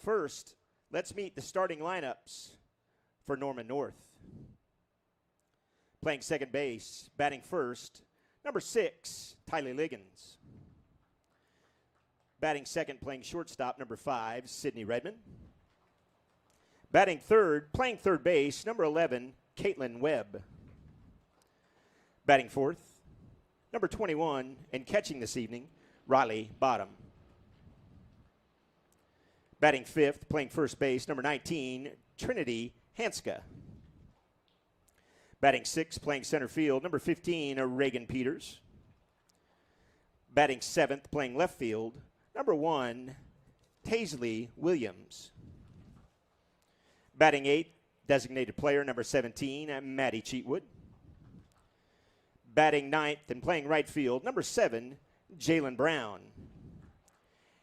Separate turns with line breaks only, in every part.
First, let's meet the starting lineups for Norman North. Playing second base, batting first, number 6, Tyler Liggins. Batting second, playing shortstop, number 5, Sidney Redmond. Batting third, playing third base, number 11, Caitlin Webb. Batting fourth, number 21, and catching this evening, Riley Bottom. Batting fifth, playing first base, number 19, Trinity Hanska. Batting sixth, playing center field, number 15, Reagan Peters. Batting seventh, playing left field, number 1, Taisley Williams. Batting eighth, designated player, number 17, Maddie Cheatwood. Batting ninth and playing right field, number 7, Jalen Brown.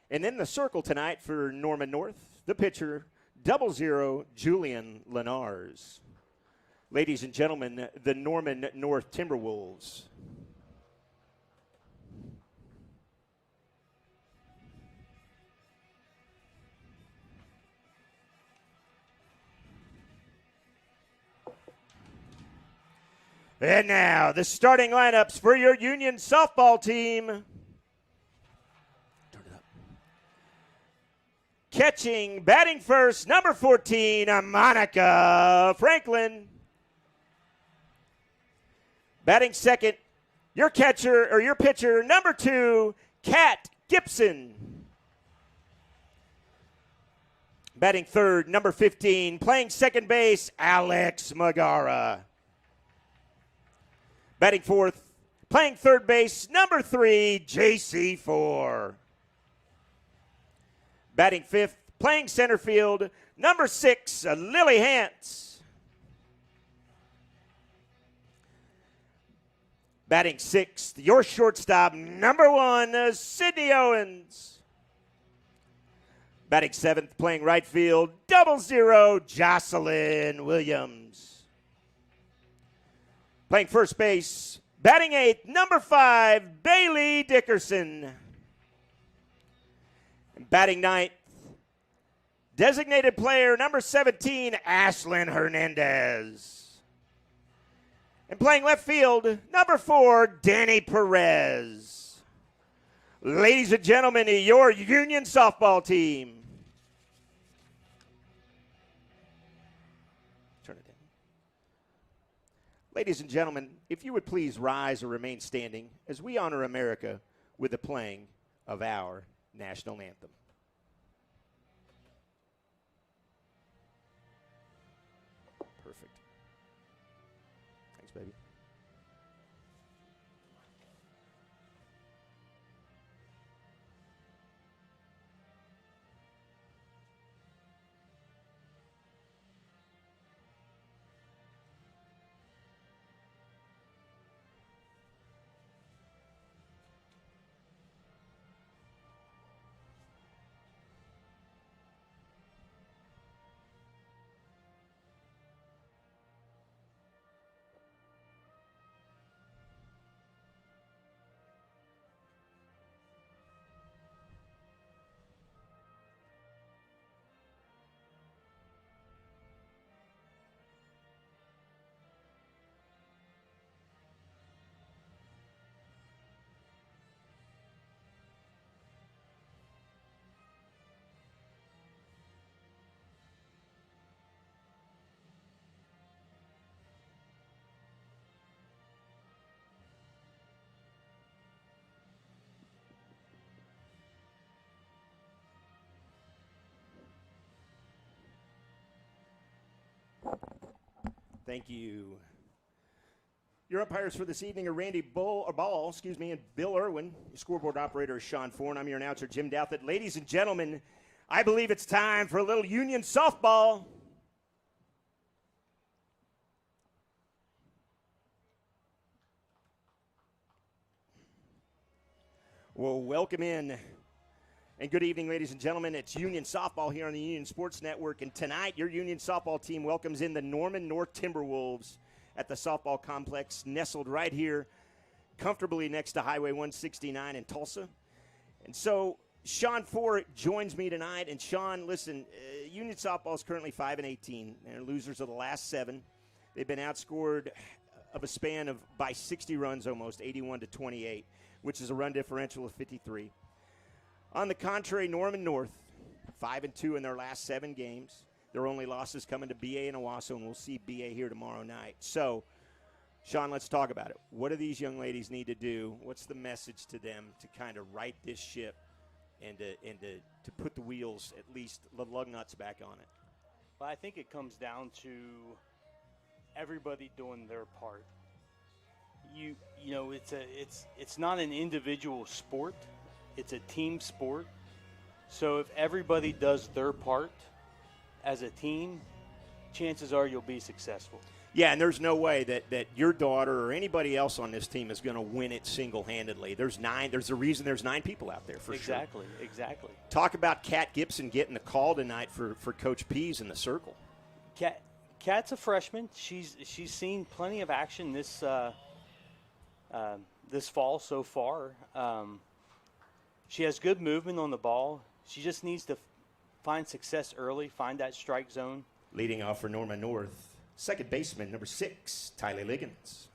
And in the circle tonight for Norman North, the pitcher, 00, Julian Lenars. Ladies and gentlemen, the Norman North Timberwolves. And now, the starting lineups for your Union softball team. Turn it up. Catching, batting first, number 14, Monica Franklin. Batting second, your pitcher, number 2, Kat Gibson. Batting third, number 15, playing second base, Alex Magara. Batting fourth, playing third base, number 3, JC4. Batting fifth, playing center field, number 6, Lily Hance. Batting sixth, your shortstop, number 1, Sydney Owens. Batting seventh, playing right field, 00, Jocelyn Williams. Playing first base, batting eighth, number 5, Bailey Dickerson. And batting ninth, designated player, number 17, Ashlyn Hernandez. And playing left field, number 4, Danny Perez. Ladies and gentlemen, your Union softball team. Ladies and gentlemen, if you would please rise or remain standing as we honor America with the playing of our national anthem. Perfect. Thanks, baby. Thank you. Your umpires for this evening are Randy Ball, and Bill Irwin. Your scoreboard operator is Sean Forn. I'm your announcer, Jim Douthit. Ladies and gentlemen, I believe it's time for a little Union softball. Well, welcome in. And good evening, ladies and gentlemen. It's Union Softball here on the Union Sports Network. And tonight, your Union Softball team welcomes in the Norman North Timberwolves at the softball complex, nestled right here, comfortably next to Highway 169 in Tulsa. And so Sean Ford joins me tonight. And, Sean, listen, Union softball is currently 5-18. They're losers of the last 7. They've been outscored of a span of by 60 runs almost, 81-28, which is a run differential of 53. On the contrary, Norman North, 5-2 in their last 7 games. Their only losses coming to BA and Owasso, and we'll see BA here tomorrow night. So, Sean, let's talk about it. What do these young ladies need to do? What's the message to them to kind of right this ship and to put the wheels, at least the lug nuts, back on it?
Well, I think it comes down to everybody doing their part. You know, it's not an individual sport. It's a team sport. So if everybody does their part as a team, chances are you'll be successful.
Yeah, and there's no way that your daughter or anybody else on this team is going to win it single-handedly. There's a reason there's 9 people out there for sure.
Exactly.
Talk about Kat Gibson getting the call tonight for Coach Pease in the circle.
Kat's a freshman. She's seen plenty of action this fall so far. She has good movement on the ball. She just needs to find success early, find that strike zone.
Leading off for Norman North, second baseman, number 6, Tylee Liggins.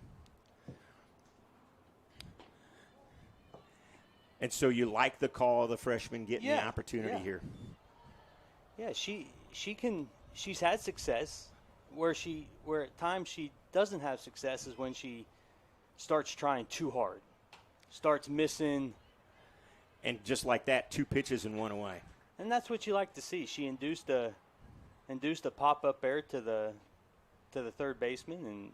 And so you like the call of the freshman getting the opportunity here?
Yeah, she's had success. Where at times she doesn't have success is when she starts trying too hard, starts missing.
And just like that, 2 pitches and 1 away.
And that's what you like to see. She induced a pop-up air to the third baseman and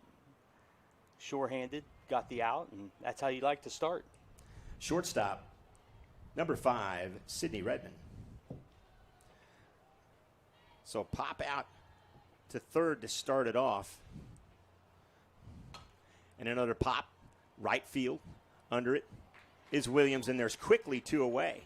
shore-handed, got the out, and that's how you like to start.
Shortstop, number 5, Sydney Redmond. So pop out to third to start it off. And another pop, right field, under it is Williams, and there's quickly 2 away.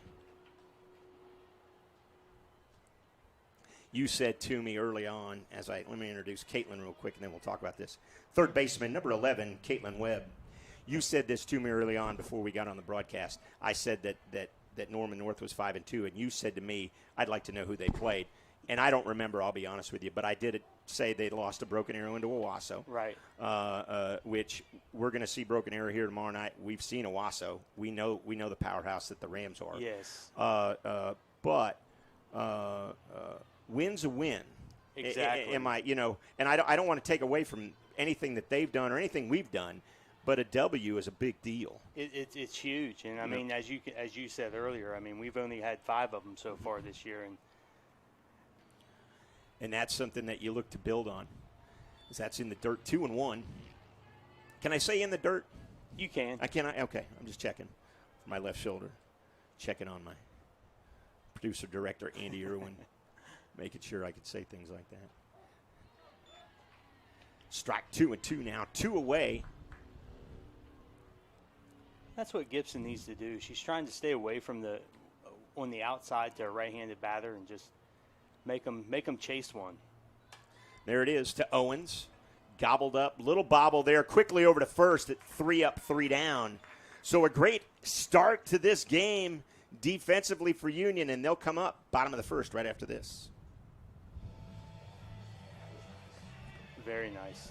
You said to me early on, let me introduce Caitlin real quick, and then we'll talk about this. Third baseman, number 11, Caitlin Webb. You said this to me early on before we got on the broadcast. I said that Norman North was 5-2, and you said to me, I'd like to know who they played. And I don't remember, I'll be honest with you, but I did say they lost a Broken Arrow into Owasso.
Right.
Which we're going to see Broken Arrow here tomorrow night. We've seen Owasso. We know the powerhouse that the Rams are.
Yes.
But win's a win.
Exactly.
And I don't want to take away from anything that they've done or anything we've done, but a W is a big deal.
It's huge, and I mean, as you said earlier, I mean, we've only had 5 of them so far this year,
and that's something that you look to build on. Because that's in the dirt, 2-1. Can I say in the dirt?
You can.
I cannot. Okay, I'm just checking for my left shoulder, checking on my producer director Andy Irwin, making sure I could say things like that. Strike 2-2 now, 2 away.
That's what Gibson needs to do. She's trying to stay away from on the outside to a right-handed batter and just make them chase one.
There it is to Owens. Gobbled up. Little bobble there. Quickly over to first at 3 up, 3 down. So a great start to this game defensively for Union, and they'll come up bottom of the first right after this.
Very nice.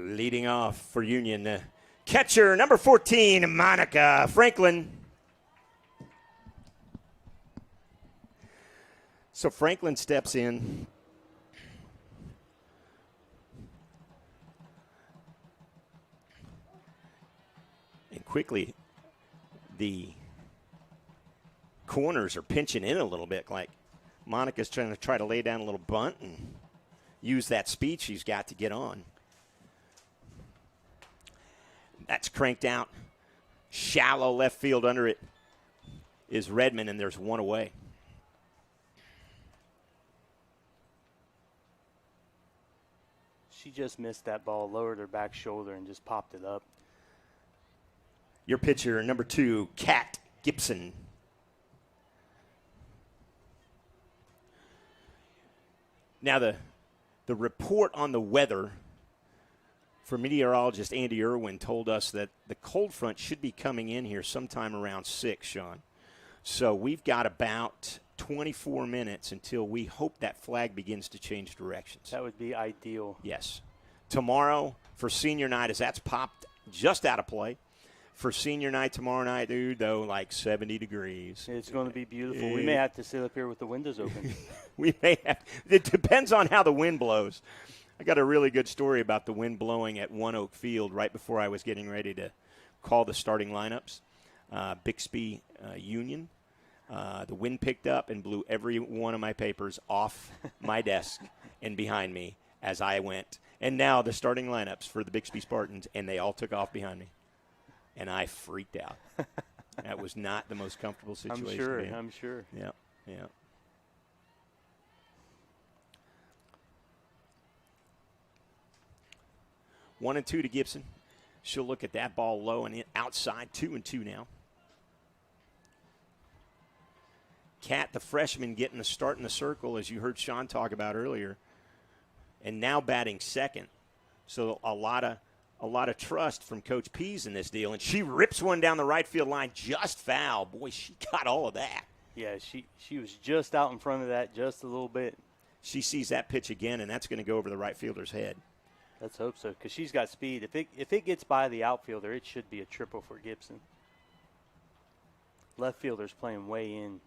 Leading off for Union, catcher number 14, Monica Franklin. So Franklin steps in. And quickly, the corners are pinching in a little bit, like Monica's trying to lay down a little bunt and use that speed she's got to get on. That's cranked out. Shallow left field under it is Redmond, and there's one away.
She just missed that ball, lowered her back shoulder, and just popped it up.
Your pitcher, number 2, Kat Gibson. Now the report on the weather for meteorologist Andy Irwin told us that the cold front should be coming in here sometime around 6, Sean. So we've got about 24 minutes until we hope that flag begins to change directions.
That would be ideal.
Yes. Tomorrow for senior night, as that's popped just out of play. For senior night tomorrow night, dude, though, like 70 degrees.
It's going to be beautiful. We may have to sit up here with the windows open.
We may have. It depends on how the wind blows. I got a really good story about the wind blowing at One Oak Field right before I was getting ready to call the starting lineups. Bixby Union. The wind picked up and blew every one of my papers off my desk and behind me as I went. And now the starting lineups for the Bixby Spartans, and they all took off behind me. And I freaked out. That was not the most comfortable situation.
I'm sure.
Yeah. 1-2 to Gibson. She'll look at that ball low and outside. 2-2 now. Kat, the freshman, getting the start in the circle, as you heard Sean talk about earlier, and now batting second. So a lot of trust from Coach Pease in this deal, and she rips one down the right field line, just foul. Boy, she got all of that.
Yeah, she was just out in front of that just a little bit.
She sees that pitch again, and that's going to go over the right fielder's head.
Let's hope so, because she's got speed. If it gets by the outfielder, it should be a triple for Gibson. Left fielder's playing way in.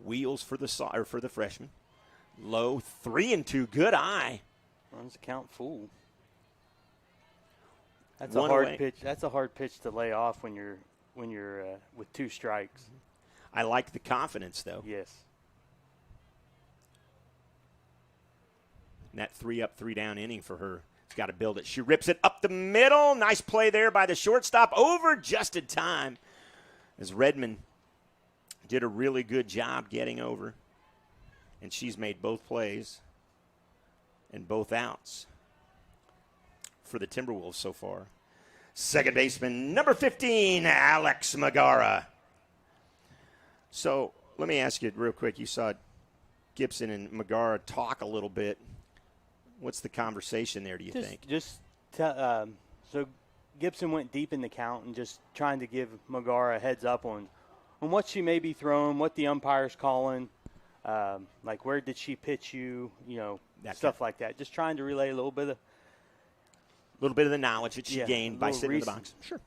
Wheels for the freshman. Low, 3-2. Good eye.
Runs count full. That's
One
a hard
away.
pitch. That's a hard pitch to lay off when you're with 2 strikes.
I like the confidence, though.
Yes.
And that 3-up, 3-down inning for her. It's got to build it. She rips it up the middle. Nice play there by the shortstop. Over just in time as Redmond did a really good job getting over. And she's made both plays and both outs for the Timberwolves so far. Second baseman, number 15, Alex Magara. So let me ask you real quick. You saw Gibson and Magara talk a little bit. What's the conversation there, do you think?
So Gibson went deep in the count and just trying to give Magara a heads up on what she may be throwing, what the umpire's calling, like where did she pitch you, stuff like that. Just trying to relay a little bit of
the knowledge that she gained by sitting in the box. Sure.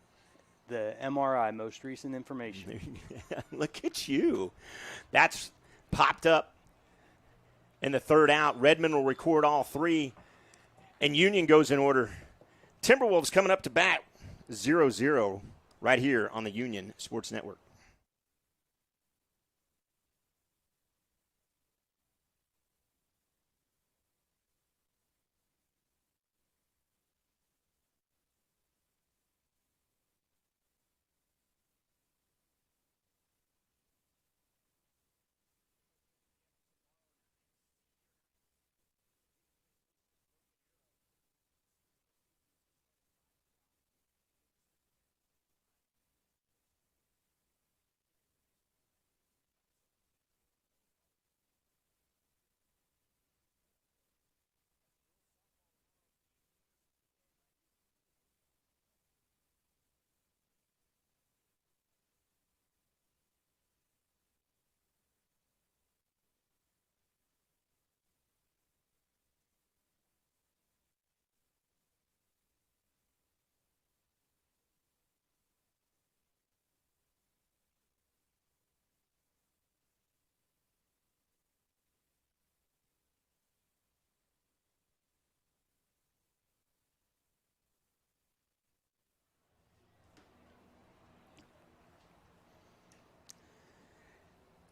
The MRI, most recent information.
Look at you. That's popped up in the third out. Redmond will record all 3, and Union goes in order. Timberwolves coming up to bat 0-0 right here on the Union Sports Network.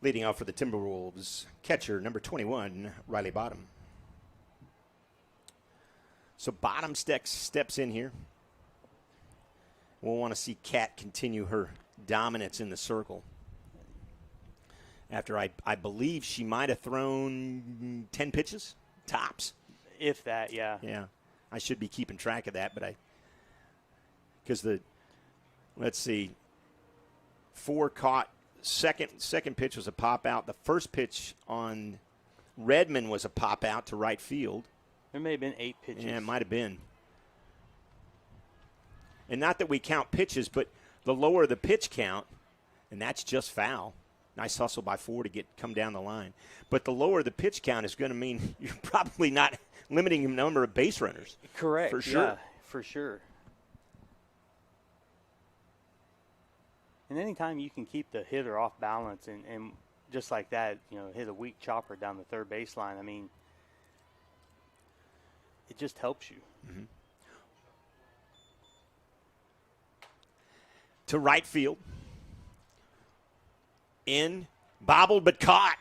Leading off for the Timberwolves, catcher number 21, Riley Bottom. So Bottom steps in here. We'll want to see Kat continue her dominance in the circle. After I believe she might have thrown 10 pitches, tops.
If that, yeah.
Yeah. I should be keeping track of that, but let's see, 4 caught. Second pitch was a pop out. The first pitch on Redmond was a pop out to right field.
There may have been 8 pitches.
Yeah, it might have been. And not that we count pitches, but the lower the pitch count, and that's just foul. Nice hustle by 4 to come down the line. But the lower the pitch count is going to mean you're probably not limiting the number of base runners.
Correct.
For sure.
Yeah, for sure. And anytime you can keep the hitter off balance and just like that, hit a weak chopper down the third baseline, I mean, it just helps you.
Mm-hmm. To right field. In, bobbled but caught.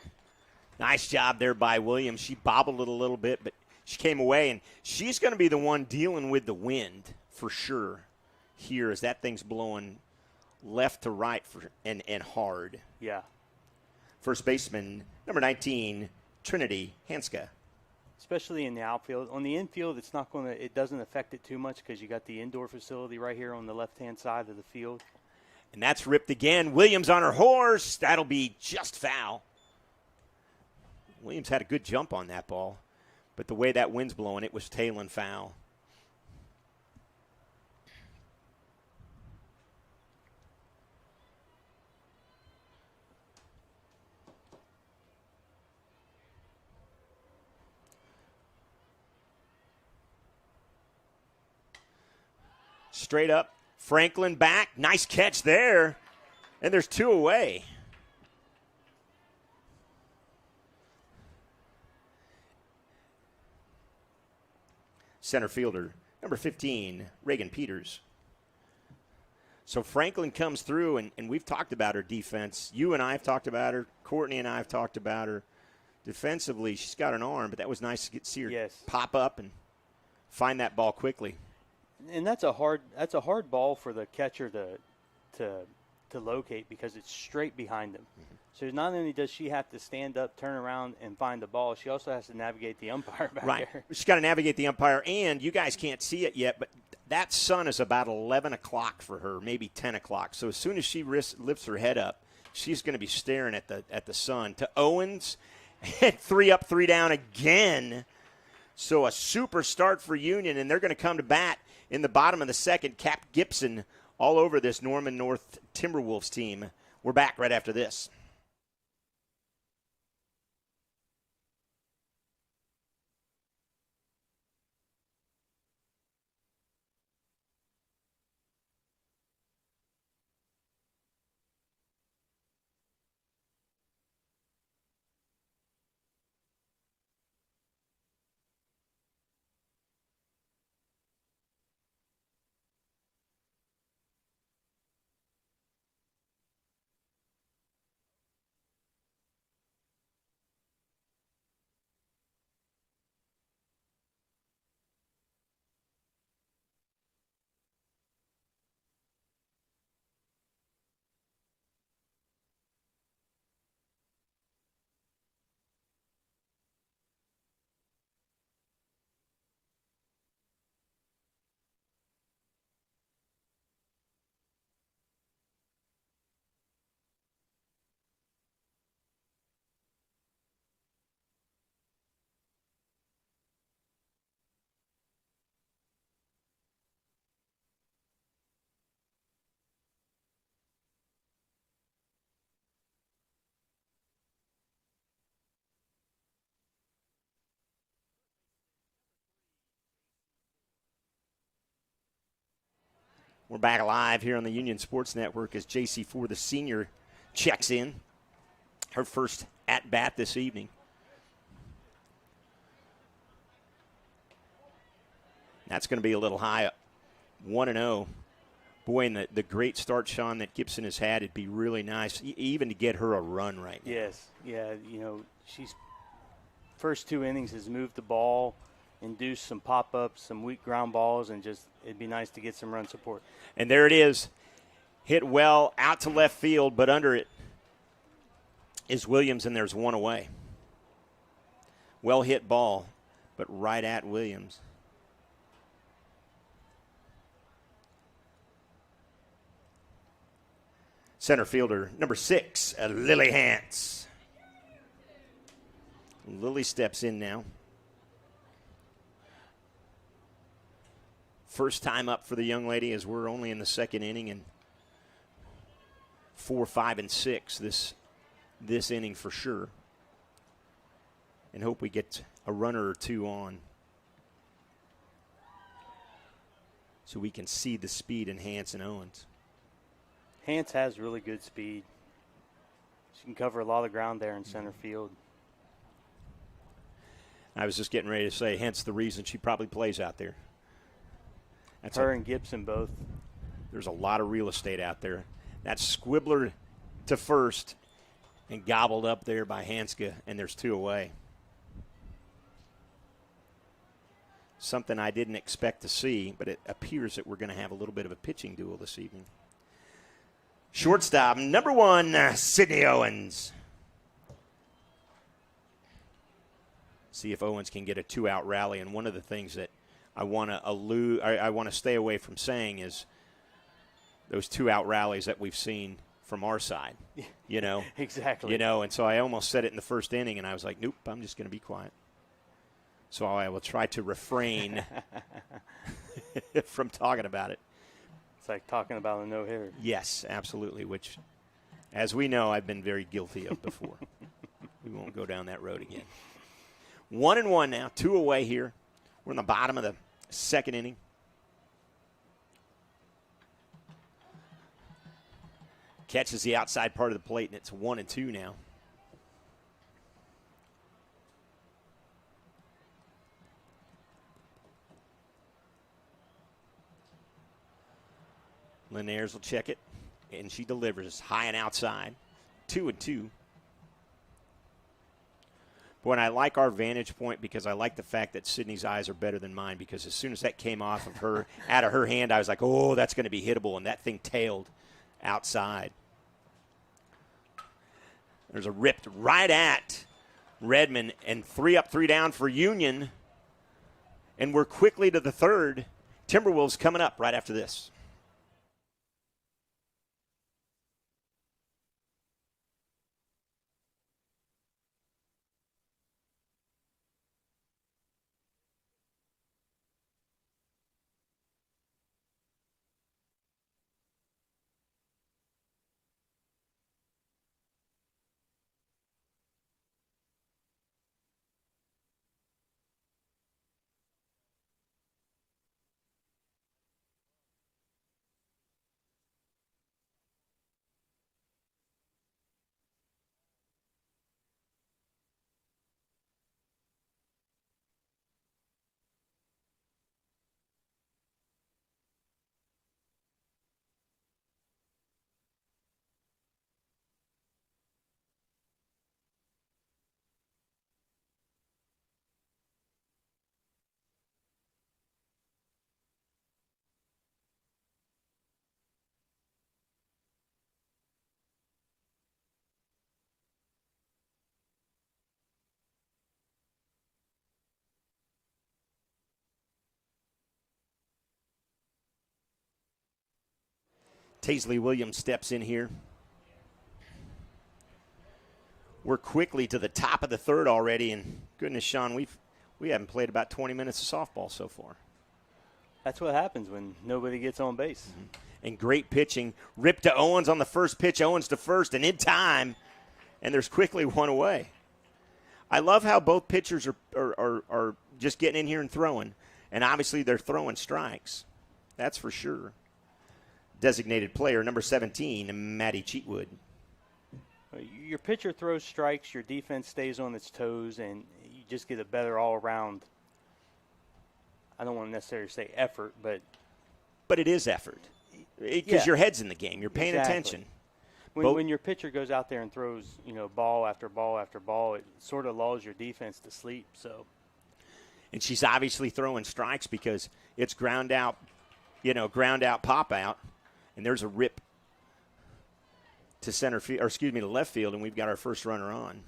Nice job there by Williams. She bobbled it a little bit, but she came away, and she's going to be the one dealing with the wind for sure here as that thing's blowing left to right and hard.
Yeah.
First baseman, number 19, Trinity Hanska.
Especially in the outfield. On the infield, it doesn't affect it too much because you got the indoor facility right here on the left-hand side of the field.
And that's ripped again. Williams on her horse. That'll be just foul. Williams had a good jump on that ball, but the way that wind's blowing, it was tailing foul. Straight up. Franklin back. Nice catch there. And there's 2 away. Center fielder, number 15, Reagan Peters. So Franklin comes through, and we've talked about her defense. You and I have talked about her. Courtney and I have talked about her. Defensively, she's got an arm, but that was nice to see her pop up and find that ball quickly.
And that's a hard ball for the catcher to locate because it's straight behind him. Mm-hmm. So not only does she have to stand up, turn around, and find the ball, she also has to navigate the umpire back there.
She's got to navigate the umpire, and you guys can't see it yet, but that sun is about 11 o'clock for her, maybe 10 o'clock. So as soon as she lifts her head up, she's going to be staring at the sun. To Owens, 3 up, 3 down again. So a super start for Union, and they're going to come to bat in the bottom of the second. Cap Gibson all over this Norman North Timberwolves team. We're back right after this. We're back live here on the Union Sports Network as JC4, the senior, checks in. Her first at-bat this evening. That's going to be a little high up. 1-0 Boy, and the great start, Sean, that Gibson has had, it'd be really nice even to get her a run right now.
Yes. Yeah, she's first 2 innings has moved the ball, induced some pop-ups, some weak ground balls, and just it'd be nice to get some run support.
And there it is. Hit well out to left field, but under it is Williams, and there's one away. Well hit ball, but right at Williams. Center fielder, number 6, Lily Hance. Lily steps in now. First time up for the young lady as we're only in the second inning, and 4, 5, and 6 this inning for sure. And hope we get a runner or two on so we can see the speed in Hance and Owens.
Hance has really good speed. She can cover a lot of ground there in center field.
I was just getting ready to say, hence the reason she probably plays out there. That's
Her and Gibson both.
There's a lot of real estate out there. That's Squibbler to first and gobbled up there by Hanska, and there's 2 away. Something I didn't expect to see, but it appears that we're going to have a little bit of a pitching duel this evening. Shortstop, number 1, Sydney Owens. See if Owens can get a 2-out rally. And one of the things that I want to stay away from saying is those 2-out rallies that we've seen from our side.
Exactly.
And so I almost said it in the first inning, and I was like, nope, I'm just going to be quiet. So I will try to refrain from talking about it.
It's like talking about a no-hitter.
Yes, absolutely, which, as we know, I've been very guilty of before. We won't go down that road again. 1-1 now, 2 away here. We're in the bottom of the second inning. Catches the outside part of the plate, and it's 1-2 now. Lynn Ayers will check it, and she delivers high and outside. 2-2. Boy, and I like our vantage point because I like the fact that Sydney's eyes are better than mine, because as soon as that came off of her, out of her hand, I was like, oh, that's going to be hittable, and that thing tailed outside. There's a ripped right at Redmond, and 3 up, 3 down for Union. And we're quickly to the third. Timberwolves coming up right after this. Taisley Williams steps in here. We're quickly to the top of the third already, and goodness, Sean, we haven't played about 20 minutes of softball so far.
That's what happens when nobody gets on base.
Mm-hmm. And great pitching. Rip to Owens on the first pitch. Owens to first, and in time, and there's quickly 1 away. I love how both pitchers are just getting in here and throwing, and obviously they're throwing strikes. That's for sure. Designated player, number 17, Maddie Cheatwood.
Your pitcher throws strikes, your defense stays on its toes, and you just get a better all-around, I don't want to necessarily say effort, but
it is effort. because your head's in the game. You're paying attention.
When your pitcher goes out there and throws, ball after ball after ball, it sort of lulls your defense to sleep. So,
and she's obviously throwing strikes because it's ground out, pop out, and there's a rip to center field, or excuse me, to left field, and we've got our first runner on.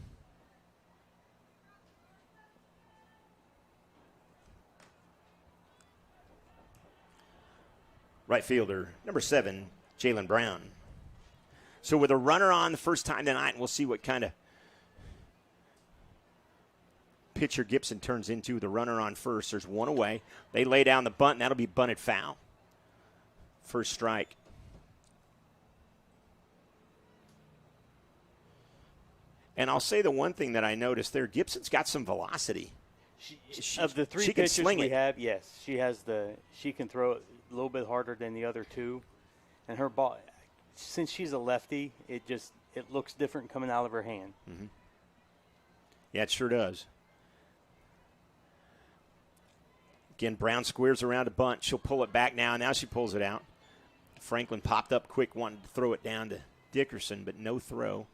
Right fielder, number 7, Jalen Brown. So with a runner on the first time tonight, and we'll see what kind of pitcher Gibson turns into. The runner on first. There's one away. They lay down the bunt, and that'll be bunted foul. First strike. And I'll say the one thing that I noticed there, Gibson's got some velocity.
Of the three pitchers we have, yes, she can throw it a little bit harder than the other two. And her ball, since she's a lefty, it looks different coming out of her hand.
Mm-hmm. Yeah, it sure does. Again, Brown squares around a bunt. She'll pull it back now. Now she pulls it out. Franklin popped up quick, wanted to throw it down to Dickerson, but no throw.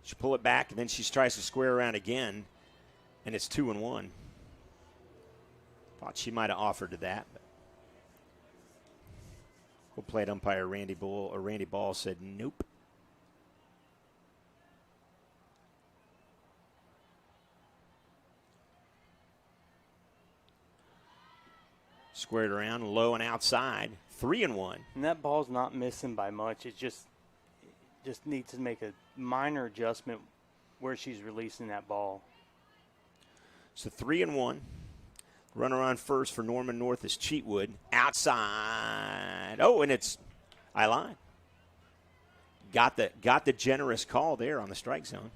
She'll pull it back, and then she tries to square around again, and it's 2-1. Thought she might have offered to that, but we'll play it. Umpire Randy Ball said nope. Squared around, low and outside, 3-1.
And that ball's not missing by much. It just needs to make a minor adjustment where she's releasing that ball.
So 3-1. Runner on first for Norman North is Cheatwood. Outside. Oh, and I lied. Got the generous call there on the strike zone.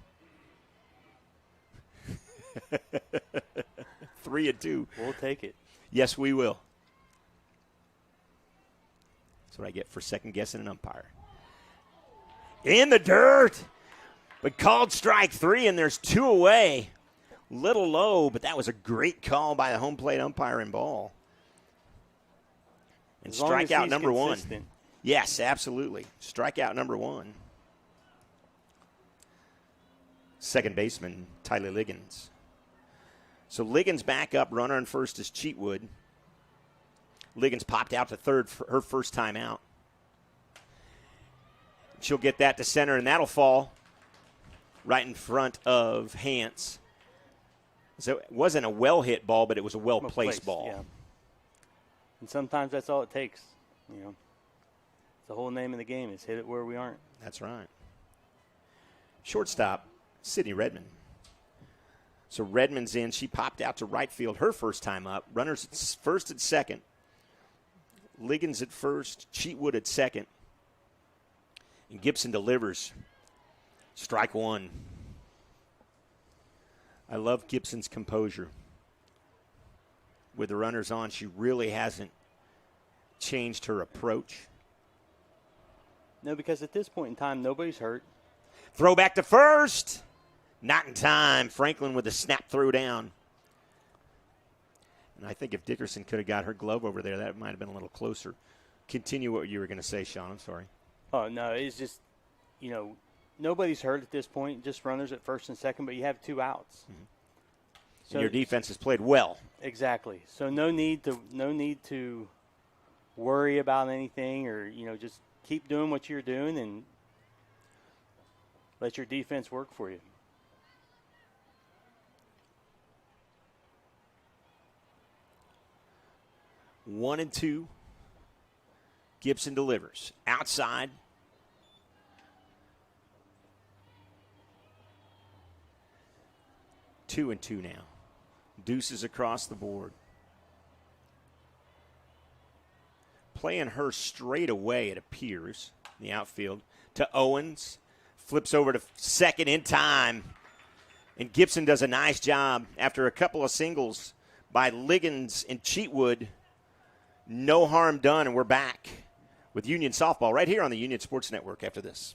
3-2.
We'll take it.
Yes, we will. That's what I get for second guessing an umpire. In the dirt, but called strike 3, and there's 2 away. Little low, but that was a great call by the home plate umpire in Ball. And strikeout number 1. Yes, absolutely. Strikeout number 1. Second baseman, Tyler Liggins. So Liggins back up, runner on first is Cheatwood. Liggins popped out to third for her first time out. She'll get that to center, and that'll fall right in front of Hance. So it wasn't a well-hit ball, but it was a well-placed ball.
Yeah. And sometimes that's all it takes. It's the whole name of the game is hit it where we aren't.
That's right. Shortstop, Sydney Redmond. So Redmond's in. She popped out to right field her first time up. Runners at first and second. Liggins at first. Cheatwood at second. And Gibson delivers. Strike 1. I love Gibson's composure. With the runners on, she really hasn't changed her approach.
No, because at this point in time, nobody's hurt.
Throw back to first. Not in time. Franklin with a snap throw down. And I think if Dickerson could have got her glove over there, that might have been a little closer. Continue what you were going to say, Sean. I'm sorry.
Oh, no, it's just, nobody's hurt at this point, just runners at first and second, but you have 2 outs.
Mm-hmm. So your defense has played well.
Exactly. So no need to worry about anything, or just keep doing what you're doing and let your defense work for you.
One and 2. Gibson delivers. Outside. Two and 2 now. Deuces across the board. Playing her straight away, it appears, in the outfield, to Owens. Flips over to second in time. And Gibson does a nice job after a couple of singles by Liggins and Cheatwood. No harm done, and we're back with Union Softball right here on the Union Sports Network after this.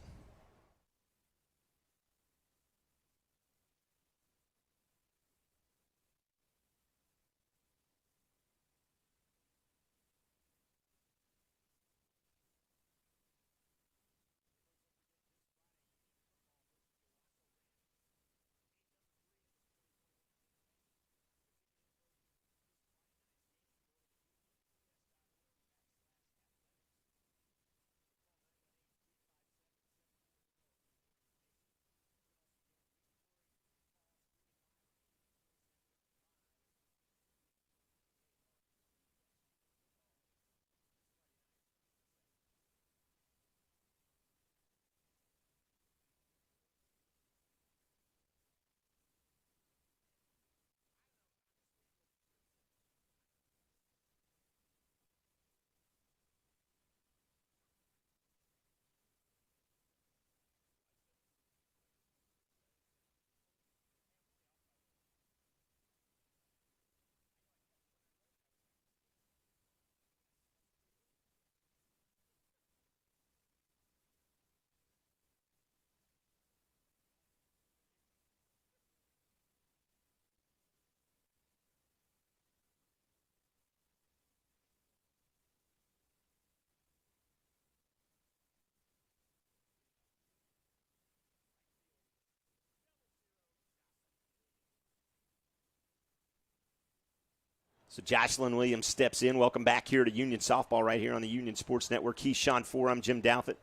So Jocelyn Williams steps in. Welcome back here to Union Softball right here on the Union Sports Network. He's Sean Ford. I'm Jim Douthit.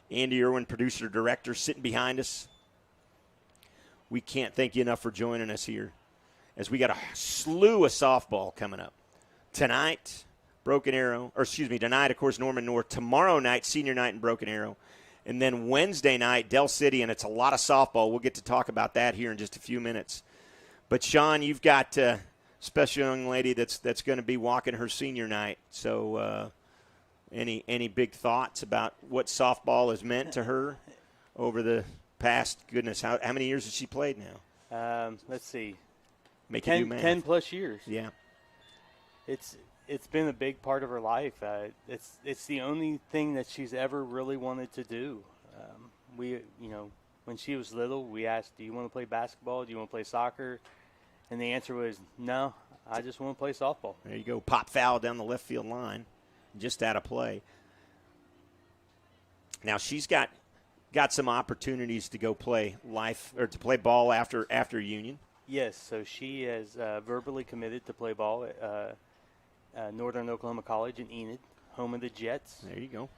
Andy Irwin, producer, director, sitting behind us. We can't thank you enough for joining us here as we got a slew of softball coming up. Tonight, tonight, of course, Norman North. Tomorrow night, senior night in Broken Arrow. And then Wednesday night, Del City, and it's a lot of softball. We'll get to talk about that here in just a few minutes. But, Sean, you've got a special young lady that's going to be walking her senior night. So any big thoughts about what softball has meant to her over the past, goodness, how many years has she played now?
Let's see.
Make it do math.
10-plus years.
Yeah.
It's been a big part of her life. It's the only thing that she's ever really wanted to do. When she was little, we asked, do you want to play basketball? Do you want to play soccer? And the answer was, no, I just want to play softball.
There you go. Pop foul down the left field line, just out of play. Now she's got some opportunities to go play to play ball after Union.
Yes, so she has verbally committed to play ball at Northern Oklahoma College in Enid, home of the Jets.
There you go.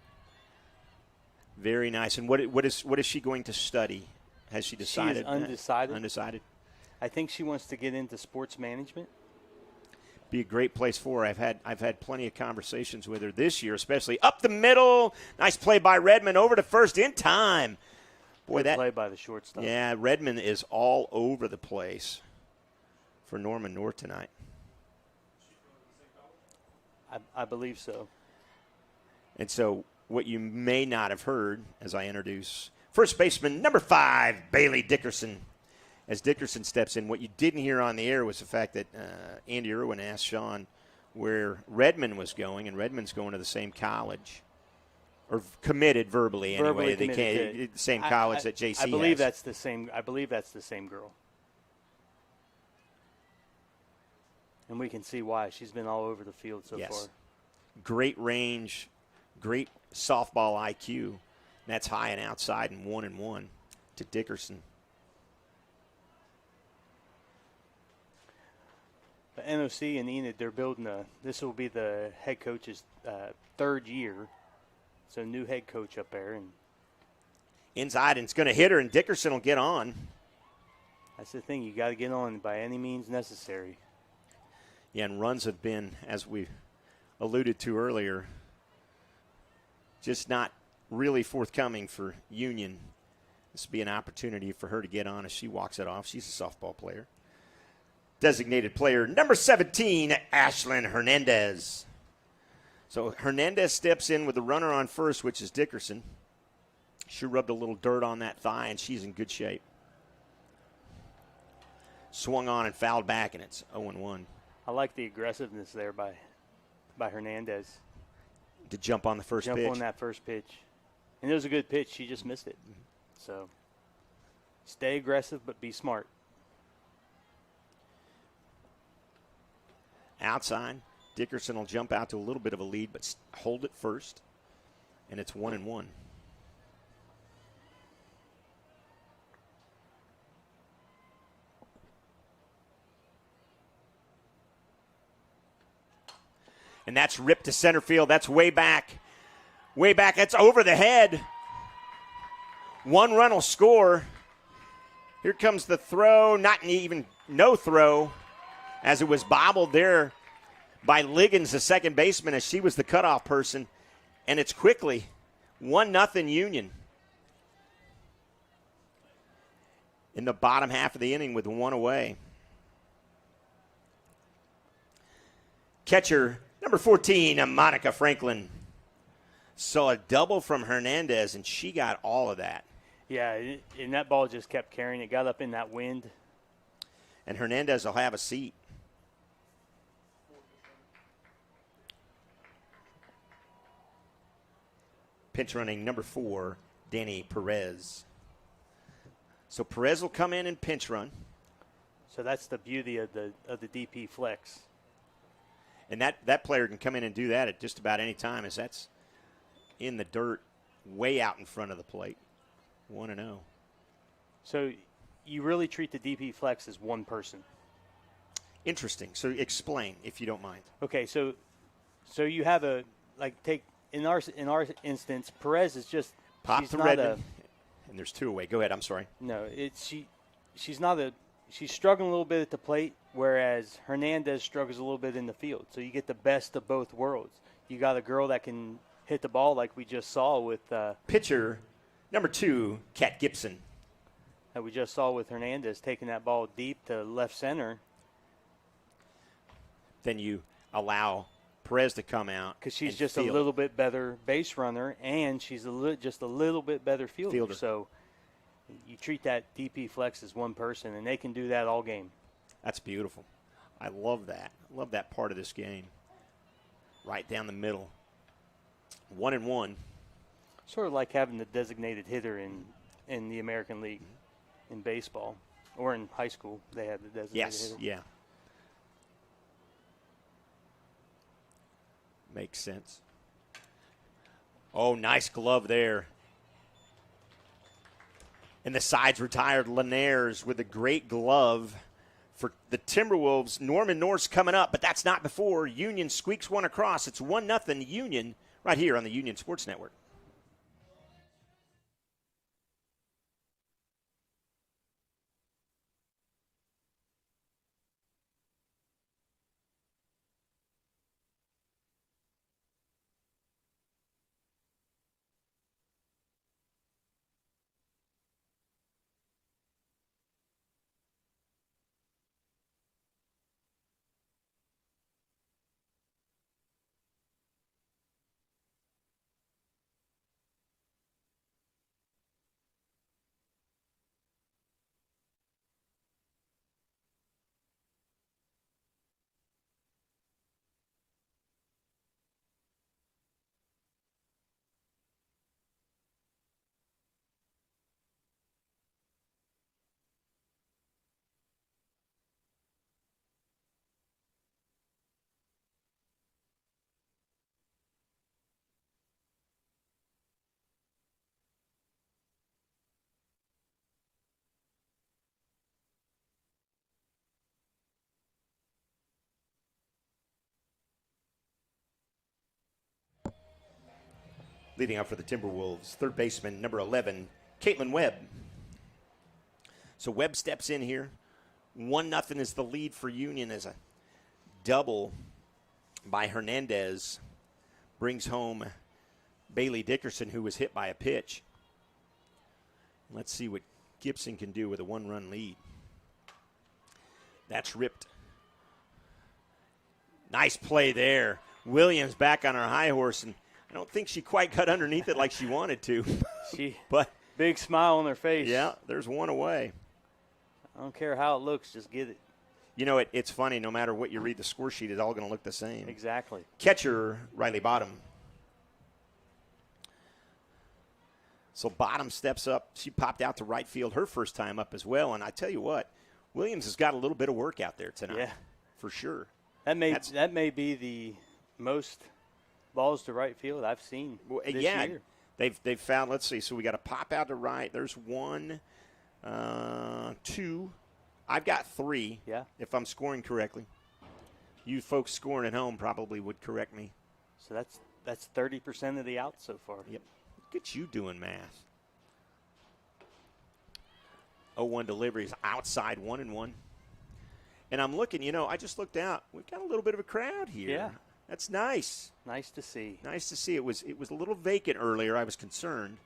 Very nice. And what is she going to study? Has she decided?
She is undecided.
Undecided.
I think she wants to get into sports management.
Be a great place for her. I've had plenty of conversations with her this year, especially up the middle. Nice play by Redmond over to first in time. Boy,
Good play by the shortstop.
Yeah, Redmond is all over the place for Norman North tonight.
I believe so.
And so what you may not have heard as I introduce first baseman number 5, Bailey Dickerson. As Dickerson steps in, what you didn't hear on the air was the fact that Andy Irwin asked Sean where Redmond was going, and Redmond's going to the same college. Or committed verbally anyway. They can't the same college that JC
I believe
has.
that's the same. I believe that's the same girl. And we can see why. She's been all over the field so far.
Great range, great softball IQ. That's high and outside and 1-1 to Dickerson.
The NOC and Enid, they're building this will be the head coach's third year. So new head coach up there. And
inside, and it's going to hit her, and Dickerson will get on.
That's the thing. You got to get on by any means necessary.
Yeah, and runs have been, as we alluded to earlier, just not really forthcoming for Union. This will be an opportunity for her to get on as she walks it off. She's a softball player. Designated player number 17, Ashlyn Hernandez. So Hernandez steps in with the runner on first, which is Dickerson. She rubbed a little dirt on that thigh, and she's in good shape. Swung on and fouled back, and it's 0-1.
I like the aggressiveness there by Hernandez.
To jump on the first pitch.
Jump on that first pitch. And it was a good pitch. She just missed it. So stay aggressive, but be smart.
Outside. Dickerson will jump out to a little bit of a lead, but hold it first. And it's 1-1. And that's ripped to center field. That's way back. Way back. That's over the head. One run will score. Here comes the throw. No throw, as it was bobbled there by Liggins, the second baseman, as she was the cutoff person. And it's quickly 1-0 Union in the bottom half of the inning with one away. Catcher number 14, Monica Franklin. Saw a double from Hernandez, and she got all of that.
Yeah, and that ball just kept carrying. It got up in that wind.
And Hernandez will have a seat. Pinch running number 4, Danny Perez. So Perez will come in and pinch run.
So that's the beauty of the DP flex.
And that player can come in and do that at just about any time, as that's in the dirt way out in front of the plate. 1-0.
So you really treat the DP flex as one person.
Interesting. So explain, if you don't mind.
Okay, so you have take in our instance, Perez is just
Pop
she's
the
not
Redmond. And there's 2 away. Go ahead. I'm sorry.
No, she's not she's struggling a little bit at the plate, whereas Hernandez struggles a little bit in the field. So you get the best of both worlds. You got a girl that can hit the ball like we just saw with
pitcher number 2, Kat Gibson.
That we just saw with Hernandez taking that ball deep to left center.
Then you allow Perez to come out
because she's
and
just
field.
a little bit better base runner, and she's just a little bit better fielder. So you treat that DP flex as one person, and they can do that all game.
That's beautiful. I love that. I love that part of this game. Right down the middle. 1-1.
Sort of like having the designated hitter in the American League in baseball, or in high school they have the designated hitter.
Yeah. Makes sense. Oh, nice glove there. And the sides retired. Linares with a great glove for the Timberwolves. Norman North's coming up, but that's not before Union squeaks one across. It's 1-0 Union right here on the Union Sports Network. Leading up for the Timberwolves, third baseman, number 11, Caitlin Webb. So Webb steps in here. 1-0 is the lead for Union as a double by Hernandez brings home Bailey Dickerson, who was hit by a pitch. Let's see what Gibson can do with a 1-run lead. That's ripped. Nice play there. Williams back on her high horse, and I don't think she quite got underneath it like she wanted to. But
big smile on her face.
Yeah, there's one away.
I don't care how it looks, just get it.
You know, it's funny. No matter what you read the score sheet, it's all going to look the same.
Exactly.
Catcher, Riley Bottom. So Bottom steps up. She popped out to right field her first time up as well. And I tell you what, Williams has got a little bit of work out there tonight.
Yeah.
For sure.
That may be the most balls to right field I've seen this year.
They've found, let's see, so we got a pop out to right. There's 1, 2. I've got 3, if I'm scoring correctly. You folks scoring at home probably would correct me.
So that's 30% of the outs so far.
Yep. Look at you doing math. 0-1 deliveries outside 1-1. And I'm looking, I just looked out. We've got a little bit of a crowd here.
Yeah.
That's nice.
Nice to see.
Nice to see. It was a little vacant earlier. I was concerned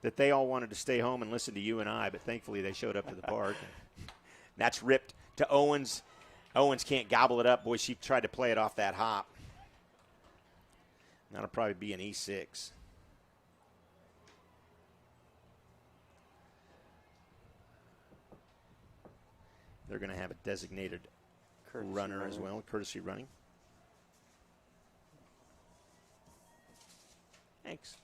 that they all wanted to stay home and listen to you and I, but thankfully they showed up to the park. That's ripped to Owens. Owens can't gobble it up. Boy, she tried to play it off that hop. That'll probably be an E6. They're going to have a designated runner as well, courtesy running. Thanks.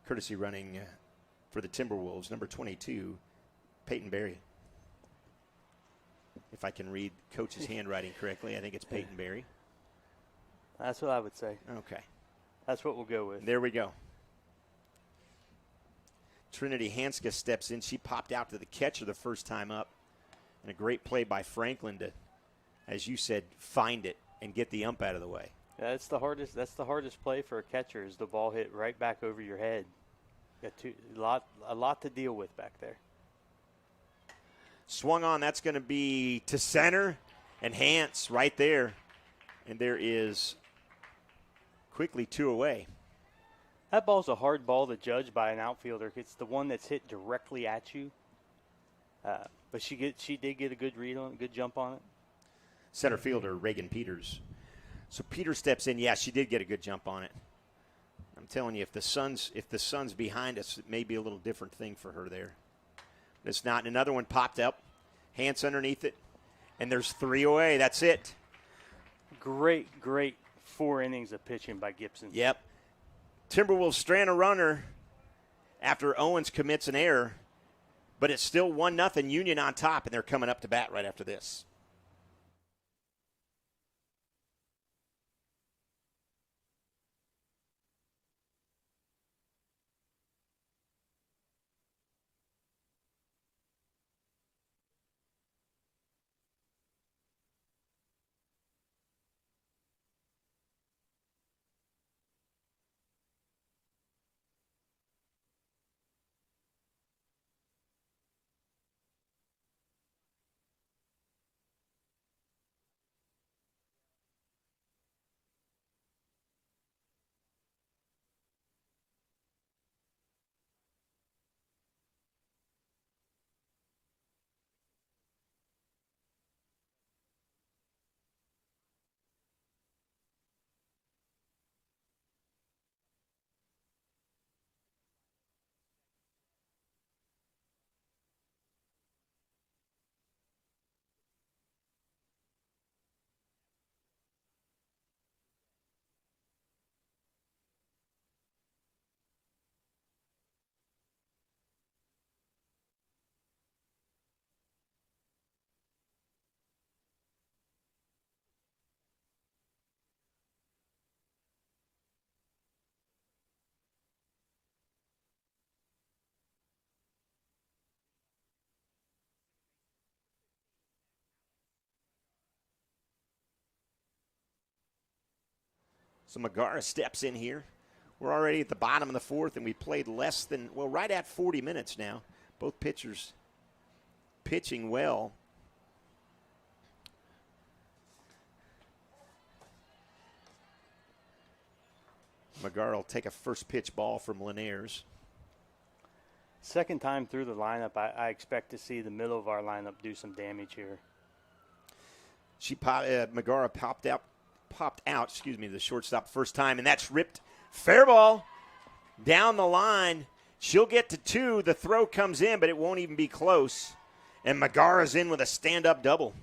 Courtesy running for the Timberwolves, number 22, Peyton Berry. If I can read Coach's handwriting correctly, I think it's Peyton Berry.
That's what I would say.
Okay.
That's what we'll go with.
There we go. Trinity Hanska steps in. She popped out to the catcher the first time up. And a great play by Franklin to, as you said, find it and get the ump out of the way.
That's the hardest play for a catcher is the ball hit right back over your head. Got a lot to deal with back there.
Swung on. That's going to be to center, and Hance right there. And there is quickly 2 away.
That ball's a hard ball to judge by an outfielder. It's the one that's hit directly at you. But she did get a good read on it, good jump on it.
Center fielder Reagan Peters. So Peters steps in. Yeah, she did get a good jump on it. I'm telling you, if the sun's behind us, it may be a little different thing for her there. But it's not. Another one popped up. Hance underneath it. And there's 3 away. That's it.
Great 4 innings of pitching by Gibson.
Yep. Timberwolves strand a runner after Owens commits an error. But it's still 1-0 Union on top, and they're coming up to bat right after this. So Megara steps in here. We're already at the bottom of the 4th, and we played right at 40 minutes now. Both pitchers pitching well. Megara will take a first pitch ball from Linares.
Second time through the lineup, I expect to see the middle of our lineup do some damage here.
Megara popped out, the shortstop first time, and that's ripped. Fair ball down the line. She'll get to 2. The throw comes in, but it won't even be close. And Megara's in with a stand-up double.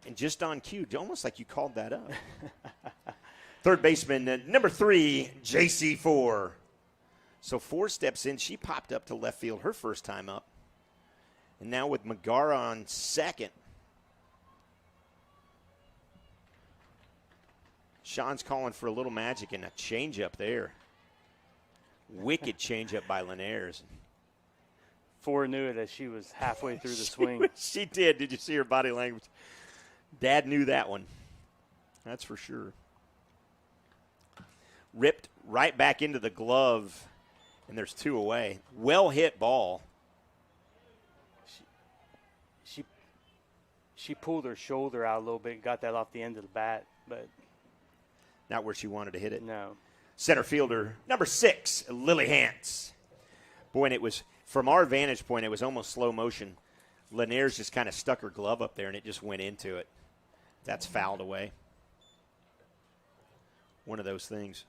And just on cue, almost like you called that up. Third baseman, number 3, JC4. So 4 steps in. She popped up to left field her first time up. And now with Megara on second. Sean's calling for a little magic and a changeup there. Wicked changeup by Linares.
4 knew it as she was halfway through the swing.
She did. Did you see her body language? Dad knew that one. That's for sure. Ripped right back into the glove, and there's 2 away. Well hit ball.
She pulled her shoulder out a little bit, got that off the end of the bat, but
not where she wanted to hit it.
No.
Center fielder, number 6, Lily Hance. Boy, and it was, from our vantage point, it was almost slow motion. Linares just kind of stuck her glove up there, and it just went into it. That's fouled away. One of those things.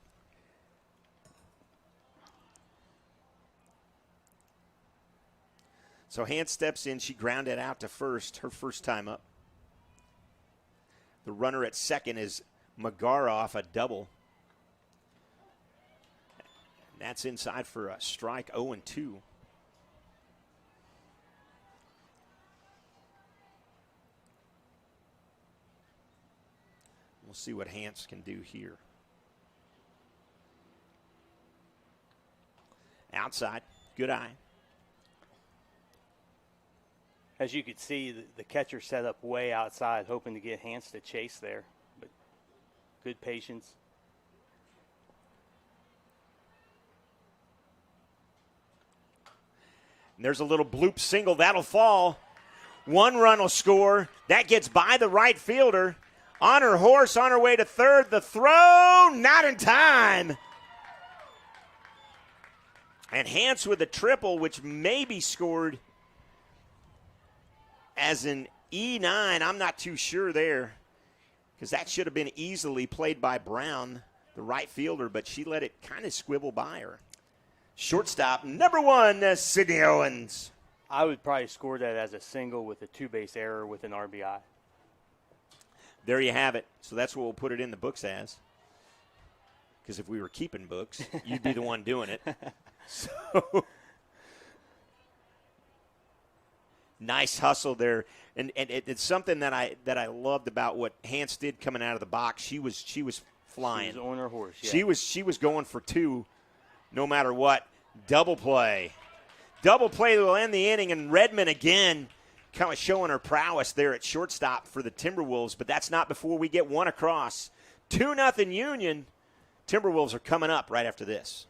So Hance steps in. She grounded out to first, her first time up. The runner at second is Megara off a double. And that's inside for a strike, 0-2. We'll see what Hance can do here. Outside. Good eye.
As you could see, the catcher set up way outside, hoping to get Hans to chase there. But good patience.
And there's a little bloop single. That'll fall. 1 run will score. That gets by the right fielder. On her horse, on her way to third. The throw, not in time. And Hans with a triple, which may be scored as an E9. I'm not too sure there, because that should have been easily played by Brown, the right fielder, but she let it kind of squibble by her. Shortstop, number 1, Sydney Owens.
I would probably score that as a single with a 2-base error with an RBI.
There you have it. So that's what we'll put it in the books as. Because if we were keeping books, you'd be the one doing it. So nice hustle there. And it's something that I loved about what Hans did coming out of the box. She was flying.
She was on her horse, yeah.
She was going for 2 no matter what. Double play. Double play will end the inning, and Redmond again kind of showing her prowess there at shortstop for the Timberwolves, but that's not before we get 1 across. 2-0 Union. Timberwolves are coming up right after this.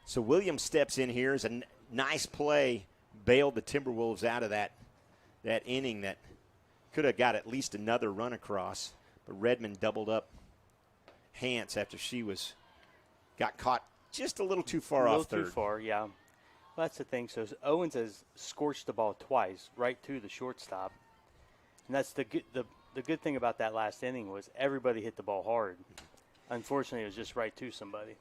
So Williams steps in here as a nice play, bailed the Timberwolves out of that inning that could have got at least another run across. But Redmond doubled up Hans after she got caught just a little too far off third.
A little too far, yeah. Well, that's the thing. So Owens has scorched the ball twice, right to the shortstop. And that's the good thing about that last inning was everybody hit the ball hard. Unfortunately, it was just right to somebody.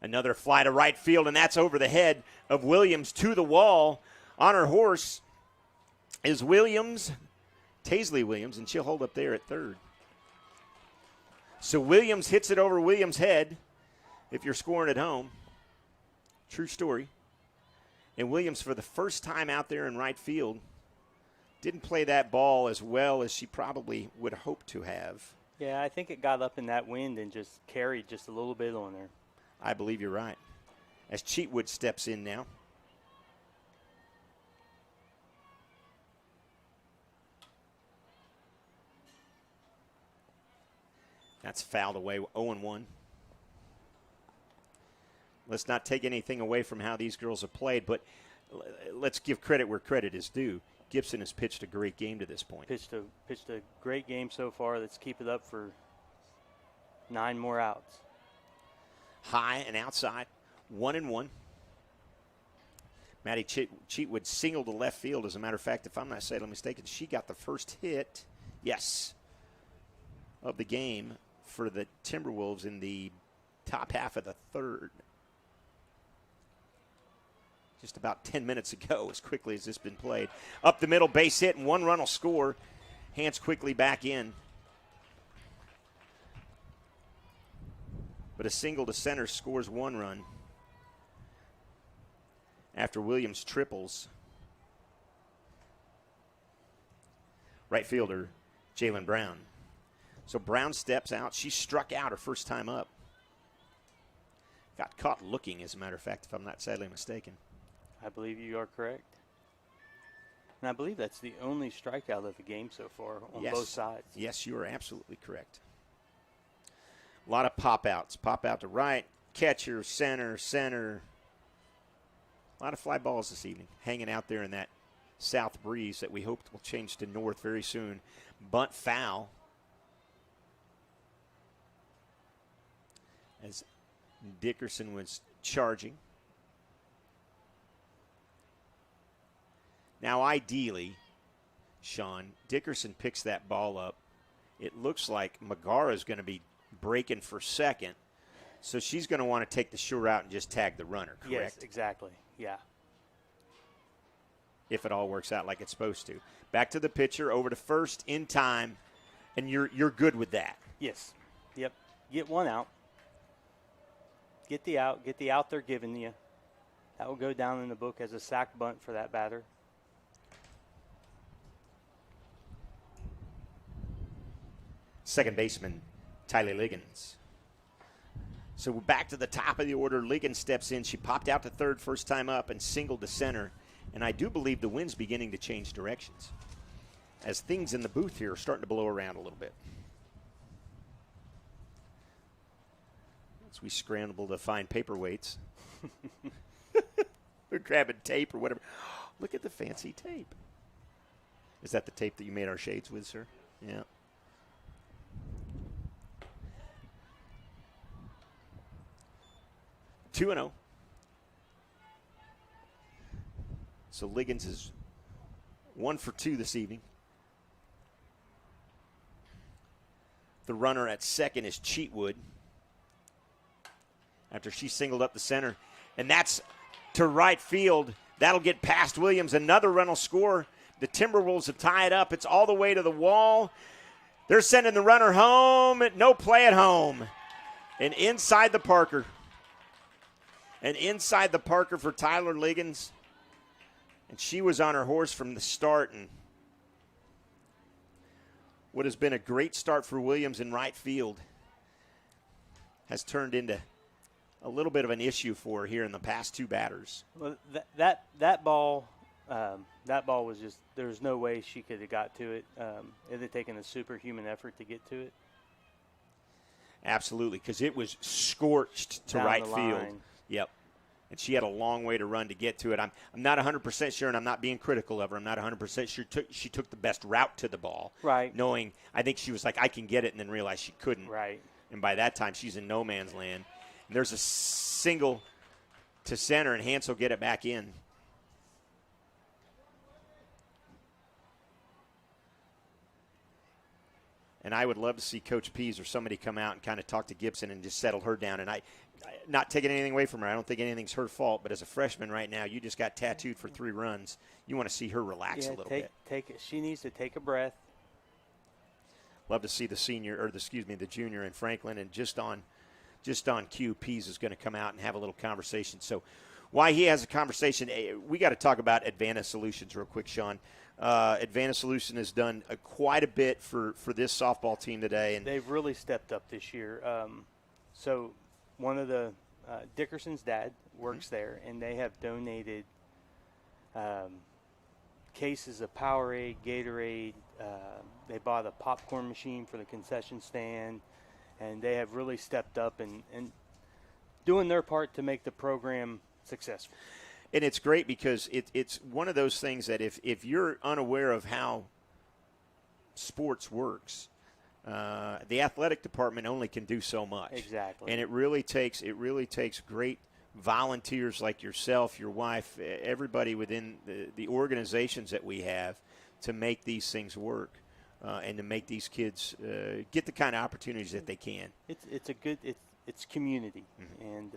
Another fly to right field, and that's over the head of Williams to the wall. On her horse is Williams, Taisley Williams, and she'll hold up there at third. So Williams hits it over Williams' head if you're scoring at home. True story. And Williams, for the first time out there in right field, didn't play that ball as well as she probably would hope to have.
Yeah, I think it got up in that wind and just carried just a little bit on her.
I believe you're right. As Cheatwood steps in now. That's fouled away, 0-1. Let's not take anything away from how these girls have played, but let's give credit where credit is due. Gibson has pitched a great game to this point.
Pitched a great game so far. Let's keep it up for 9 more outs.
High and outside, 1-1. Maddie Cheatwood singled to left field. As a matter of fact, if I'm not mistaken, she got the first hit, yes, of the game for the Timberwolves in the top half of the third. Just about 10 minutes ago, as quickly as this has been played. Up the middle, base hit, and 1 run will score. Hans quickly back in. But a single to center scores 1 run. after Williams triples. Right fielder Jalen Brown. So Brown steps out. She struck out her first time up. Got caught looking, as a matter of fact, if I'm not sadly mistaken.
I believe you are correct. And I believe that's the only strikeout of the game so far on both sides.
Yes, you are absolutely correct. A lot of pop-outs. Pop out to right, catcher, center, center. A lot of fly balls this evening, hanging out there in that south breeze that we hope will change to north very soon. Bunt foul. As Dickerson was charging. Now, ideally, Sean, Dickerson picks that ball up. It looks like Megara is going to be breaking for second, so she's going to want to take the sure out and just tag the runner, correct?
Yes, exactly. Yeah.
If it all works out like it's supposed to. Back to the pitcher, over to first in time, and you're good with that.
Yes. Yep. Get one out. Get the out they're giving you. That will go down in the book as a sac bunt for that batter.
Second baseman, Tyler Liggins. So we're back to the top of the order. Liggins steps in. She popped out to third first time up and singled to center. And I do believe the wind's beginning to change directions as things in the booth here are starting to blow around a little bit. As we scramble to find paperweights. We're grabbing tape or whatever. Look at the fancy tape. Is that the tape that you made our shades with, sir? Yeah. Two and 0. So Liggins is 1 for 2 this evening. The runner at second is Cheatwood after she singled up the center. And that's to right field. That'll get past Williams. Another run will score. The Timberwolves have tied it up. It's all the way to the wall. They're sending the runner home. No play at home. And inside the Parker. And inside the Parker for Tyler Liggins. And she was on her horse from the start. And what has been a great start for Williams in right field has turned into a little bit of an issue for her here in the past two batters.
Well, that ball was just, there's no way she could have got to it. It had taken a superhuman effort to get to it.
Absolutely, because it was scorched to
Down
right
the
field.
line.
Yep. And she had a long way to run to get to it. I'm not 100% sure, and I'm not being critical of her. I'm not 100% sure she took the best route to the ball.
Right.
Knowing, I think she was like, I can get it, and then realized she couldn't.
Right.
And by that time, she's in no man's land. And there's a single to center, and Hansel get it back in. And I would love to see Coach Pease or somebody come out and kind of talk to Gibson and just settle her down. And I not taking anything away from her. I don't think anything's her fault. But as a freshman right now, you just got tattooed for 3 runs. You want to see her relax a little bit.
She needs to take a breath.
Love to see the junior in Franklin. And just on cue, Pease is going to come out and have a little conversation. So why he has a conversation, we got to talk about Advantage Solutions real quick, Sean. Advantage Solution has done quite a bit for this softball team today. And
they've really stepped up this year. So one of the Dickerson's dad works there, and they have donated cases of Powerade, Gatorade. They bought a popcorn machine for the concession stand, and they have really stepped up and doing their part to make the program successful.
And it's great because it's one of those things that if you're unaware of how sports works, the athletic department only can do so much.
Exactly.
And it really takes great volunteers like yourself, your wife, everybody within the organizations that we have to make these things work and to make these kids get the kind of opportunities that they can.
It's community. Mm-hmm. And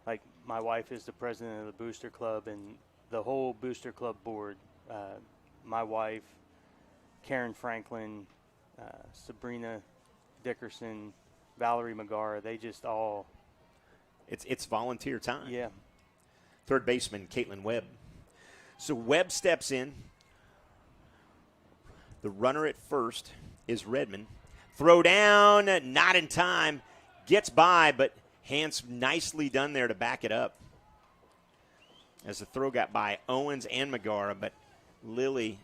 like my wife is the president of the Booster Club, and the whole Booster Club board, my wife, Karen Franklin, Sabrina Dickerson, Valerie Megara, they just all.
It's volunteer time.
Yeah.
third baseman Caitlin Webb. So Webb steps in. The runner at first is Redmond. Throw down, not in time. Gets by, but hands nicely done there to back it up. As the throw got by Owens and Megara, but Lily.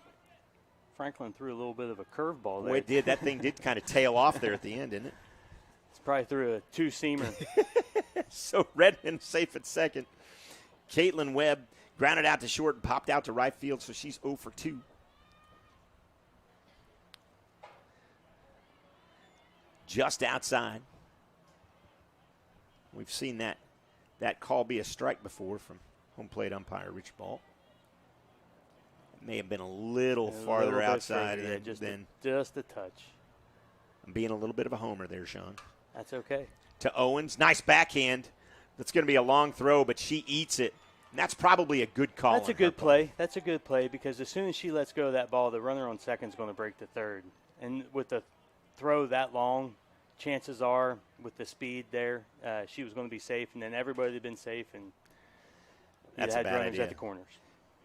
Franklin threw a little bit of a curveball there.
Boy, it did. That thing did kind of tail off there at the end, didn't it?
It's probably threw a two-seamer.
So Redmond safe at second. Caitlin Webb grounded out to short and popped out to right field, so she's 0 for 2. Just outside. We've seen that call be a strike before from home plate umpire Richard Ball. It may have been a little farther outside than
just a touch.
I'm being a little bit of a homer there, Sean.
That's okay.
To Owens, nice backhand. That's going to be a long throw, but she eats it. And that's probably a good call.
That's a good play. That's a good play because as soon as she lets go of that ball, the runner on second is going to break to third. And with the throw that long, chances are with the speed there, she was going to be safe, and then everybody had been safe, and
that's
had
a bad
runners
idea.
at the corners.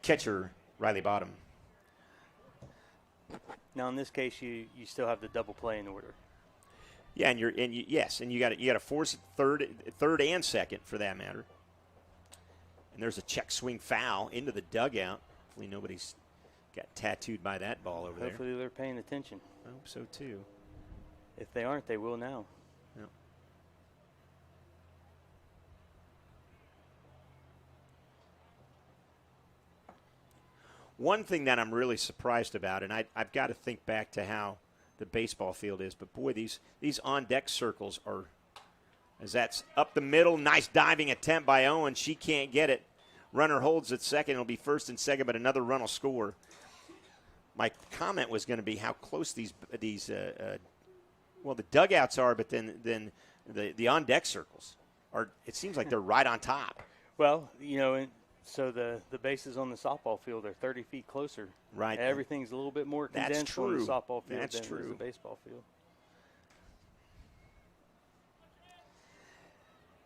Catcher Riley Bottom.
Now in this case, you still have the double play in order.
Yeah, and you got to force third and second for that matter. And there's a check swing foul into the dugout. Hopefully nobody's got tattooed by that ball over there.
Hopefully they're paying attention.
I hope so too.
If they aren't, they will now.
Yeah. One thing that I'm really surprised about, and I've got to think back to how the baseball field is, but boy, these on-deck circles are, as that's up the middle, nice diving attempt by Owen. She can't get it. Runner holds at second. It'll be first and second, but another run will score. My comment was going to be how close the dugouts are, but then the on-deck circles are. It seems like they're right on top.
Well, so the bases on the softball field are 30 feet closer.
Right.
Everything's a little bit more condensed on the softball field
That's
than
true.
the baseball field.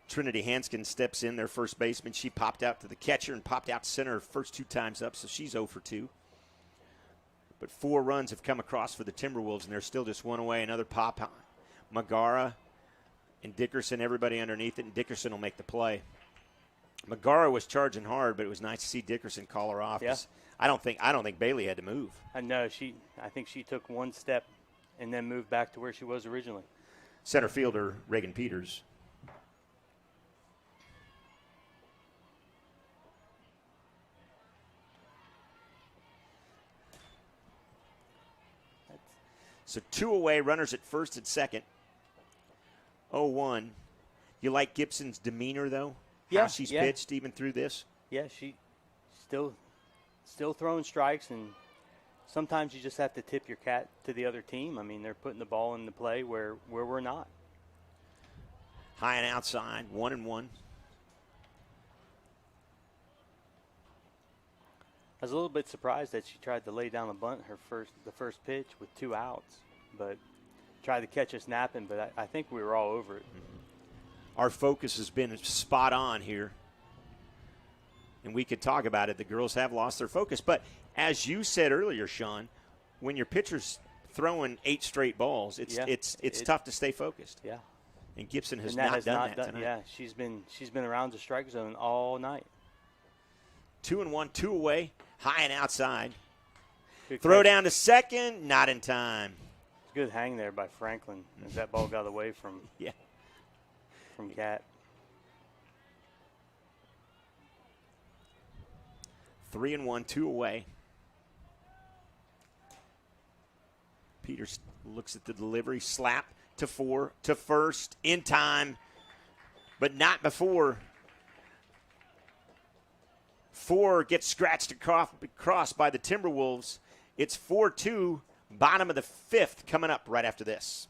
Trinity Hanskin steps in, their first baseman. She popped out to the catcher and popped out to center her first 2 times up, so she's 0 for 2. But 4 runs have come across for the Timberwolves, and they're still just 1 away. Another pop. Megara and Dickerson, everybody underneath it, and Dickerson will make the play. Megara was charging hard, but it was nice to see Dickerson call her off.
Yeah.
I don't think Bailey had to move.
No, I think she took 1 step and then moved back to where she was originally.
Center fielder Reagan Peters. So 2 away, runners at first and second. 0-1. You like Gibson's demeanor, though?
Yeah.
How she's pitched even through this?
Yeah, she still throwing strikes, and sometimes you just have to tip your cap to the other team. I mean, they're putting the ball in the play where we're not.
High and outside, 1-1.
I was a little bit surprised that she tried to lay down a bunt the first pitch with 2 outs, but tried to catch us napping, but I think we were all over it.
Mm-hmm. Our focus has been spot on here, and we could talk about it. The girls have lost their focus, but as you said earlier, Sean, when your pitcher's throwing 8 straight balls, it's tough to stay focused.
Yeah,
and Gibson has not done that tonight.
Yeah, she's been around the strike zone all night.
2-1, 2 away, high and outside.
Good
Throw
catch.
down to second, not in time.
Good hang there by Franklin as that ball got away from Cat.
3-1, 2 away. Peters looks at the delivery, slap to first, in time, but not before. 4 gets scratched across by the Timberwolves. It's 4-2, bottom of the 5th coming up right after this.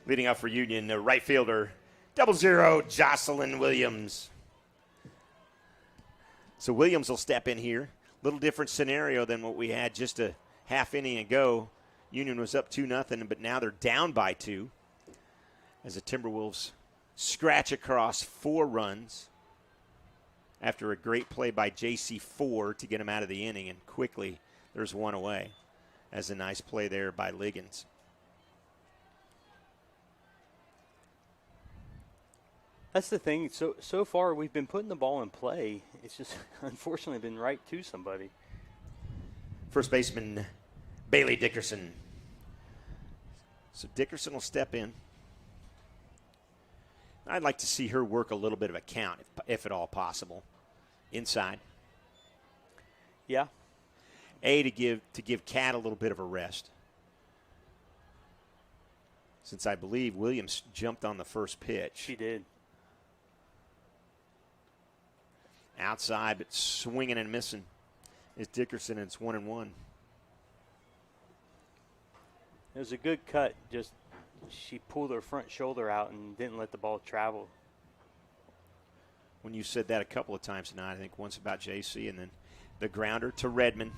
Leading off for Union, the right fielder, 00, Jocelyn Williams. So Williams will step in here. Little different scenario than what we had just a half inning ago. Union was up 2-0, but now they're down by 2 as the Timberwolves scratch across 4 runs after a great play by J.C. Ford to get him out of the inning, and quickly there's 1 away as a nice play there by Liggins.
That's the thing. So far, we've been putting the ball in play. It's just unfortunately been right to somebody.
First baseman Bailey Dickerson. So Dickerson will step in. I'd like to see her work a little bit of a count, if at all possible, inside.
Yeah.
To give Cat a little bit of a rest, since I believe Williams jumped on the first pitch.
She did.
Outside, but swinging and missing is Dickerson, and it's 1-1.
It was a good cut. Just she pulled her front shoulder out and didn't let the ball travel.
When you said that a couple of times tonight, I think once about JC, and then the grounder to Redmond.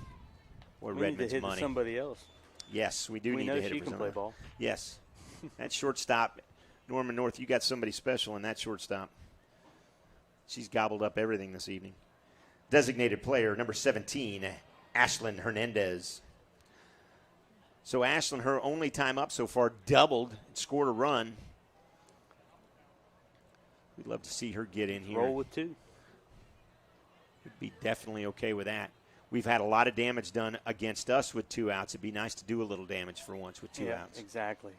Or
we
Redmond's
need to hit
money.
Somebody else.
Yes, we do need to hit it.
We know she can play ball.
Yes. That shortstop, Norman North, you got somebody special in that shortstop. She's gobbled up everything this evening. Designated player, number 17, Ashlyn Hernandez. So Ashlyn, her only time up so far, doubled and scored a run. We'd love to see her get in here.
Roll with 2.
We'd be definitely okay with that. We've had a lot of damage done against us with 2 outs. It'd be nice to do a little damage for once with 2 outs.
Exactly.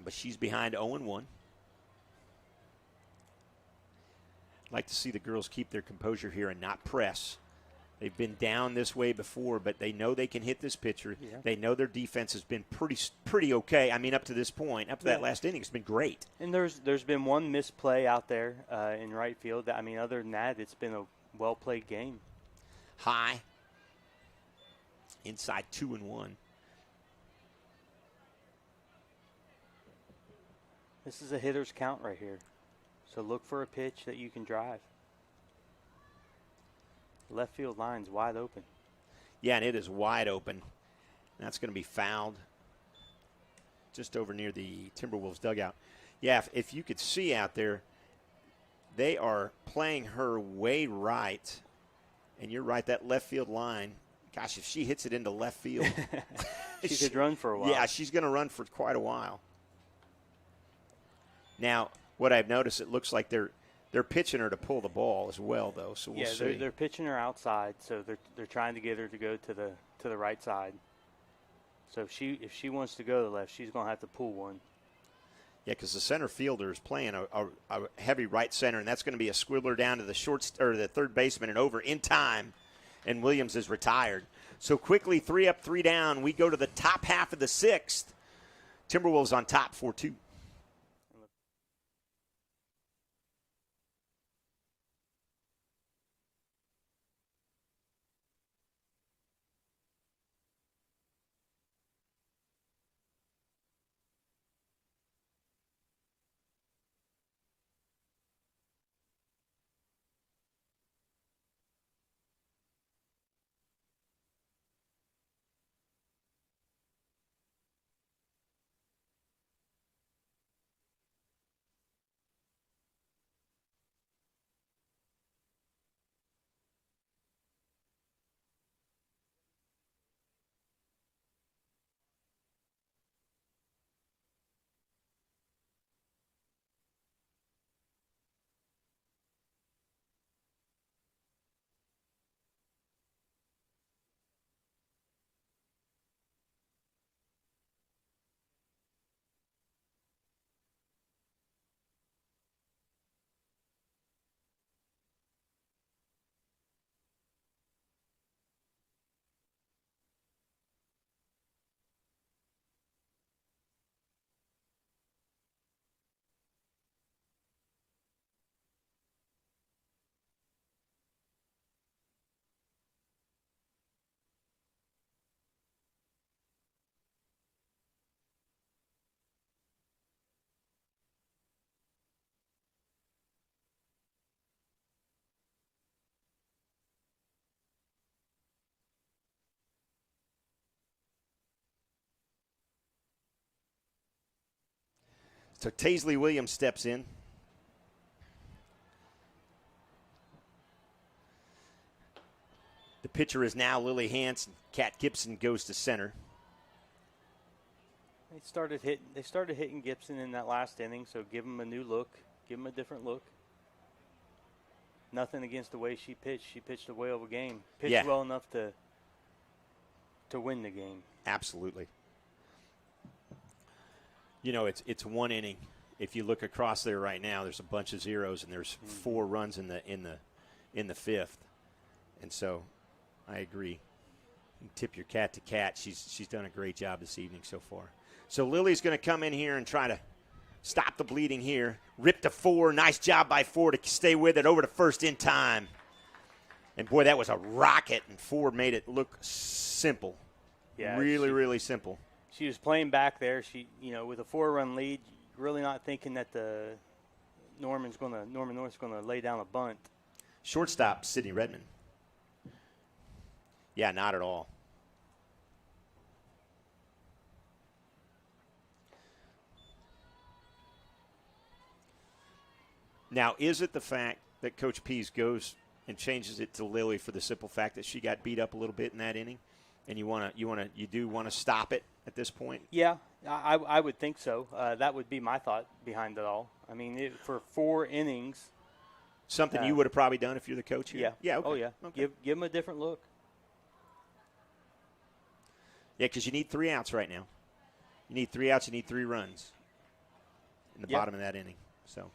But she's behind 0-1. I'd like to see the girls keep their composure here and not press. They've been down this way before, but they know they can hit this pitcher. Yeah. They know their defense has been pretty okay. I mean, up to this point, up to that last inning, it's been great.
And there's been one misplay out there in right field. I mean, other than that, it's been a well-played game.
High. Inside 2-1.
This is a hitter's count right here. So look for a pitch that you can drive. Left field line's wide open.
Yeah, and it is wide open. That's going to be fouled just over near the Timberwolves dugout. Yeah, if you could see out there, they are playing her way right. And you're right, that left field line, gosh, if she hits it into left field.
she could run for a while.
Yeah, she's going to run for quite a while. Now, what I've noticed, it looks like they're pitching her to pull the ball as well, though. So we'll see.
They're pitching her outside, so they're trying to get her to go to the right side. So if she wants to go to the left, she's going to have to pull one.
Yeah, because the center fielder is playing a heavy right center, and that's going to be a squibbler down to the third baseman and over in time. And Williams is retired. So quickly, 3 up, 3 down. We go to the top half of the 6th. Timberwolves on top 4-2. So Taisley Williams steps in. The pitcher is now Lily Hanson. Kat Gibson goes to center.
They started hitting Gibson in that last inning, so give him a new look, give him a different look. Nothing against the way she pitched. She pitched a whale of a game. Pitched well enough to win the game.
Absolutely. You know, it's one inning. If you look across there right now, there's a bunch of zeros, and there's 4 runs in the fifth. And so, I agree. You tip your cat to Kat. She's done a great job this evening so far. So Lily's going to come in here and try to stop the bleeding here. Rip to 4. Nice job by 4 to stay with it over to first in time. And, boy, that was a rocket, and Ford made it look simple.
Yeah,
really simple.
She was playing back there. She, with a 4-run lead, really not thinking that Norman North's going to lay down a bunt.
Shortstop, Sydney Redmond. Yeah, not at all. Now, is it the fact that Coach Pease goes and changes it to Lily for the simple fact that she got beat up a little bit in that inning, and you do want to stop it at this point?
Yeah, I would think so. That would be my thought behind it all. I mean, for 4 innings,
something you would have probably done if you're the coach here.
Yeah.
Yeah. Okay.
Oh yeah.
Okay.
Give them a different look.
Yeah, because you need 3 outs right now. You need 3 outs. You need 3 runs in the bottom of that inning. So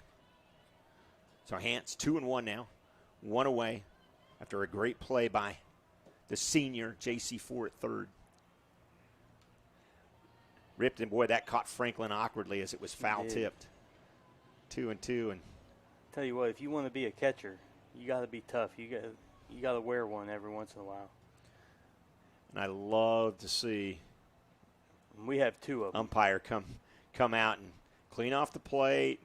Hans 2-1 now, 1 away after a great play by the senior J.C. Ford at third. Ripped, and boy, that caught Franklin awkwardly as it was foul tipped. 2-2, and
tell you what, if you want to be a catcher, you got to be tough. You got to wear one every once in a while.
And I love to see
we have 2 of them.
Umpire come out and clean off the plate.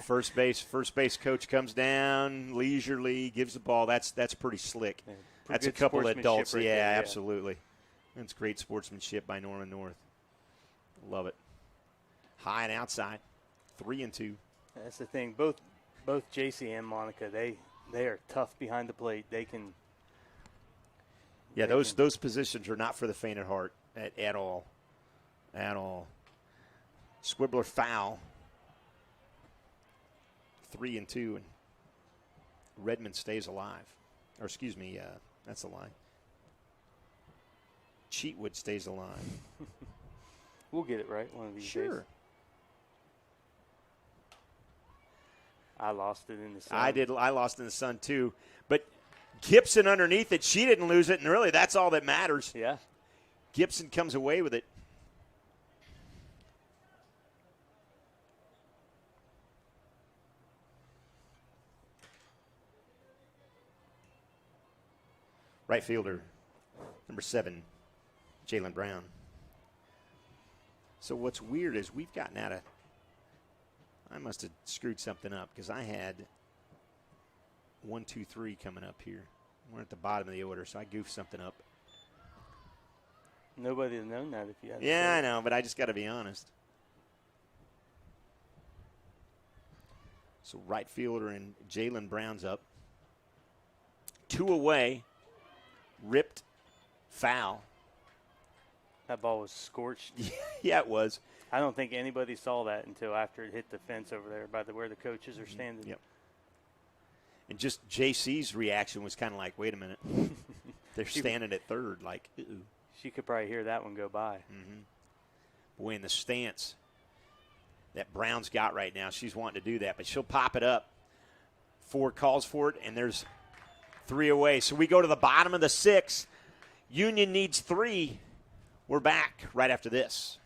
First base coach comes down leisurely, gives the ball. That's pretty slick.
Yeah,
that's a couple of adults.
Right there,
Absolutely. That's great sportsmanship by Norman North. Love it. High and outside, 3-2.
That's the thing. Both JC and Monica, they are tough behind the plate. They can.
Yeah, those positions are not for the faint at heart at all. At all. Squibbler foul. 3-2, and Redmond stays alive. Or excuse me, that's a lie. Cheatwood stays alive.
We'll get it right one of these days.
Sure.
I lost it in the sun.
I did. I lost in the sun too. But Gibson underneath it, she didn't lose it, and really that's all that matters.
Yeah.
Gibson comes away with it. Right fielder, number 7, Jalen Brown. So what's weird is we've gotten out of – I must have screwed something up because I had 1, 2, 3 coming up here. We're at the bottom of the order, so I goofed something up.
Nobody would have known that if you had.
Yeah, I know, but I just got to be honest. So right fielder and Jalen Brown's up. 2 away. Ripped foul.
That ball was scorched.
Yeah, it was.
I don't think anybody saw that until after it hit the fence over there by where the coaches are standing.
Yep. And just JC's reaction was kind of like, wait a minute. They're standing at third, like, uh-oh.
She could probably hear that one go by.
Mm-hmm. Boy, in the stance that Brown's got right now, she's wanting to do that, but she'll pop it up. Ford calls for it, and there's 3 away. So we go to the bottom of the 6th. Union needs 3. We're back right after this.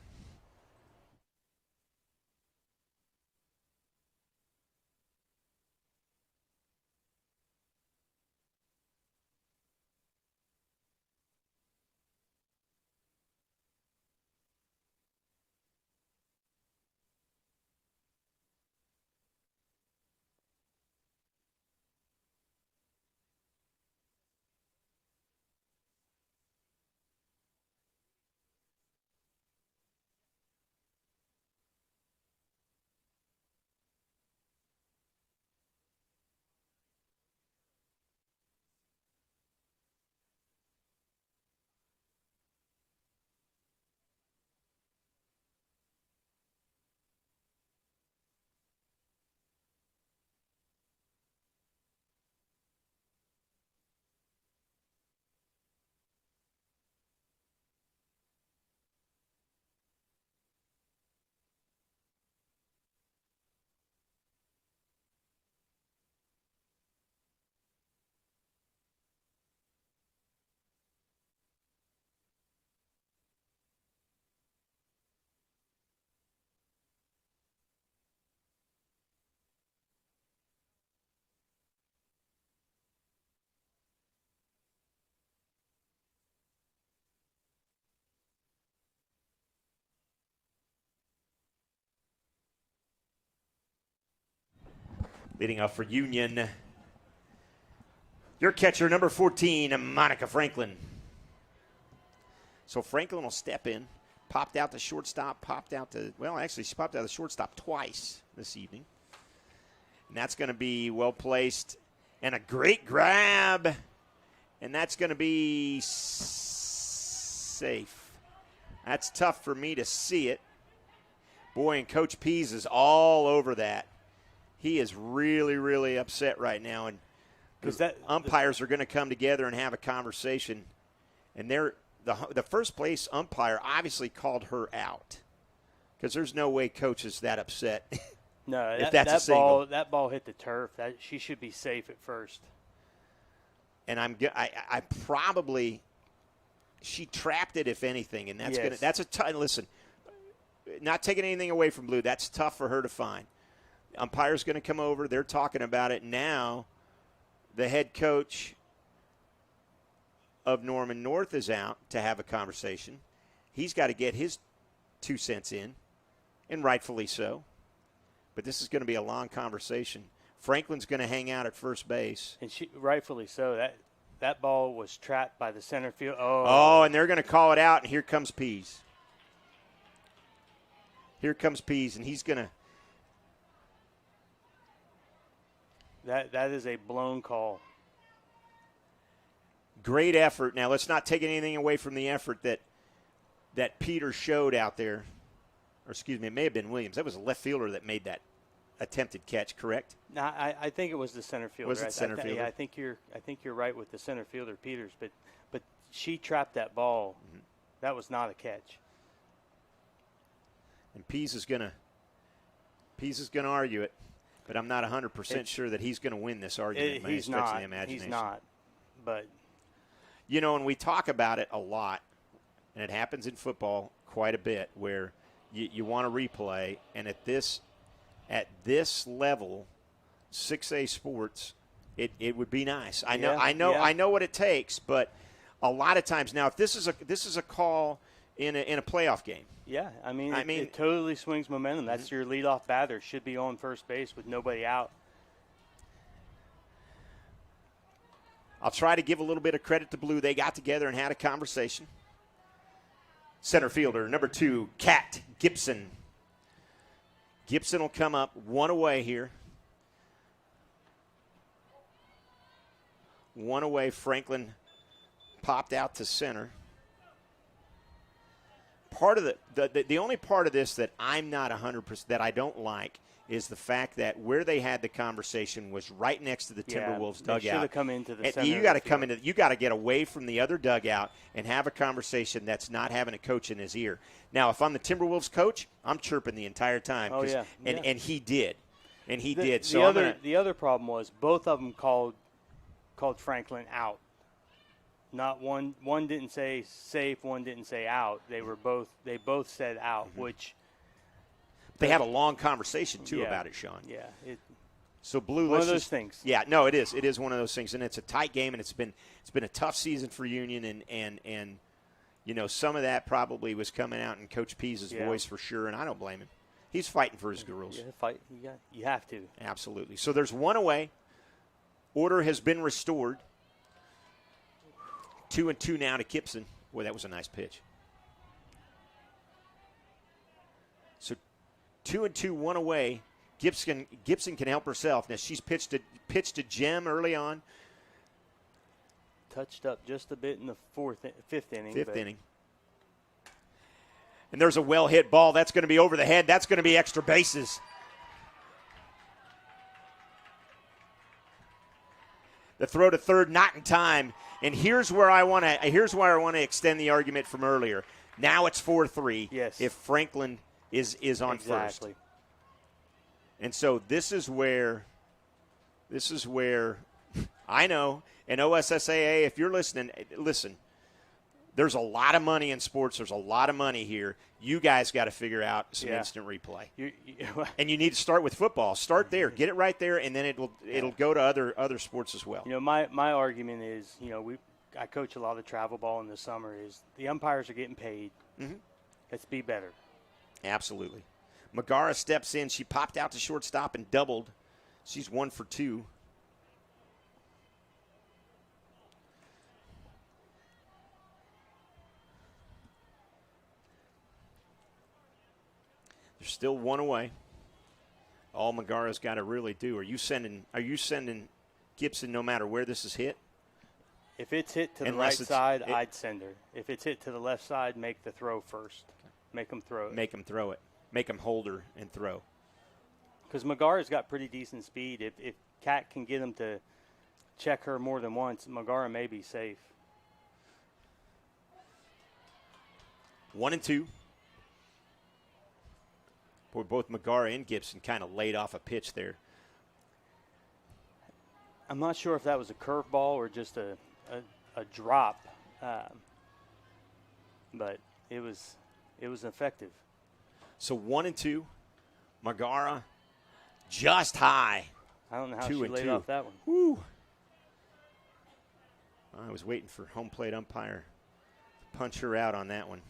Leading off for Union, your catcher, number 14, Monica Franklin. So Franklin will step in. Popped out the shortstop, she popped out the shortstop twice this evening. And that's going to be well placed. And a great grab. And that's going to be safe. That's tough for me to see it. Boy, and Coach Pease is all over that. He is really, really upset right now. And umpires are going to come together and have a conversation. And the first place umpire obviously called her out because there's no way Coach is that upset.
No,
if that's a single.
That ball hit the turf. She should be safe at first.
And I probably she trapped it if anything, and that's listen. Not taking anything away from Blue, that's tough for her to find. Umpire's going to come over. They're talking about it now. The head coach of Norman North is out to have a conversation. He's got to get his 2 cents in, and rightfully so. But this is going to be a long conversation. Franklin's going to hang out at first base.
And rightfully so. That ball was trapped by the center field.
And they're going to call it out, and here comes Pease. Here comes Pease, and he's going to.
That is a blown call.
Great effort. Now, let's not take anything away from the effort that Peter showed out there. Or, excuse me, it may have been Williams. That was a left fielder that made that attempted catch, correct?
No, I think it was the center fielder.
Was it center fielder?
Yeah, I think you're right with the center fielder, Peters. But she trapped that ball. Mm-hmm. That was not a catch.
And Pease is gonna argue it, but I'm not 100% sure that he's going to win this argument.
He's not. He's not. But
and we talk about it a lot, and it happens in football quite a bit, where you want to replay, and at this level, 6A sports, it would be nice. I know what it takes, but a lot of times now, if this is a call in a playoff game.
Yeah, I mean, it totally swings momentum. That's your leadoff batter. Should be on first base with nobody out.
I'll try to give a little bit of credit to Blue. They got together and had a conversation. Center fielder, number 2, Kat Gibson. Gibson will come up one away here. One away, Franklin popped out to center. Part of the only part of this that I'm not 100% that I don't like is the fact that where they had the conversation was right next to the Timberwolves dugout.
They should have come into the center.
You got to you got to get away from the other dugout and have a conversation that's not having a coach in his ear. Now, if I'm the Timberwolves coach, I'm chirping the entire time.
Oh yeah.
And he did. And he did.
So the other problem was both of them called Franklin out. Not one didn't say safe, one didn't say out. They both said out, mm-hmm. which
they had a long conversation too about it, Sean.
Yeah.
So Blue,
one of those things.
Yeah, no, it is. It is one of those things, and it's a tight game, and it's been a tough season for Union, and some of that probably was coming out in Coach Pease's voice for sure, and I don't blame him. He's fighting for his girls.
Yeah, fight. You have to.
Absolutely. So there's one away. Order has been restored. 2-2 now to Gibson. Boy, that was a nice pitch. So 2-2, one away. Gibson can help herself. Now she's pitched to Jem early on.
Touched up just a bit in the fifth inning.
Fifth inning. And there's a well-hit ball. That's going to be over the head. That's going to be extra bases. The throw to third, not in time. And here's where I want to extend the argument from earlier. Now it's 4-3.
Yes.
If Franklin is on first. And so this is where I know, and OSSAA, if you're listening, listen. There's a lot of money in sports. There's a lot of money here. You guys got to figure out some instant replay. And you need to start with football. Start there. Get it right there, and then it'll go to other sports as well.
My argument is, I coach a lot of travel ball in the summer, is the umpires are getting paid. Mm-hmm. Let's be better.
Absolutely. Megara steps in. She popped out to shortstop and doubled. She's 1 for 2. There's still 1 away. All Megara's got to really do. Are you sending Gibson no matter where this is hit?
If it's hit to the right side, I'd send her. If it's hit to the left side, make the throw first. Make them throw it.
Make them throw it. Make them hold her and throw.
Because Megara's got pretty decent speed. If Kat can get him to check her more than once, Megara may be safe.
1 and 2. Boy, both Megara and Gibson kind of laid off a pitch there.
I'm not sure if that was a curveball or just a drop, but it was effective.
So 1 and 2. Megara just high.
I don't know how she laid off that one.
Woo. I was waiting for home plate umpire to punch her out on that one.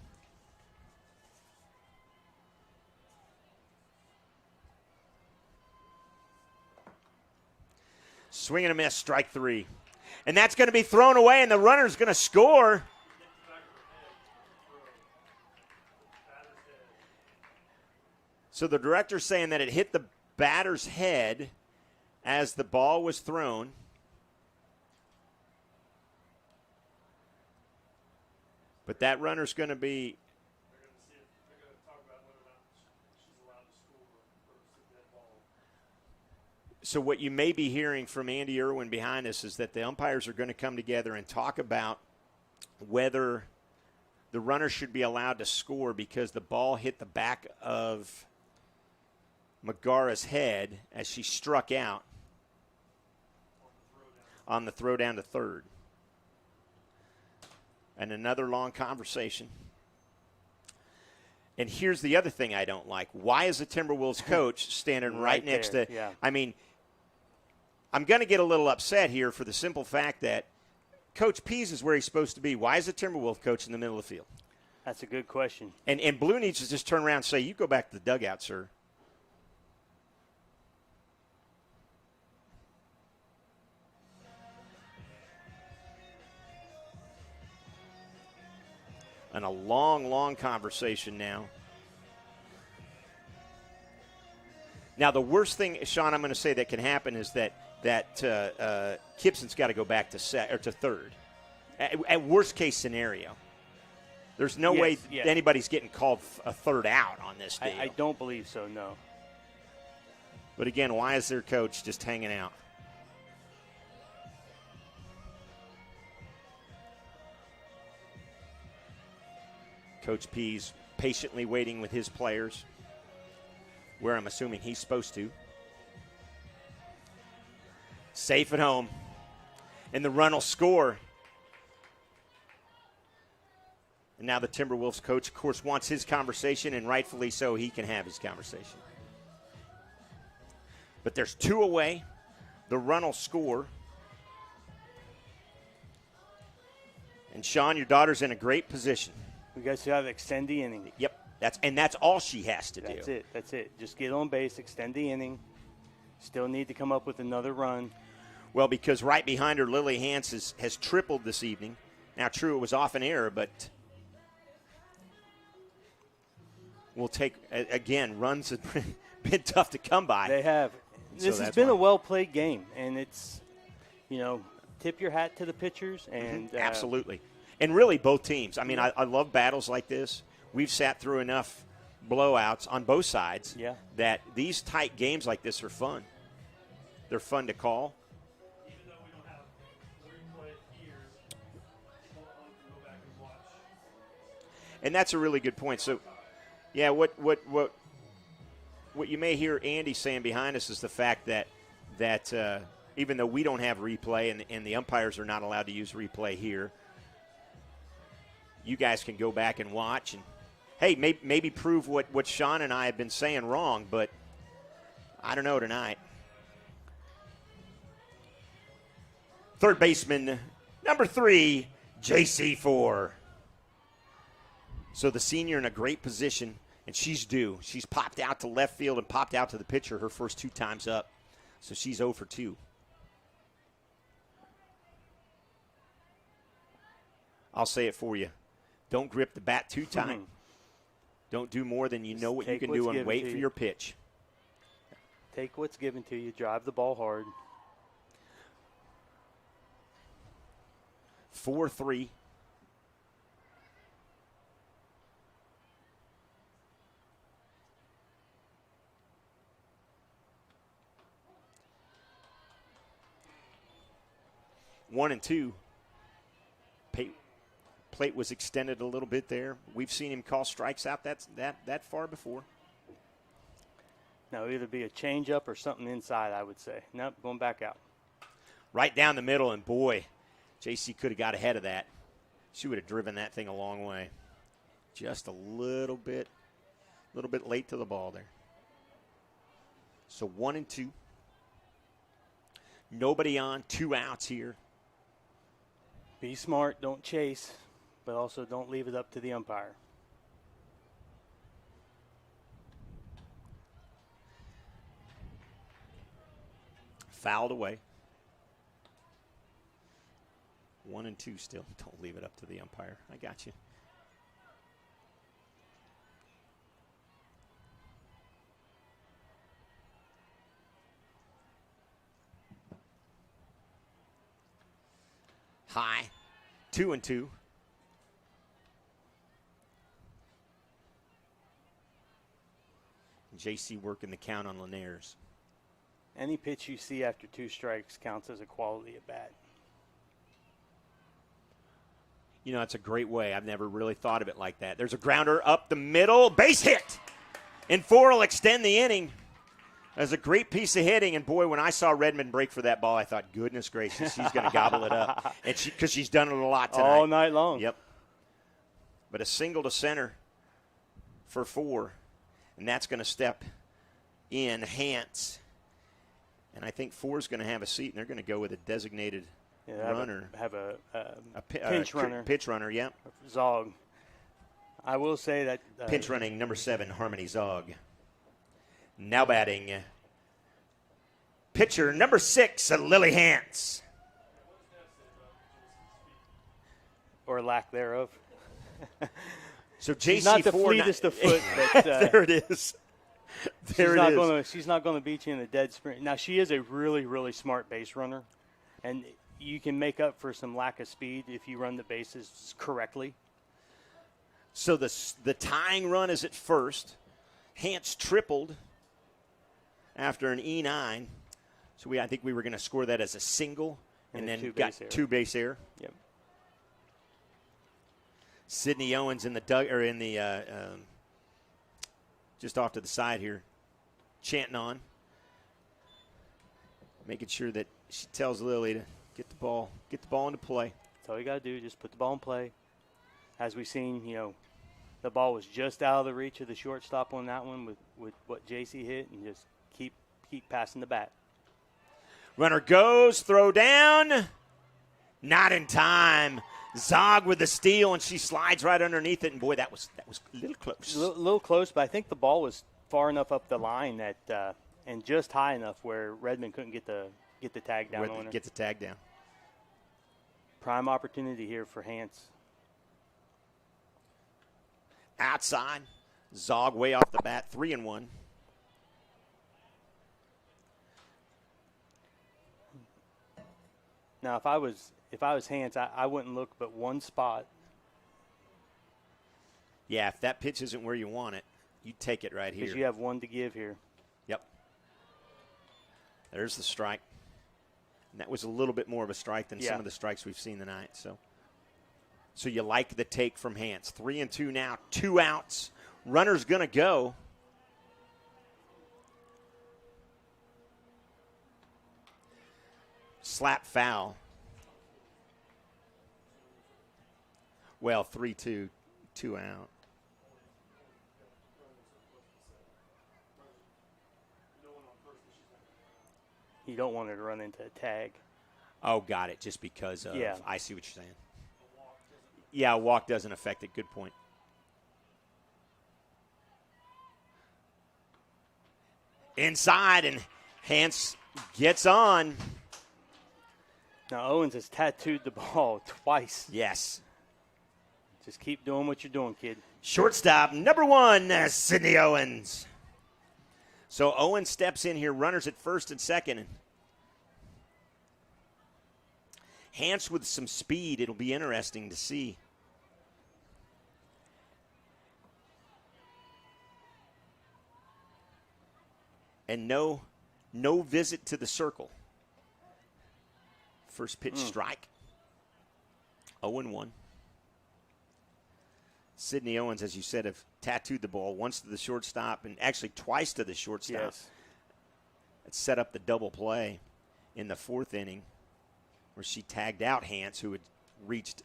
Swing and a miss, strike 3. And that's going to be thrown away, and the runner's going to score. So the director's saying that it hit the batter's head as the ball was thrown. But that runner's going to be. They're going to talk about whether or not she's allowed to score for a dead ball. So what you may be hearing from Andy Irwin behind us is that the umpires are going to come together and talk about whether the runner should be allowed to score because the ball hit the back of Megara's head as she struck out on the throw down to third. And another long conversation. And here's the other thing I don't like. Why is the Timberwolves coach standing right next to – I mean, I'm going to get a little upset here for the simple fact that Coach Pease is where he's supposed to be. Why is the Timberwolves coach in the middle of the field?
That's a good question.
And Blue needs to just turn around and say, you go back to the dugout, sir. And a long, long conversation now. Now, the worst thing, Sean, I'm going to say that can happen is that Gibson's got to go back to third. At worst case scenario. There's no way anybody's getting called a third out on this deal.
I don't believe so, no.
But again, why is their coach just hanging out? Coach P's patiently waiting with his players, where I'm assuming he's supposed to. Safe at home. And the run will score. And now the Timberwolves coach, of course, wants his conversation, and rightfully so, he can have his conversation. But there's 2 away. The run will score. And, Sean, your daughter's in a great position.
We guys have to extend the inning.
Yep, that's all she has to do.
That's it. Just get on base, extend the inning. Still need to come up with another run.
Well, because right behind her, Lily Hance has tripled this evening. Now, true, it was off an error, but we'll take, again, runs have been tough to come by.
They have. This has been a well-played game, and it's, tip your hat to the pitchers. And
absolutely. And really, both teams. I mean, I love battles like this. We've sat through enough blowouts on both sides that these tight games like this are fun. They're fun to call. Even though we don't have replay here, we'll go back and watch. And that's a really good point. So, yeah, what you may hear Andy saying behind us is the fact that even though we don't have replay and the umpires are not allowed to use replay here, you guys can go back and watch and, hey, maybe prove what Sean and I have been saying wrong, but I don't know tonight. Third baseman, number 3, JC4. So the senior in a great position, and she's due. She's popped out to left field and popped out to the pitcher her first 2 times up. So she's 0 for 2. I'll say it for you. Don't grip the bat too tight. Don't do more than you know what you can do and wait for your pitch.
Take what's given to you. Drive the ball hard.
4-3. One and two. Plate was extended a little bit there. We've seen him call strikes out that far before.
Now, either be a changeup or something inside, I would say. Nope, going back out.
Right down the middle, and boy, JC could have got ahead of that. She would have driven that thing a long way. Just a little bit late to the ball there. So 1 and 2. Nobody on, 2 outs here.
Be smart, don't chase, but also don't leave it up to the umpire.
Fouled away. 1 and 2 still. Don't leave it up to the umpire. I got you. High. 2 and 2. JC working the count on Linares.
Any pitch you see after 2 strikes counts as a quality at bat.
You know, it's a great way. I've never really thought of it like that. There's a grounder up the middle. Base hit. And 4 will extend the inning. That's a great piece of hitting. And, boy, when I saw Redmond break for that ball, I thought, goodness gracious, she's going to gobble it up. And because she's done it a lot tonight.
All night long.
Yep. But a single to center for 4. And that's going to step in Hance. And I think 4 is going to have a seat, and they're going to go with a designated runner.
Have a pinch runner.
Pitch runner, yeah.
Zog. I will say that.
Pinch running, number 7, Harmony Zog. Now batting, pitcher number 6, Lily Hance.
Or lack thereof.
So JC
She's not the fleetest of foot, but
there it is.
She's not going to beat you in a dead sprint. Now, she is a really, really smart base runner, and you can make up for some lack of speed if you run the bases correctly.
So the tying run is at first. Hance tripled after an E9. So I think we were going to score that as a single and then got 2 base error.
Yep.
Sydney Owens in the just off to the side here, chanting on, making sure that she tells Lily to get the ball into play.
That's all you got to do, just put the ball in play. As we've seen, the ball was just out of the reach of the shortstop on that one with what JC hit, and just keep passing the bat.
Runner goes, throw down, not in time. Zog with the steal, and she slides right underneath it. And, boy, that was a little close.
A little close, but I think the ball was far enough up the line that and just high enough where Redmond couldn't get the tag down on her.
Get the tag down.
Prime opportunity here for Hance.
Outside, Zog way off the bat, 3-1.
Now, if I was Hance, I wouldn't look but one spot.
Yeah, if that pitch isn't where you want it, you take it right here.
Because you have one to give here.
Yep. There's the strike. And that was a little bit more of a strike than some of the strikes we've seen tonight. So you like the take from Hance. 3-2 now, 2 outs. Runner's going to go. Slap foul. Well, 3-2, 2 out.
You don't want her to run into a tag.
Oh, got it. Just because of,
yeah.
I see what you're saying. Yeah, a walk doesn't affect it. Good point. Inside, and Hance Gets on.
Now, Owens has tattooed the ball twice.
Yes.
Just keep doing what you're doing, kid.
Shortstop, number 1, Sidney Owens. So Owens steps in here, runners at first and second. Hance with some speed. It'll be interesting to see. And no visit to the circle. First pitch strike. 0-1. Sidney Owens, as you said, have tattooed the ball once to the shortstop and actually twice to the shortstop.
Yes.
It set up the double play in the 4th inning where she tagged out Hance, who had reached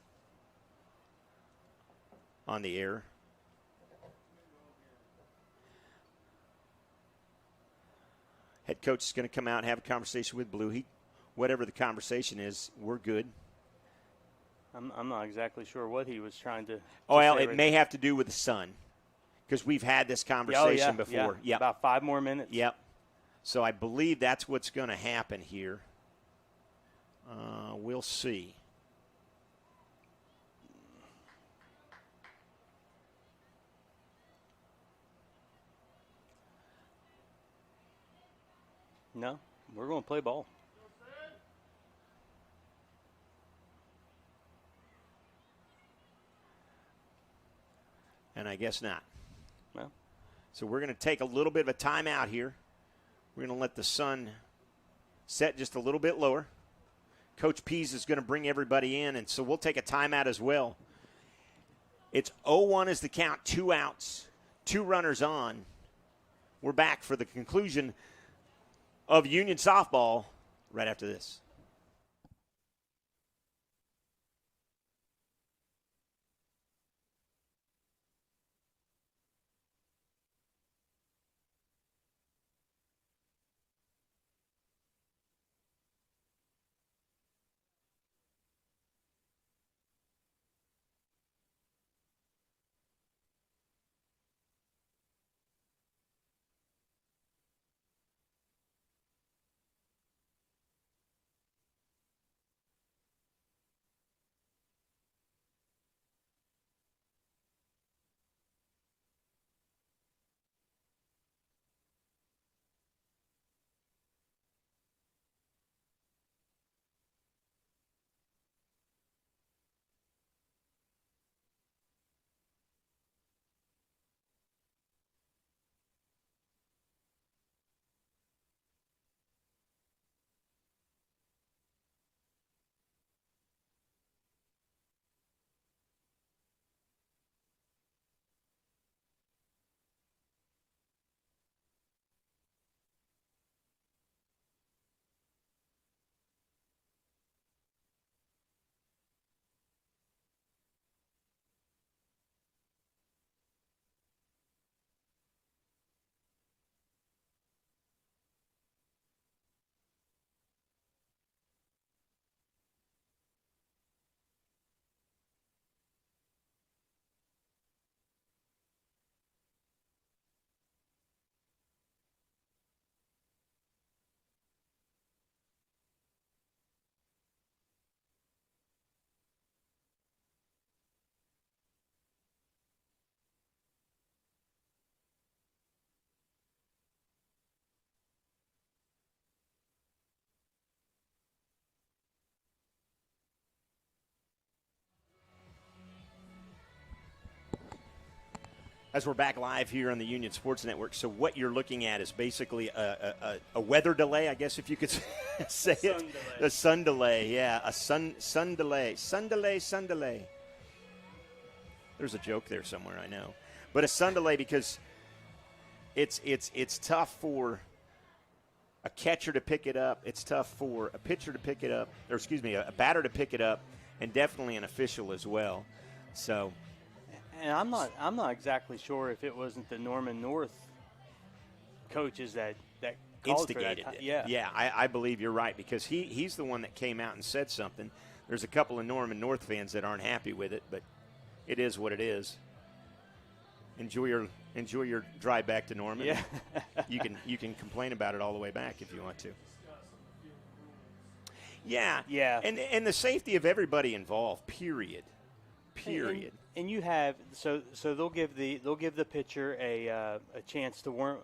on the air. Head coach is going to come out and have a conversation with Blue. Whatever the conversation is, we're good.
I'm not exactly sure what he was trying to.
Well, it may have to do with the sun, because we've had this conversation before.
Yeah. About 5 more minutes.
Yep. So I believe that's what's going to happen here. We'll see.
No, we're going to play ball.
And I guess not.
No.
So we're going to take a little bit of a timeout here. We're going to let the sun set just a little bit lower. Coach Pease is going to bring everybody in, and so we'll take a timeout as well. It's 0-1 is the count, 2 outs, 2 runners on. We're back for the conclusion of Union softball right after this. As we're back live here on the Union Sports Network, so what you're looking at is basically a weather delay, I guess, if you could say it. A sun delay, yeah, a sun delay. Sun delay. There's a joke there somewhere, I know. But a sun delay because it's tough for a catcher to pick it up. It's tough for a pitcher to pick it up, or excuse me, a batter to pick it up, and definitely an official as well. So.
And I'm not exactly sure if it wasn't the Norman North coaches that
instigated
for that.
it.
Yeah,
I believe you're right, because he's the one that came out and said something. There's a couple of Norman North fans that aren't happy with it, but it is what it is. Enjoy your drive back to Norman.
Yeah.
you can complain about it all the way back if you want to. Yeah.
Yeah.
And the safety of everybody involved, period. Period.
And you have so they'll give the pitcher a chance to warm.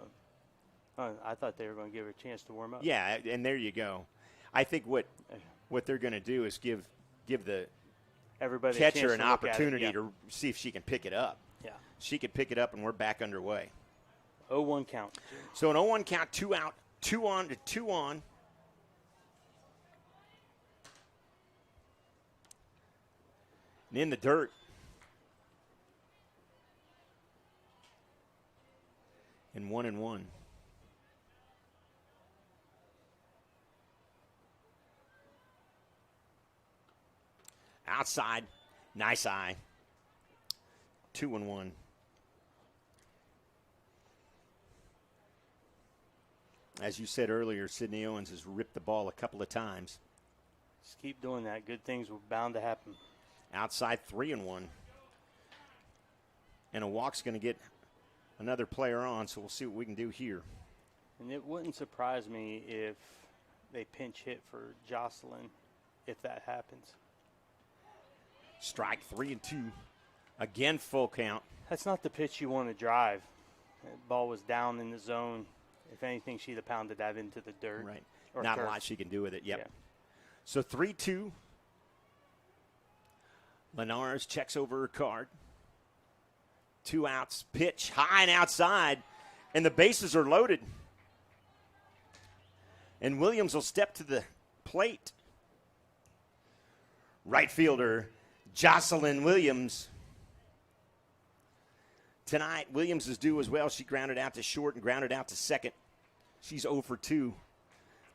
I thought they were going to give her a chance to warm up.
Yeah, and there you go. I think what they're going to do is give the
everybody
catcher
an
an opportunity to see if she can pick it up.
Yeah.
She could pick it up, and we're back underway.
0-1 count.
So an 0-1 count, 2 out, 2 on to 2 on. And in the dirt. And 1-1. Outside, nice eye. 2-1. As you said earlier, Sydney Owens has ripped the ball a couple of times.
Just keep doing that. Good things were bound to happen.
Outside, 3-1. And a walk's going to get another player on, so we'll see what we can do here.
And it wouldn't surprise me if they pinch hit for Jocelyn if that happens.
Strike 3-2. Again, full count.
That's not the pitch you want to drive. That ball was down in the zone. If anything, she'd have pounded that into the dirt.
Right.
Or
Not
turf.
a lot she can do with it. Yep.
Yeah.
So 3-2. Linares checks over her card. 2 outs. Pitch high and outside. And the bases are loaded. And Williams will step to the plate. Right fielder Jocelyn Williams. Tonight, Williams is due as well. She grounded out to short and grounded out to second. She's 0 for 2.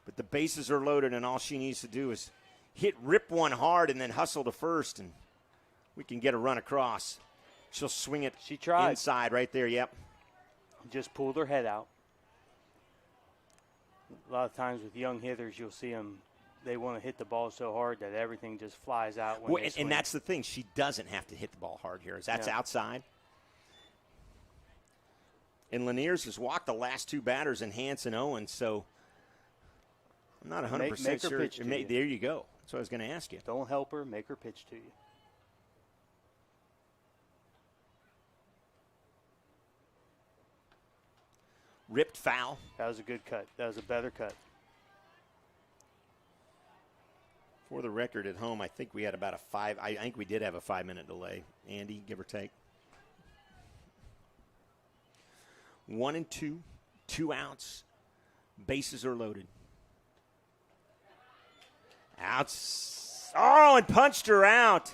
But the bases are loaded, and all she needs to do is rip one hard and then hustle to first, and we can get a run across. She'll swing it
She tried.
inside right there, yep.
Just pulled her head out. A lot of times with young hitters, you'll see them, they want to hit the ball so hard that everything just flies out when they swing.
And that's the thing. She doesn't have to hit the ball hard here. That's outside. And Laniers has walked the last 2 batters in Hanson Owens, so I'm not 100%
make her
sure.
pitch to you.
There you go. That's what I was going to ask you.
Don't help her, make her pitch to you.
Ripped foul.
That was a good cut. That was a better cut.
For the record at home, I think we had about I think we did have a 5-minute delay. Andy, give or take. 1-2, 2 outs. Bases are loaded. Outs. Oh, and punched her out.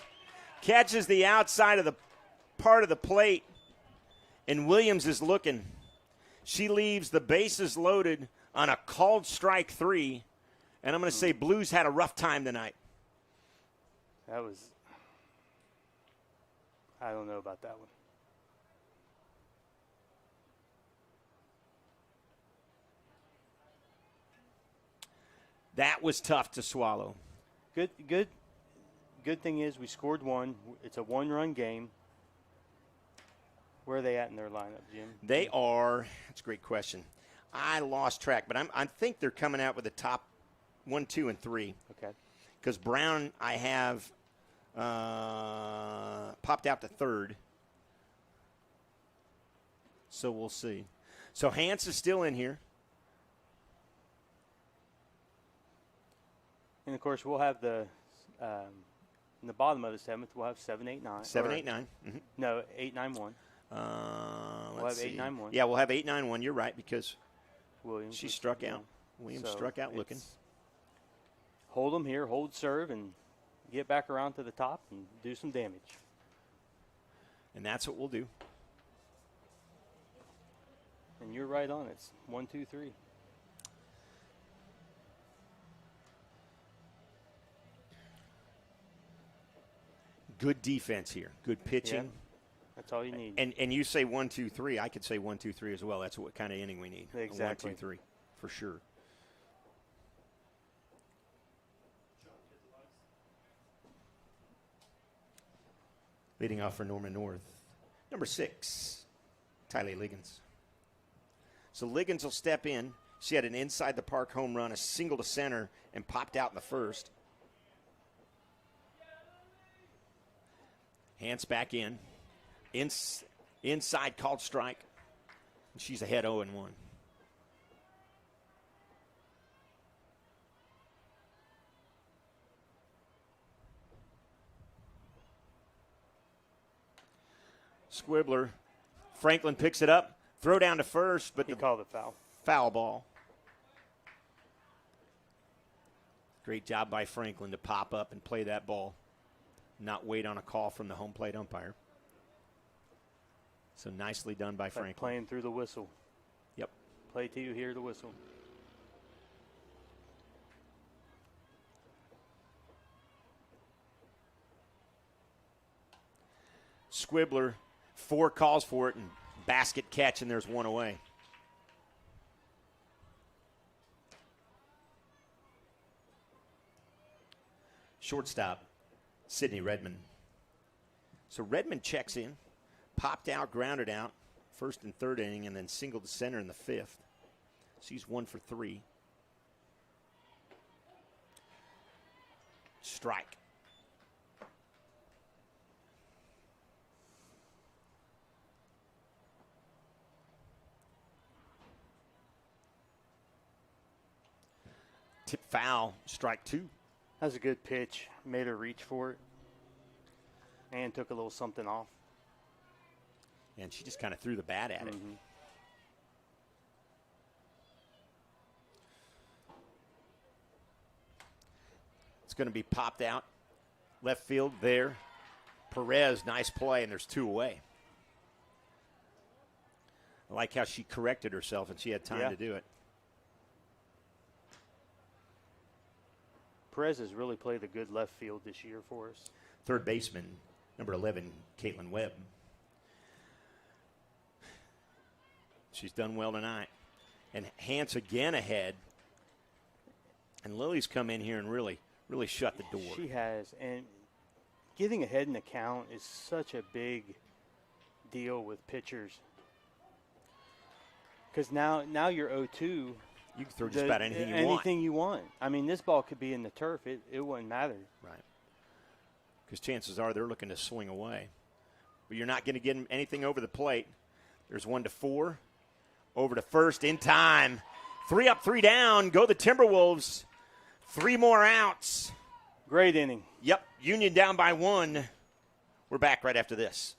Catches the outside of the part of the plate. And Williams is looking. She leaves the bases loaded on a called strike 3. And I'm going to say Blues had a rough time tonight.
That was, I don't know about that one.
That was tough to swallow.
Good thing is we scored 1. It's a 1-run game. Where are they at in their lineup, Jim?
They are, that's a great question. I lost track, but I think they're coming out with the top 1, 2, and 3.
Okay.
Because Brown, I have popped out to 3rd. So we'll see. So Hans is still in here.
And, of course, we'll have in the bottom of the 7th, we'll have 7, 8, 9.
7, 8, 9. Mm-hmm.
No, 8, 9, 1.
We'll
have 8, 9, 1.
Yeah, we'll have 8, 9, 1. You're right, because
Williams
she struck out. Williams struck out looking.
Hold them here, hold serve, and get back around to the top and do some damage.
And that's what we'll do.
And you're right on. It's 1, 2, 3.
Good defense here. Good pitching.
Yeah, that's all you need.
And you say 1, 2, 3. I could say 1, 2, 3 as well. That's what kind of inning we need.
Exactly.
1, 2, 3, for sure. Leading off for Norman North, number 6, Tylee Liggins. So Liggins will step in. She had an inside the park home run, a single to center, and popped out in the first. Hands back in. Inside called strike. And she's ahead 0-1. Squibbler. Franklin picks it up. Throw down to first, but
he called the foul.
Foul ball. Great job by Franklin to pop up and play that ball. Not wait on a call from the home plate umpire. So nicely done by Franklin.
Playing through the whistle.
Yep.
Play till you hear the whistle.
Squibbler, 4 calls for it, and basket catch, and there's 1 away. Shortstop, Sydney Redmond. So Redmond checks in, popped out, grounded out, first and third inning, and then singled to center in the 5th. She's 1 for 3. Strike. Tip foul, strike 2.
That was a good pitch. Made her reach for it. And took a little something off.
And she just kind of threw the bat at it. It's going to be popped out. Left field there. Perez, nice play, and there's 2 away. I like how she corrected herself and she had time to do it.
Perez has really played a good left field this year for us.
Third baseman, number 11, Caitlin Webb. She's done well tonight. And Hance again ahead. And Lily's come in here and really shut the door.
She has. And getting ahead in the count is such a big deal with pitchers. Because now you're 0-2.
You can throw just about anything you want.
Anything you want. I mean, this ball could be in the turf. It wouldn't matter.
Right. Because chances are they're looking to swing away. But you're not going to get anything over the plate. There's 1-4. Over to first in time. 3 up, 3 down. Go the Timberwolves. 3 more outs.
Great inning.
Yep. Union down by 1. We're back right after this.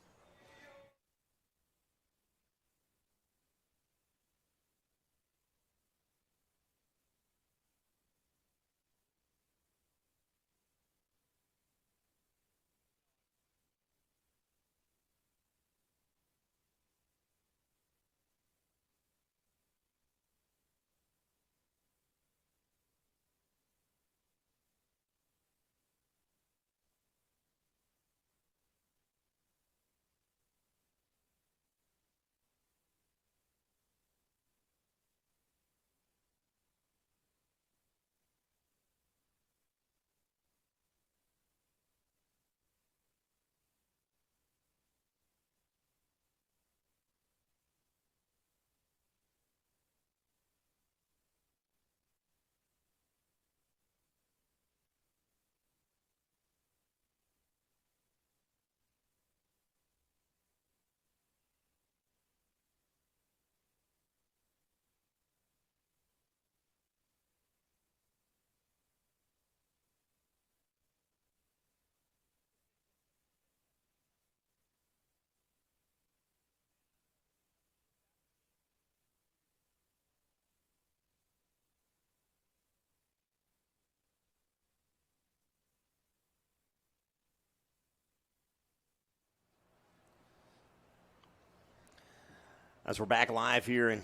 As we're back live here, and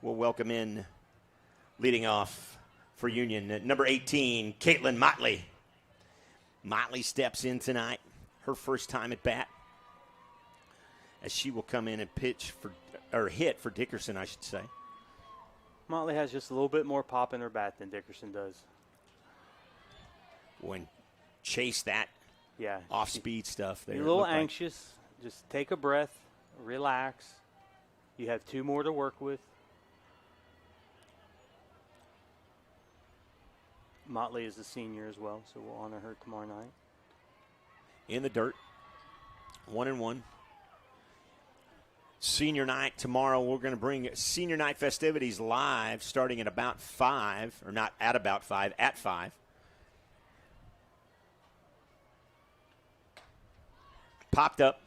we'll welcome in, leading off for Union, at number 18, Caitlin Motley. Motley steps in tonight, her first time at bat, as she will come in and hit for Dickerson, I should say.
Motley has just a little bit more pop in her bat than Dickerson does.
When chase that off-speed stuff there.
You're a little anxious. Just take a breath, relax. You have 2 more to work with. Motley is the senior as well, so we'll honor her tomorrow night.
In the dirt. 1-1. Senior night tomorrow. We're going to bring senior night festivities live starting at about 5, or not at about 5, at 5. Popped up.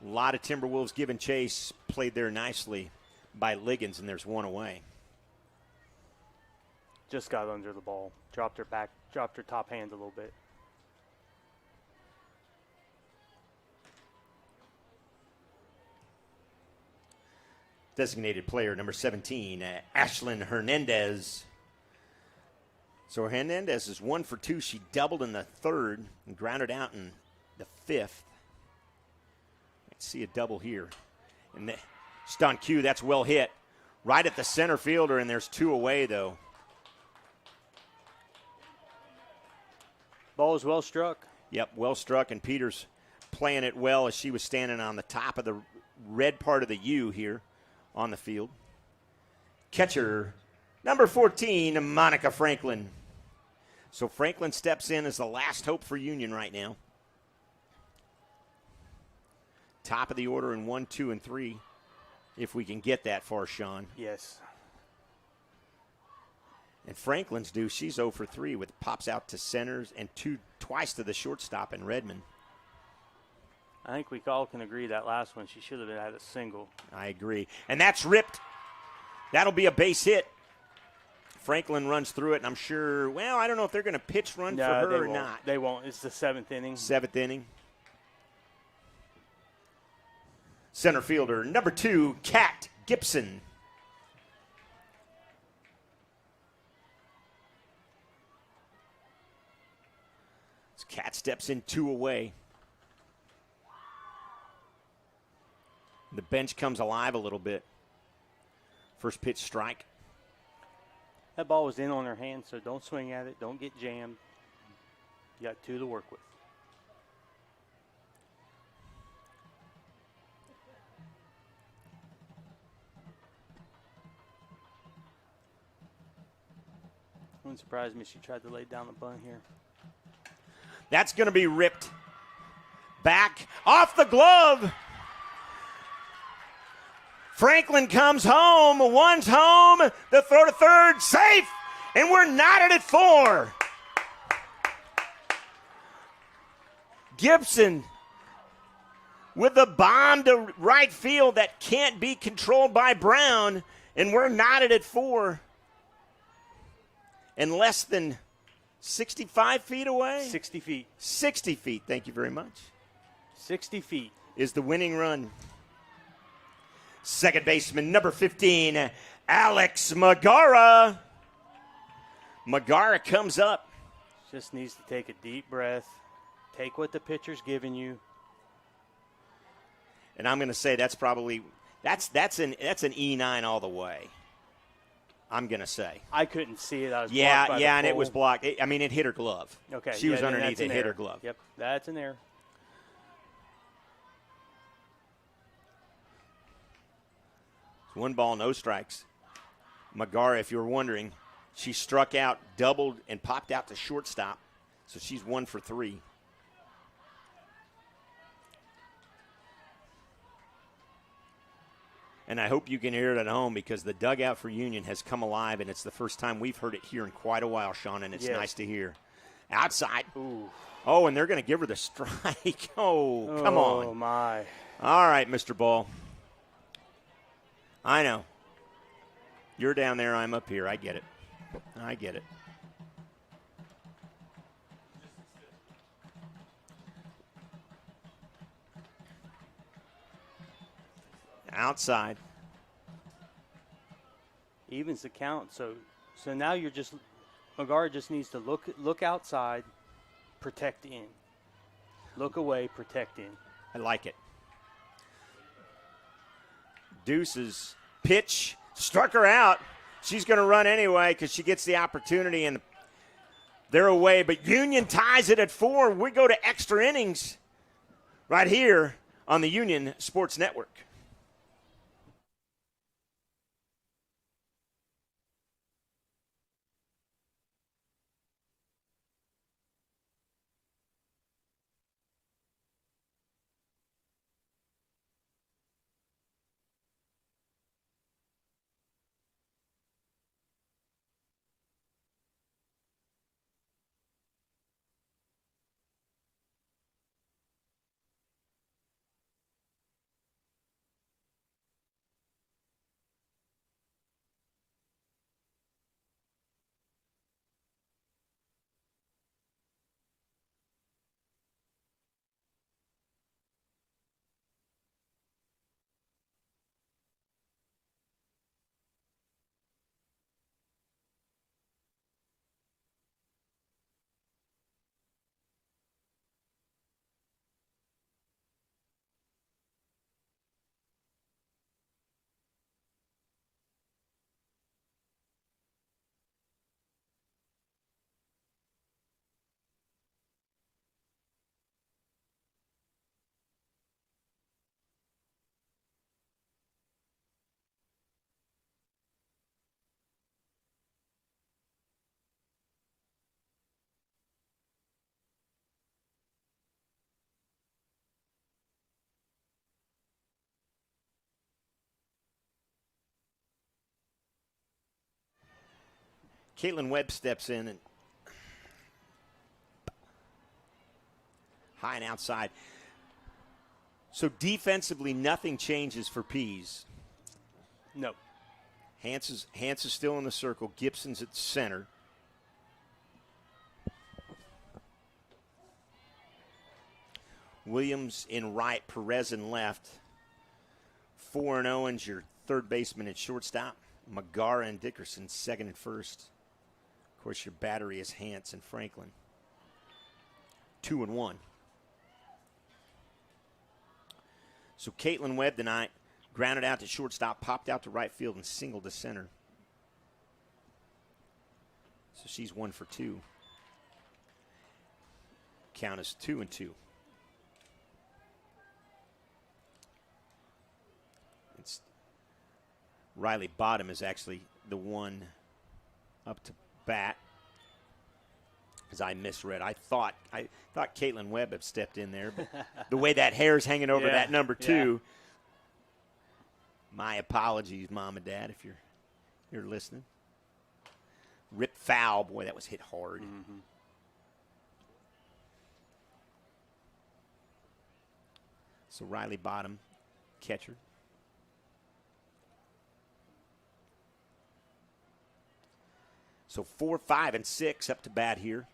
A lot of Timberwolves giving chase. Played there nicely by Liggins, and there's one away.
Just got under the ball. Dropped her top hand a little bit.
Designated player number 17, Ashlyn Hernandez. So Hernandez is 1 for 2. She doubled in the third and grounded out in the fifth. Let's see a double here. And just on cue, that's well hit. Right at the center fielder, and there's 2 away, though.
Ball is well struck.
Yep, well struck, and Peters playing it well as she was standing on the top of the red part of the U here on the field. Catcher, number 14, Monica Franklin. So Franklin steps in as the last hope for Union right now. Top of the order in 1, 2, and 3, if we can get that far, Sean.
Yes.
And Franklin's due. She's 0 for 3 with pops out to centers and twice to the shortstop in Redmond.
I think we all can agree that last one, she should have had a single.
I agree. And that's ripped. That'll be a base hit. Franklin runs through it, and I'm sure, well, I don't know if they're going to pitch run for her or not.
They won't. It's the 7th inning.
7th inning. Center fielder, number 2, Kat Gibson. As Kat steps in 2 away. The bench comes alive a little bit. First pitch strike.
That ball was in on her hand, so don't swing at it. Don't get jammed. You got 2 to work with. Wouldn't surprise me if she tried to lay down the bunt here.
That's going to be ripped back off the glove. Franklin comes home. One's home. The throw to third. Safe. And we're knotted at 4. Gibson with the bomb to right field that can't be controlled by Brown. And we're knotted at 4. And less than 65 feet away?
60 feet.
60 feet. Thank you very much.
60 feet.
Is the winning run. Second baseman, number 15, Alex Magara. Magara comes up.
Just needs to take a deep breath. Take what the pitcher's giving you.
And I'm going to say that's probably that's an E9 all the way. I'm going to say.
I couldn't see it. I was
yeah,
blocked by the
and it
pole.
was blocked. I mean, it hit her glove.
Okay.
She was underneath it, hit her glove.
Yep, that's an error.
One ball, no strikes. Magara, if you were wondering, she struck out, doubled, and popped out to shortstop. So she's 1 for 3. And I hope you can hear it at home because the dugout for Union has come alive, and it's the first time we've heard it here in quite a while, Sean, and it's nice to hear. Outside.
Ooh.
Oh, and they're going to give her the strike. Oh, come on.
Oh, my.
All right, Mr. Ball. I know. You're down there, I'm up here. I get it. I get it. Outside.
Evens the count. So now you're just Magara just needs to look outside, protect in. Look away, protect in.
I like it. Deuce's pitch struck her out. She's going to run anyway because she gets the opportunity, and they're away. But Union ties it at 4. We go to extra innings right here on the Union Sports Network. Caitlin Webb steps in and high and outside. So defensively, nothing changes for Pease.
No.
Hance is still in the circle. Gibson's at center. Williams in right, Perez in left. 4 and Owens, your third baseman at shortstop. Magara and Dickerson, second and first. Of course, your battery is Hance and Franklin. 2 and 1. So Caitlin Webb tonight grounded out to shortstop, popped out to right field, and singled to center. So she's 1 for 2. Count is 2 and 2. It's Riley Bottom is actually the one up to bat. Because I misread. I thought Caitlin Webb had stepped in there, but the way that hair's hanging over that number 2. My apologies, Mom and Dad, if you're listening. Rip foul. Boy, that was hit hard.
Mm-hmm.
So Riley Bottom, catcher. So 4, 5, and 6 up to bat here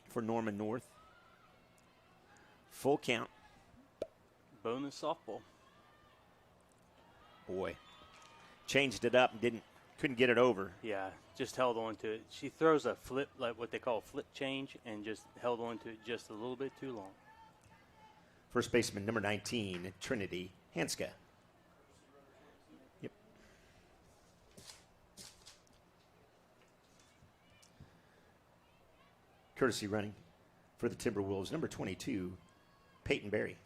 for Norman North. Full count.
Bonus softball.
Boy, changed it up and couldn't get it over.
Yeah, just held on to it. She throws a flip, like what they call a flip change, and just held on to it just a little bit too long.
First baseman number 19, Trinity Hanska. Yep. Courtesy running for the Timberwolves, number 22, Peyton Berry.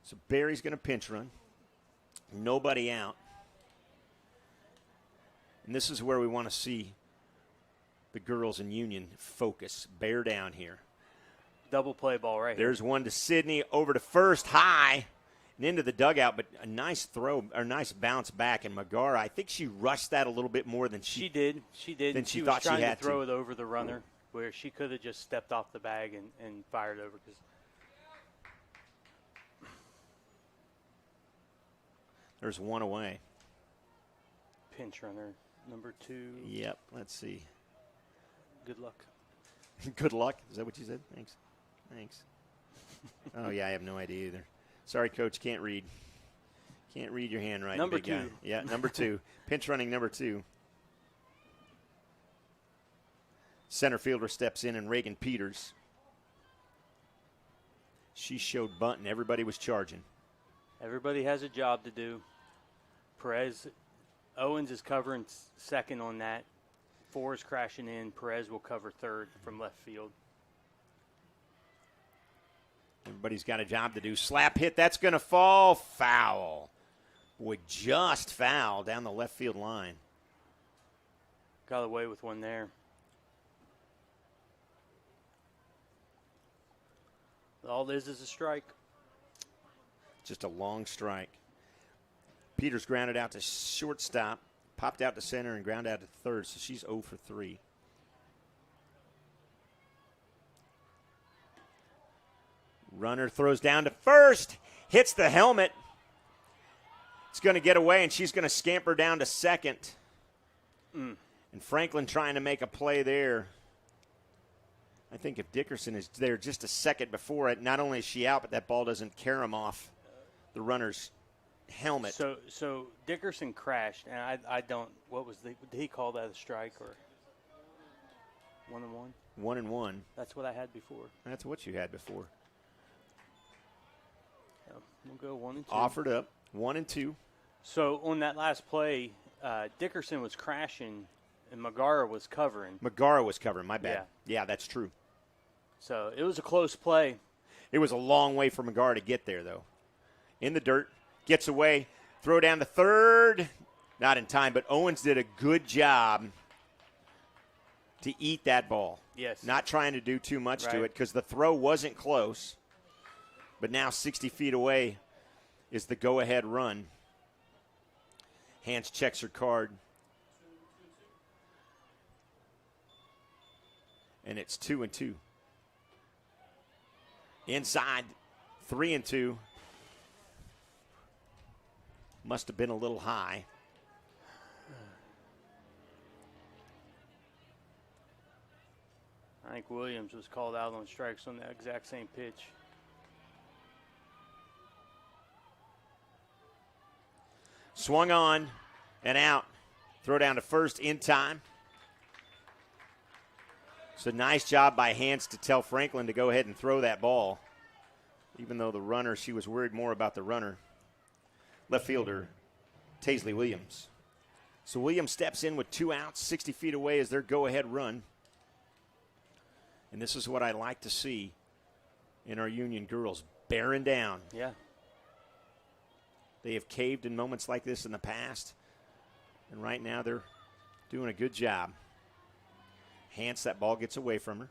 So Berry's going to pinch run. Nobody out. And this is where we want to see the girls in Union focus. Bear down here.
Double play ball right here.
There's one to Sydney, over to first, high, and into the dugout, but a nice throw, or nice bounce back. And Magara, I think she rushed that a little bit more than
she did. She did.
Than she
was
thought she
trying
had
to throw it over the runner, where she could have just stepped off the bag and fired over. Cause
there's one away.
Pinch runner, number 2.
Yep, let's see.
Good luck.
Good luck. Is that what you said? Thanks. Oh, yeah, I have no idea either. Sorry, Coach, can't read. Can't read your handwriting.
Number
big guy.
2.
Yeah, number 2. Pinch running number 2. Center fielder steps in, and Reagan Peters. She showed bunt, and everybody was charging.
Everybody has a job to do. Owens is covering second on that. 4 is crashing in. Perez will cover third from left field.
Everybody's got a job to do. Slap hit. That's going to fall. Foul. Boy, just foul down the left field line.
Got away with one there. All it is a strike.
Just a long strike. Peters grounded out to shortstop, popped out to center, and ground out to third, so she's 0 for 3. Runner throws down to first, hits the helmet. It's going to get away, and she's going to scamper down to second. And Franklin trying to make a play there. I think if Dickerson is there just a second before it, not only is she out, but that ball doesn't carom off the runner's helmet.
So Dickerson crashed, and I don't. Did he call that a strike or 1-1?
1-1.
That's what I had before.
That's what you had before.
Yeah, we'll go 1 and 2.
Offered up 1 and 2.
So on that last play, Dickerson was crashing, and Magara was covering.
Magara was covering. My bad. Yeah, that's true.
So it was a close play.
It was a long way for Magara to get there, though. In the dirt, gets away, throw down to third. Not in time, but Owens did a good job to eat that ball.
Yes.
Not trying to do too much to it because the throw wasn't close. But now 60 feet away is the go-ahead run. Hance checks her card. And it's 2-2. Inside, 3-2. Must have been a little high.
I think Williams was called out on strikes on that exact same pitch.
Swung on and out. Throw down to first in time. It's a nice job by Hans to tell Franklin to go ahead and throw that ball. Even though the runner, she was worried more about the runner. Left fielder, Taisley Williams. So Williams steps in with 2 outs, 60 feet away as their go-ahead run. And this is what I like to see in our Union girls, bearing down.
Yeah.
They have caved in moments like this in the past. And right now they're doing a good job. Hans, that ball gets away from her.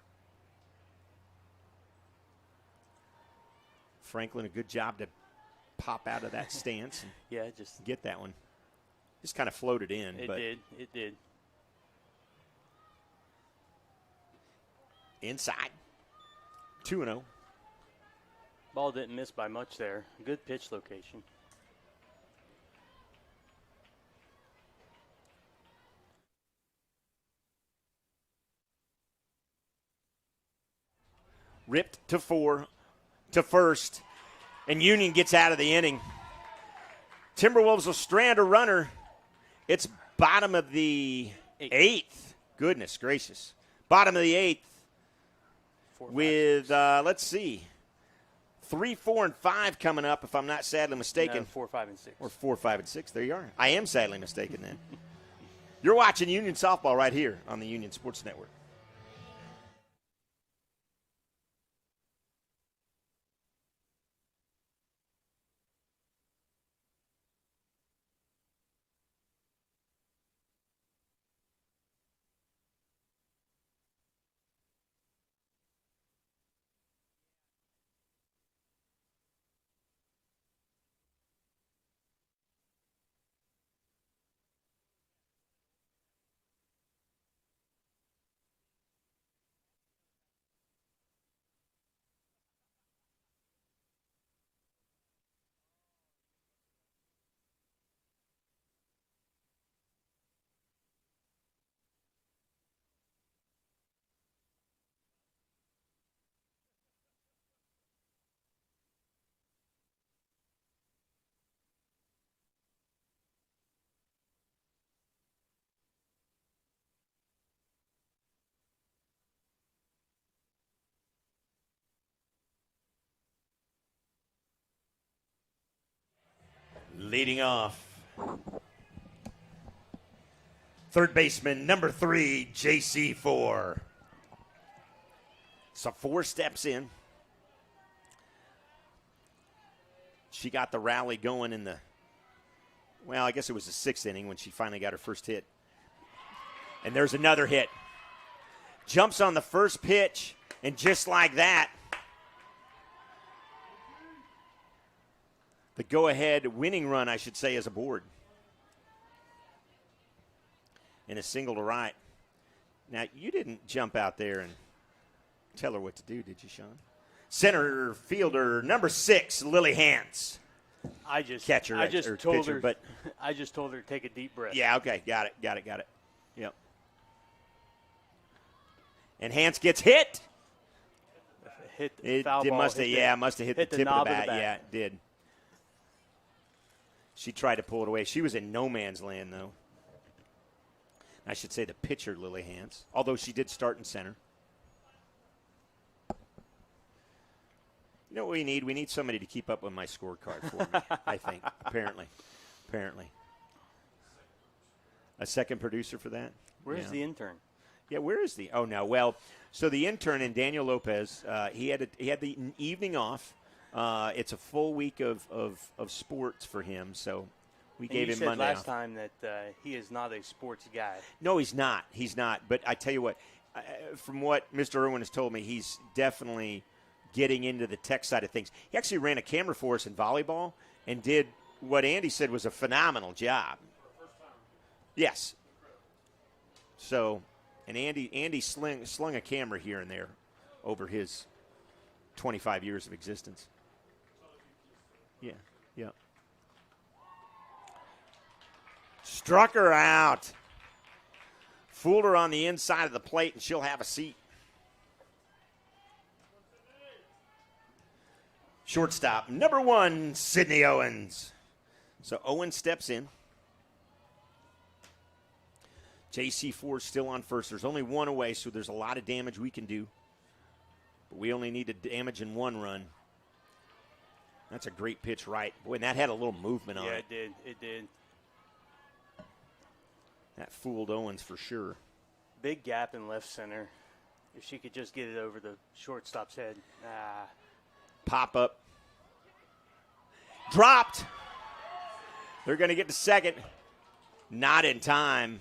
Franklin, a good job to pop out of that stance and
Yeah, just
get that one. Just kind of floated in.
It did.
Inside. 2-0.
Ball didn't miss by much there. Good pitch location.
Ripped to 4 to first, and Union gets out of the inning. Timberwolves will strand a runner. It's bottom of the 8th. Goodness gracious. Bottom of the 8th.
4, 5,
With, let's see, 3, 4, and 5 coming up, if I'm not sadly mistaken.
no, 4, 5, and 6.
Or 4, 5, and 6. There you are. I am sadly mistaken then. You're watching Union Softball right here on the Union Sports Network. Leading off, third baseman, number 3, JC4. So 4 steps in. She got the rally going in the, well, I guess it was the 6th inning when she finally got her first hit. And there's another hit. Jumps on the first pitch, and just like that, the go-ahead winning run, I should say, is aboard. And a single to right. Now, you didn't jump out there and tell her what to do, did you, Sean? Center fielder, number 6, Lily Hans.
I just
Catcher,
I just
or
told
pitcher,
her.
but
I just told her to take a deep breath.
yeah, okay, got it. Yep. And Hans gets hit.
Hit
It
foul ball,
must have,
hit
yeah, must have hit the tip of the
knob
bat. Yeah, it did. She tried to pull it away. She was in no man's land, though. I should say the pitcher, Lily Hans, although she did start in center. You know what we need? We need somebody to keep up with my scorecard for me, I think, apparently. A second producer for that?
Where's the intern?
Yeah, where is the? Oh, no. Well, so the intern and Daniel Lopez, he had the evening off. It's a full week of sports for him, so we gave him Monday
last
off.
time that he is not a sports guy.
No, he's not. But I tell you what, from what Mr. Irwin has told me, he's definitely getting into the tech side of things. He actually ran a camera for us in volleyball and did what Andy said was a phenomenal job. Yes. So, And Andy slung a camera here and there over his 25 years of existence. Yeah, yeah. Struck her out. Fooled her on the inside of the plate, and she'll have a seat. Shortstop, number 1, Sydney Owens. So Owens steps in. JC4 still on first. There's only one away, so there's a lot of damage we can do. But we only need to damage in 1 run. That's a great pitch right. Boy, and that had a little movement on it.
Yeah, it did. It did.
That fooled Owens for sure.
Big gap in left center. If she could just get it over the shortstop's head.
Pop up. Dropped. They're going to get to second. Not in time.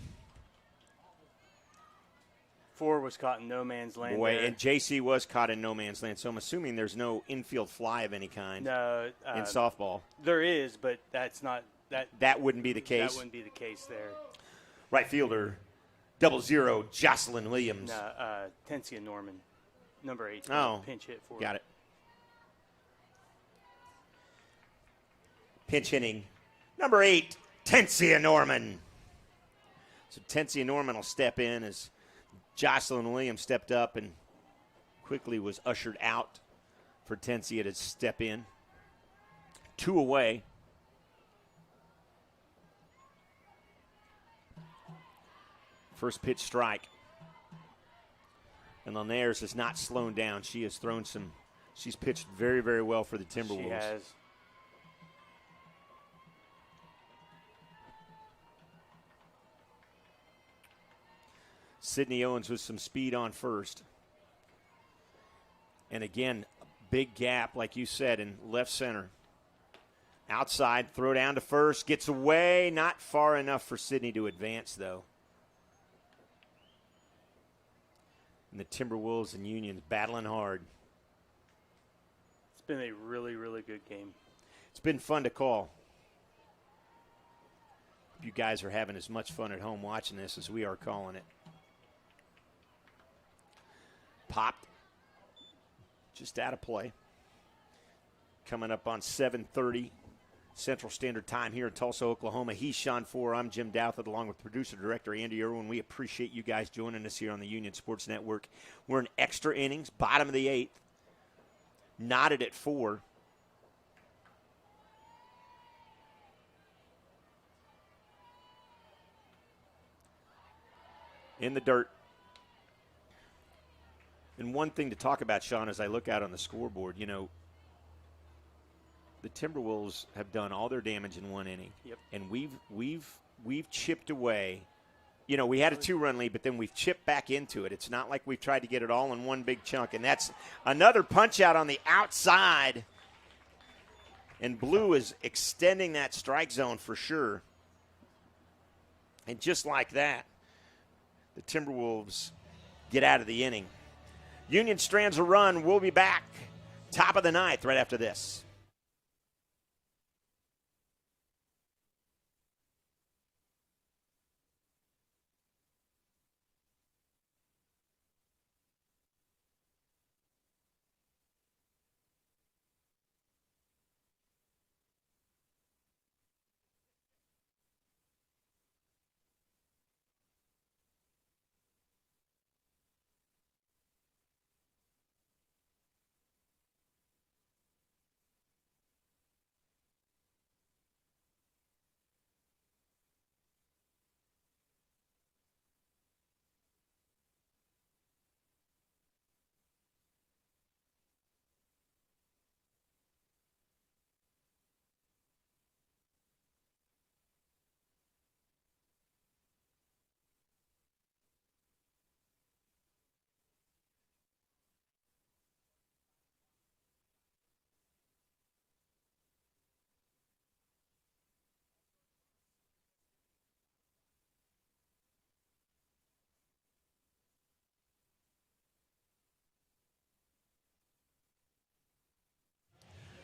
4 was caught in no man's land.
Boy,
there.
and JC was caught in no man's land, so I'm assuming there's no infield fly of any kind
No,
in softball.
There is, but that's not that.
That wouldn't be the case.
That wouldn't be the case there.
Right fielder, 00, Jocelyn Williams.
No, Tensia Norman, number 8.
Oh,
pinch hit for.
Got it. Pinch hitting, number 8, Tensia Norman. So Tensia Norman will step in as Jocelyn Williams stepped up and quickly was ushered out for Tensia to step in. 2 away. First pitch strike. And Linares has not slowed down. She has thrown some. She's pitched very, very well for the Timberwolves.
She has.
Sydney Owens with some speed on first. And again, big gap, like you said, in left center. Outside, throw down to first, gets away. Not far enough for Sydney to advance, though. And the Timberwolves and Unions battling hard.
It's been a really, really good game.
It's been fun to call. You guys are having as much fun at home watching this as we are calling it. Popped. Just out of play. Coming up on 7:30 Central Standard Time here in Tulsa, Oklahoma. He's Sean Four. I'm Jim Douthit, along with producer-director Andy Irwin. We appreciate you guys joining us here on the Union Sports Network. We're in extra innings, bottom of the 8th. Knotted at 4. In the dirt. And one thing to talk about, Sean, as I look out on the scoreboard, you know, the Timberwolves have done all their damage in 1 inning.
Yep.
And we've chipped away. You know, we had a 2-run lead, but then we've chipped back into it. It's not like we've tried to get it all in one big chunk. And that's another punch out on the outside. And Blue is extending that strike zone for sure. And just like that, the Timberwolves get out of the inning. Union strands a run. We'll be back. Top of the 9th right after this.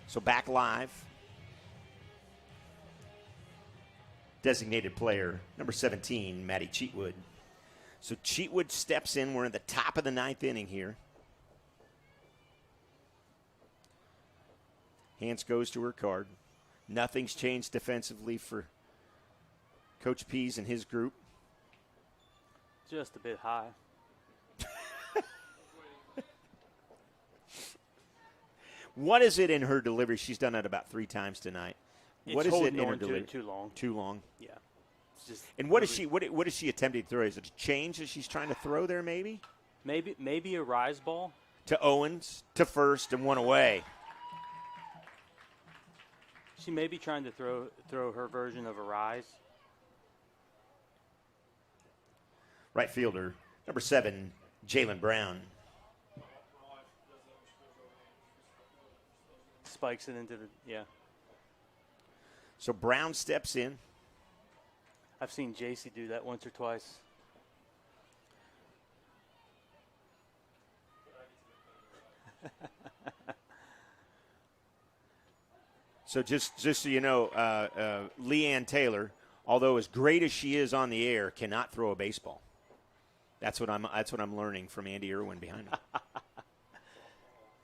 So back live. Designated player, number 17, Maddie Cheatwood. So Cheatwood steps in. We're in the top of the 9th inning here. Hans goes to her card. Nothing's changed defensively for Coach Pease and his group.
Just a bit high.
What is it in her delivery? She's done that about 3 times tonight. What is it in her delivery?
Too long.
Too long.
Yeah. It's just
and what is she? What is she attempting to throw? Is it a change that she's trying to throw there? Maybe.
Maybe a rise ball
to Owens to first and 1 away.
She may be trying to throw her version of a rise.
Right fielder, number 7, Jalen Brown.
Spikes it into the, yeah.
So Brown steps in.
I've seen JC do that once or twice.
So just so you know, Leanne Taylor, although as great as she is on the air, cannot throw a baseball. That's what I'm learning from Andy Irwin behind me.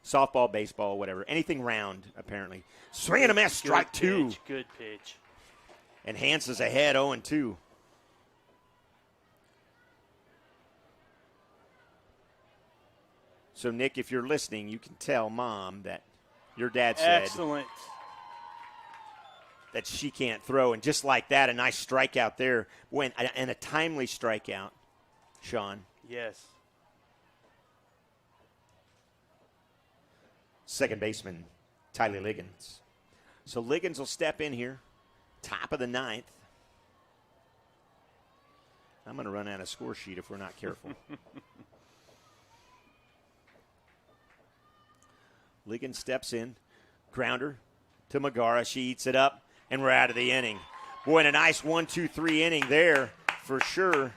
Softball, baseball, whatever, anything round apparently. Swing and a miss, strike 2.
Good pitch.
And Hans is ahead 0-2. So Nick, if you're listening, you can tell Mom that your dad said
excellent.
That she can't throw, and just like that, a nice strikeout there, and a timely strikeout, Sean.
Yes.
Second baseman, Tyler Liggins. So Liggins will step in here, top of the 9th. I'm going to run out of score sheet if we're not careful. Liggins steps in, grounder to Megara. She eats it up, and we're out of the inning. Boy, and a nice 1-2-3 inning there for sure.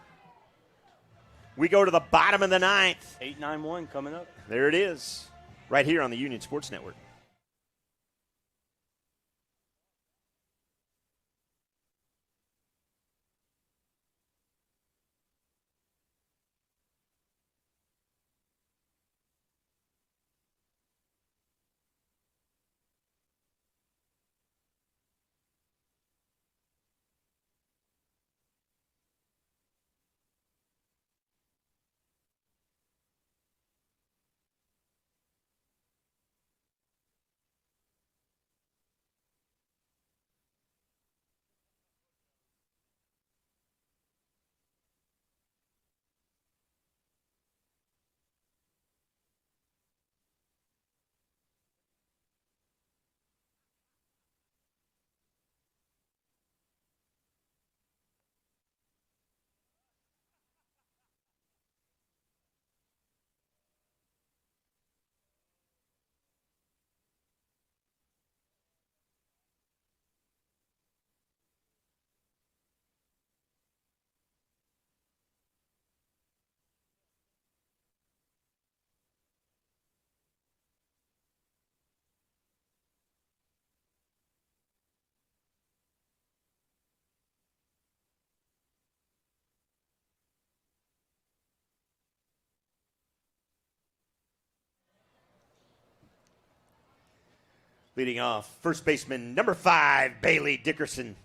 We go to the bottom of the 9th.
8-9-1 coming up.
There it is, right here on the Union Sports Network. Leading off, first baseman, number 5, Bailey Dickerson.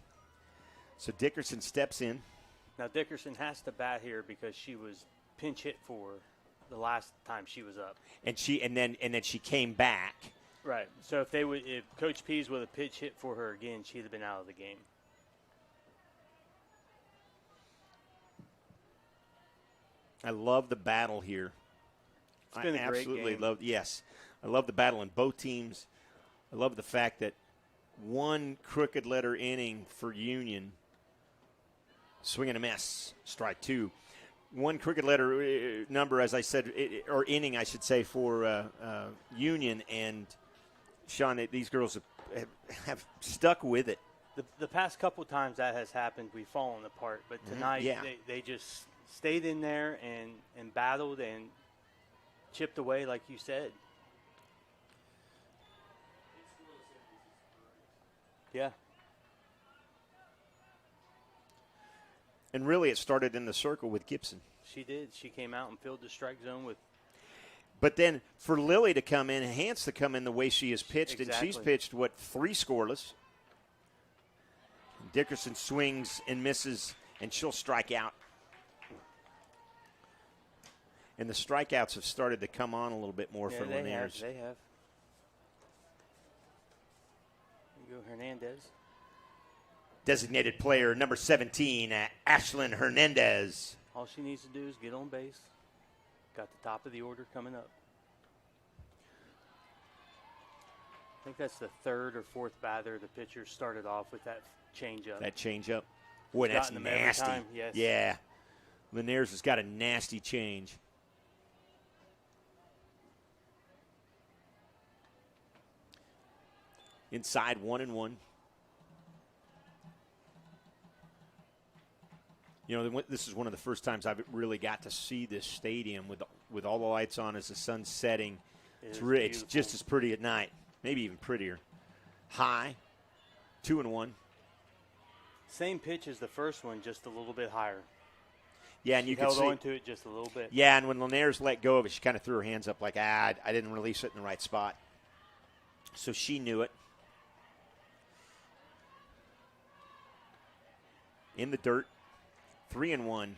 So Dickerson steps in.
Now Dickerson has to bat here because she was pinch hit for the last time she was up.
And then she came back.
Right. So if Coach Pease would have pitch hit for her again, she'd have been out of the game.
I love the battle here.
It's been a great
absolutely
game.
I love the battle in both teams. I love the fact that one crooked letter inning for Union, swing and a miss, strike 2. One crooked letter number, as I said, or inning, I should say, for Union. And, Sean, these girls have stuck with it.
The past couple times that has happened, we've fallen apart. But tonight, they just stayed in there and battled and chipped away, like you said. Yeah.
And really, it started in the circle with Gibson.
She did. She came out and filled the strike zone with.
But then for Lily to come in, Hance to come in the way she has pitched,
Exactly.
and she's pitched, 3 scoreless. Dickerson swings and misses, and she'll strike out. And the strikeouts have started to come on a little bit more for Linares.
They have. Here you go, Hernandez.
Designated player number 17, Ashlyn Hernandez.
All she needs to do is get on base. Got the top of the order coming up. I think that's the third or fourth batter the pitcher started off with that changeup.
That changeup. Boy, that's nasty.
Yes.
Yeah. Linares has got a nasty change. Inside 1-1. You know, this is one of the first times I've really got to see this stadium with all the lights on as the sun's setting. It's just as pretty at night, maybe even prettier. High, 2-1.
Same pitch as the first one, just a little bit higher.
Yeah, and you can see.
Held on to it just a little bit.
Yeah, and when Linares let go of it, she kind of threw her hands up like, I didn't release it in the right spot. So she knew it. In the dirt. 3-1.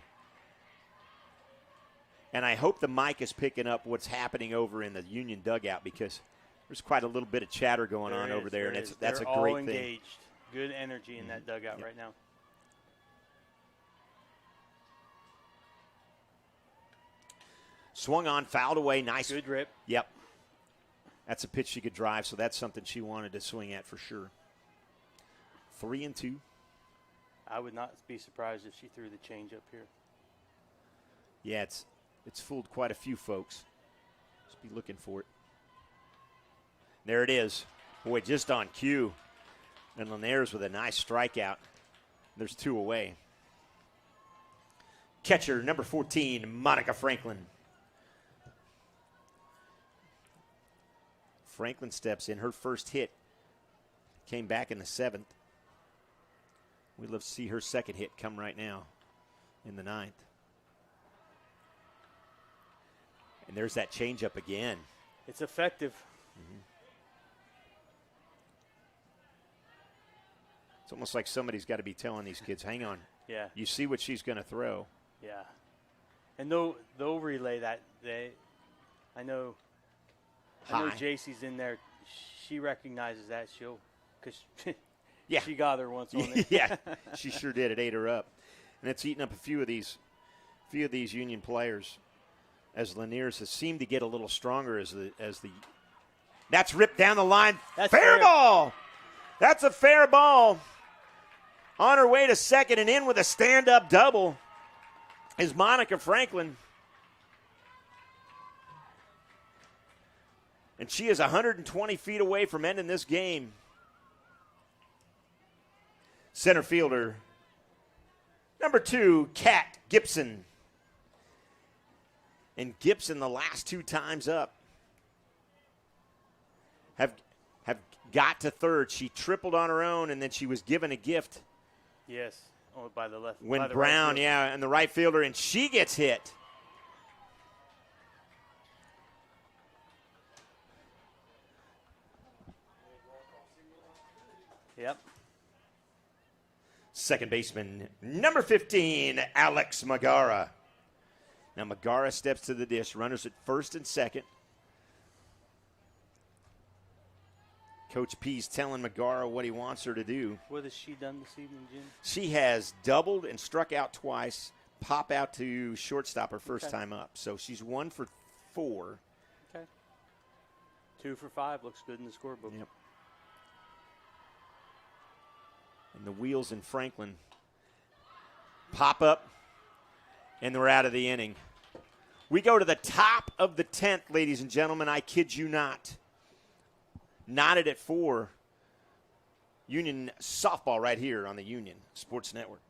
And I hope the mic is picking up what's happening over in the Union dugout, because there's quite a little bit of chatter going on over there, and that's a great thing.
Engaged. Good energy in that dugout right now.
Swung on, fouled away, nice.
Good rip.
Yep. That's a pitch she could drive, so that's something she wanted to swing at for sure. 3-2.
I would not be surprised if she threw the change up here.
Yeah, it's fooled quite a few folks. Just be looking for it. There it is. Boy, just on cue. And Linares with a nice strikeout. There's 2 away. Catcher, number 14, Monica Franklin. Franklin steps in. Her first hit came back in the 7th. We'd love to see her second hit come right now in the 9th. And there's that changeup again.
It's effective.
Mm-hmm. It's almost like somebody's got to be telling these kids, hang on.
Yeah.
You see what she's going to throw.
Yeah. And they'll relay that. I know JC's in there. She recognizes that. Because
yeah,
she got her once on it.
Yeah, she sure did. It ate her up. And it's eaten up a few of these Union players as Linares has seemed to get a little stronger as the that's ripped down the line.
That's
fair ball. That's a fair ball. On her way to second and in with a stand-up double is Monica Franklin. And she is 120 feet away from ending this game. Center fielder, number 2, Kat Gibson. And Gibson, the last 2 times up, have got to third. She tripled on her own, and then she was given a gift.
Yes, by the left.
When
by the
Brown,
right
and the right fielder, and she gets hit.
Yep.
Second baseman, number 15, Alex Magara. Now Magara steps to the dish, runners at first and second. Coach P's telling Magara what he wants her to do.
What has she done this evening, Jim?
She has doubled and struck out twice, pop out to shortstop her first time up. So she's 1 for 4.
Okay. 2 for 5 looks good in the scorebook.
Yep. And the wheels in Franklin pop up, and they're out of the inning. We go to the top of the 10th, ladies and gentlemen. I kid you not. Knotted at 4. Union softball right here on the Union Sports Network.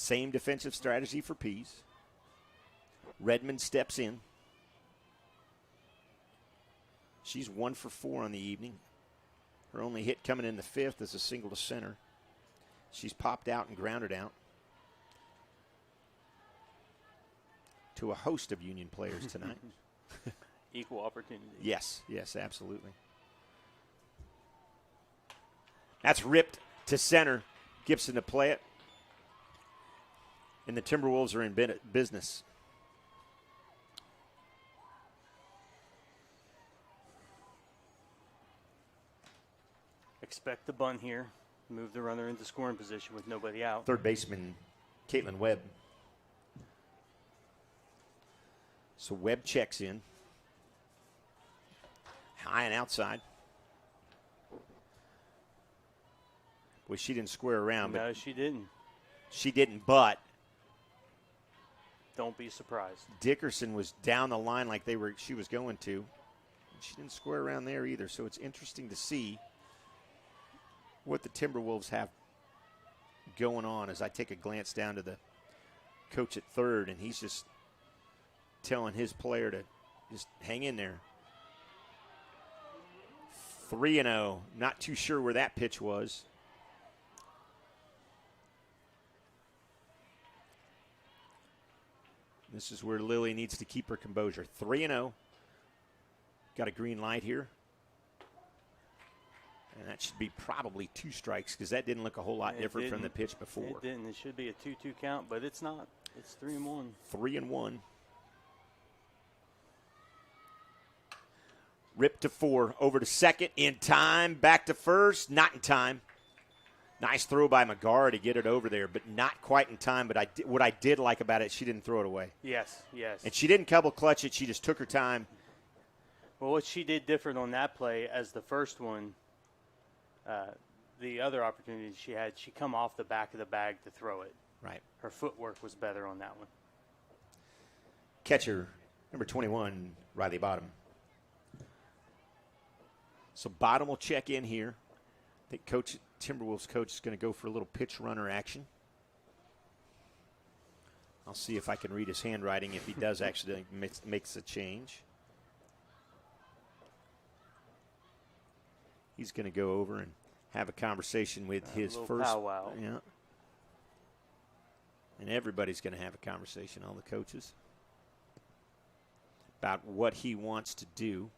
Same defensive strategy for Pease. Redmond steps in. She's 1 for 4 on the evening. Her only hit coming in the 5th is a single to center. She's popped out and grounded out to a host of Union players tonight.
Equal opportunity.
Yes, absolutely. That's ripped to center. Gibson to play it. And the Timberwolves are in business.
Expect the bunt here. Move the runner into scoring position with nobody out.
Third baseman, Caitlin Webb. So Webb checks in. High and outside. Well, she didn't square around.
No,
but
she didn't.
She didn't, but
don't be surprised.
Dickerson was down the line like she was going to. She didn't square around there either, so it's interesting to see what the Timberwolves have going on as I take a glance down to the coach at third, and he's just telling his player to just hang in there. 3-0. Not too sure where that pitch was. This is where Lily needs to keep her composure. 3-0. Got a green light here. And that should be probably 2 strikes because that didn't look a whole lot different from the pitch before.
It didn't. It should be a 2-2 count, but it's not. It's 3-1.
3-1. Rip to 4. Over to second. In time. Back to first. Not in time. Nice throw by McGarr to get it over there, but not quite in time. But what I did like about it, she didn't throw it away.
Yes.
And she didn't double clutch it. She just took her time.
Well, what she did different on that play as the first one, the other opportunity she had, she come off the back of the bag to throw it.
Right.
Her footwork was better on that one.
Catcher, number 21, Riley Bottom. So Bottom will check in here. I think Timberwolves coach is going to go for a little pitch runner action. I'll see if I can read his handwriting if he does actually makes a change. He's going to go over and have a conversation with his first.
Powwow.
Yeah. And everybody's going to have a conversation, all the coaches, about what he wants to do.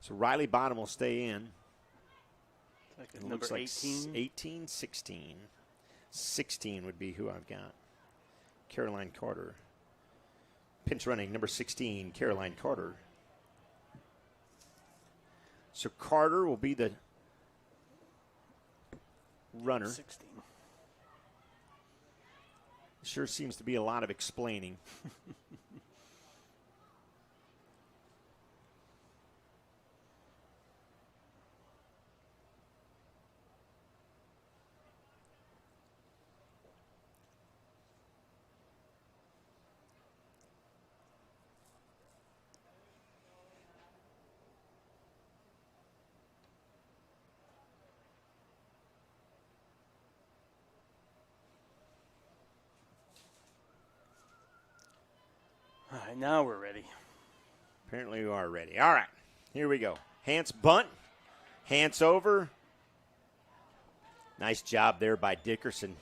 So Riley Bottom will stay in.
Like
It
number
looks like
18.
18, 16. 16 would be who I've got. Caroline Carter. Pinch running, number 16, Caroline Carter. So Carter will be the runner.
16.
Sure seems to be a lot of explaining.
All right, now we're ready.
Apparently you are ready. All right, here we go. Hance bunt. Hance over. Nice job there by Dickerson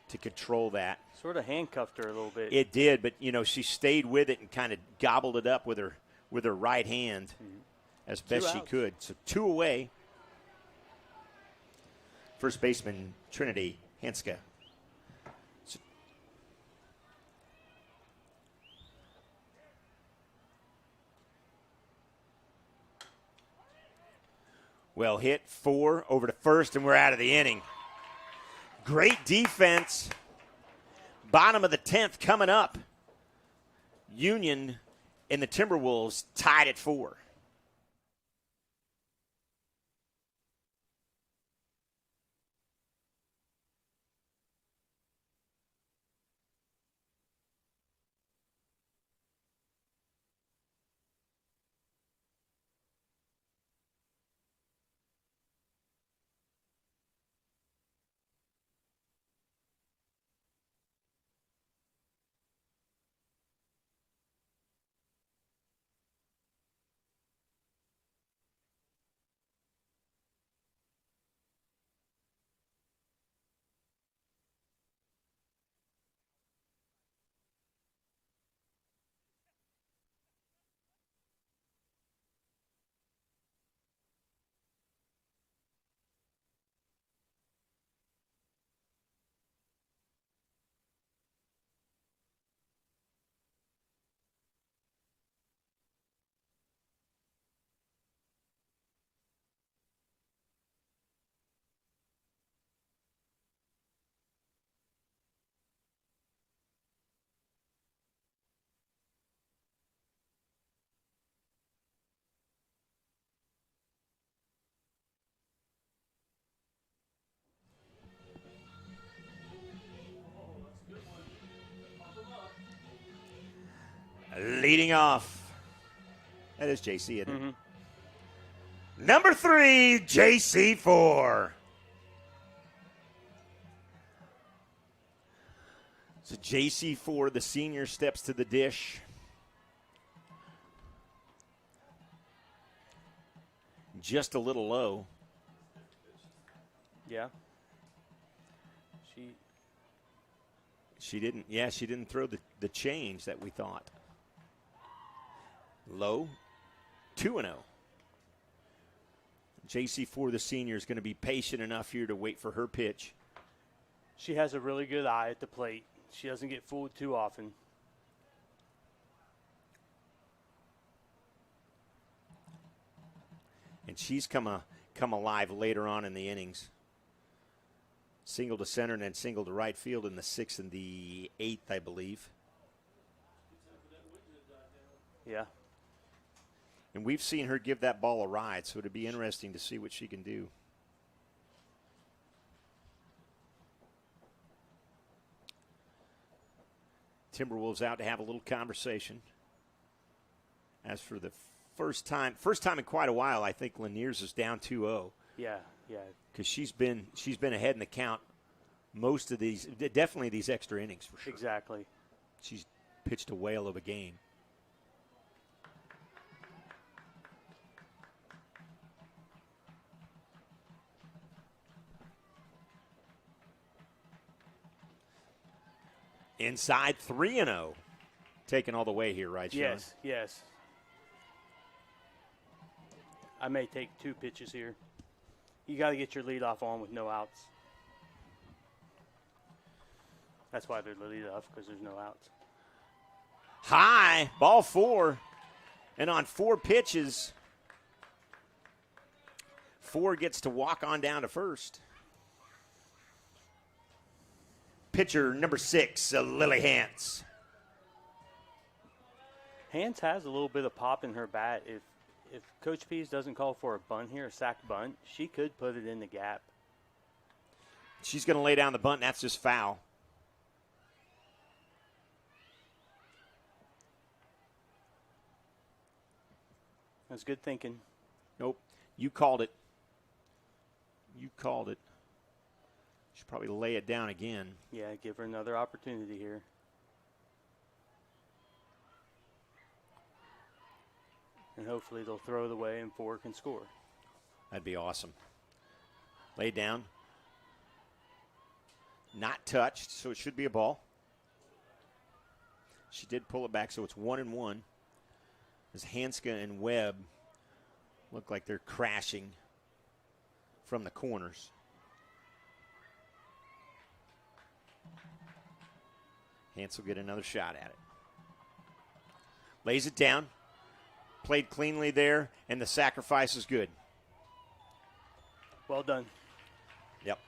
to control that.
Sort of handcuffed her a little bit.
It did, but, she stayed with it and kind of gobbled it up with her right hand as best she could. So 2 away. First baseman, Trinity Hanska. Well hit, 4 over to first, and we're out of the inning. Great defense. Bottom of the 10th coming up. Union and the Timberwolves tied at 4. Leading off. That is JC, isn't it? Number 3, JC4. So JC4, the senior, steps to the dish. Just a little low.
Yeah.
She didn't throw the change that we thought. Low, 2-0. JC4, the senior, is going to be patient enough here to wait for her pitch.
She has a really good eye at the plate. She doesn't get fooled too often.
And she's come alive later on in the innings. Single to center and then single to right field in the 6th and the 8th, I believe.
Yeah.
And we've seen her give that ball a ride, so it'd be interesting to see what she can do. Timberwolves out to have a little conversation. As for the first time in quite a while, I think Laniers is down 2-0.
Yeah.
Because she's been ahead in the count most of these, definitely these extra innings for sure.
Exactly.
She's pitched a whale of a game. Inside 3-0. Taking all the way here, right, Sean?
Yes. I may take 2 pitches here. You got to get your leadoff on with no outs. That's why they're the leadoff, because there's no outs.
High, ball 4. And on 4 pitches, 4 gets to walk on down to first. Pitcher number 6, Lily Hance.
Hance has a little bit of pop in her bat. If Coach Pease doesn't call for a bunt here, a sack bunt, she could put it in the gap.
She's going to lay down the bunt, and that's just foul.
That's good thinking.
Nope. You called it. Should probably lay it down again.
Yeah, give her another opportunity here. And hopefully they'll throw it away and 4 can score.
That'd be awesome. Lay down. Not touched, so it should be a ball. She did pull it back, so it's 1-1. As Hanska and Webb look like they're crashing from the corners. Hance will get another shot at it. Lays it down. Played cleanly there, and the sacrifice is good.
Well done.
Yep.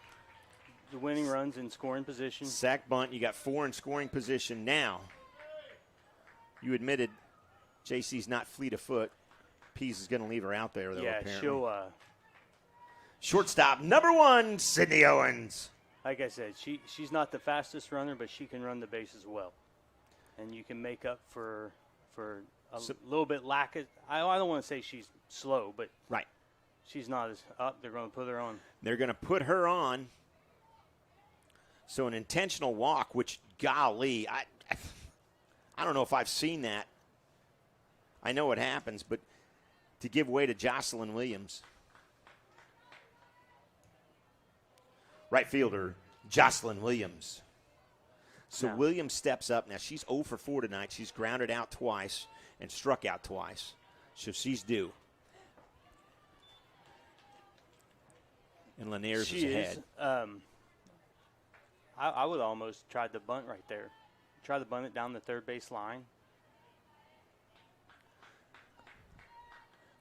The winning runs in scoring position.
Sack bunt. You got 4 in scoring position now. You admitted JC's not fleet of foot. Pease is going to leave her out there, though, apparently.
She'll
shortstop, number 1, Sydney Owens.
Like I said, she's not the fastest runner, but she can run the bases well. And you can make up for a little bit lack of – I don't want to say she's slow, but
right.
She's not as up. They're going to put her on.
They're going to put her on. So an intentional walk, which, golly, I don't know if I've seen that. I know it happens, but to give way to Jocelyn Williams. Right fielder, Jocelyn Williams. So
now,
Williams steps up. Now, she's 0 for 4 tonight. She's grounded out twice and struck out twice. So she's due. And Laniers is ahead.
I would almost try the bunt right there. Try to bunt it down the third base line.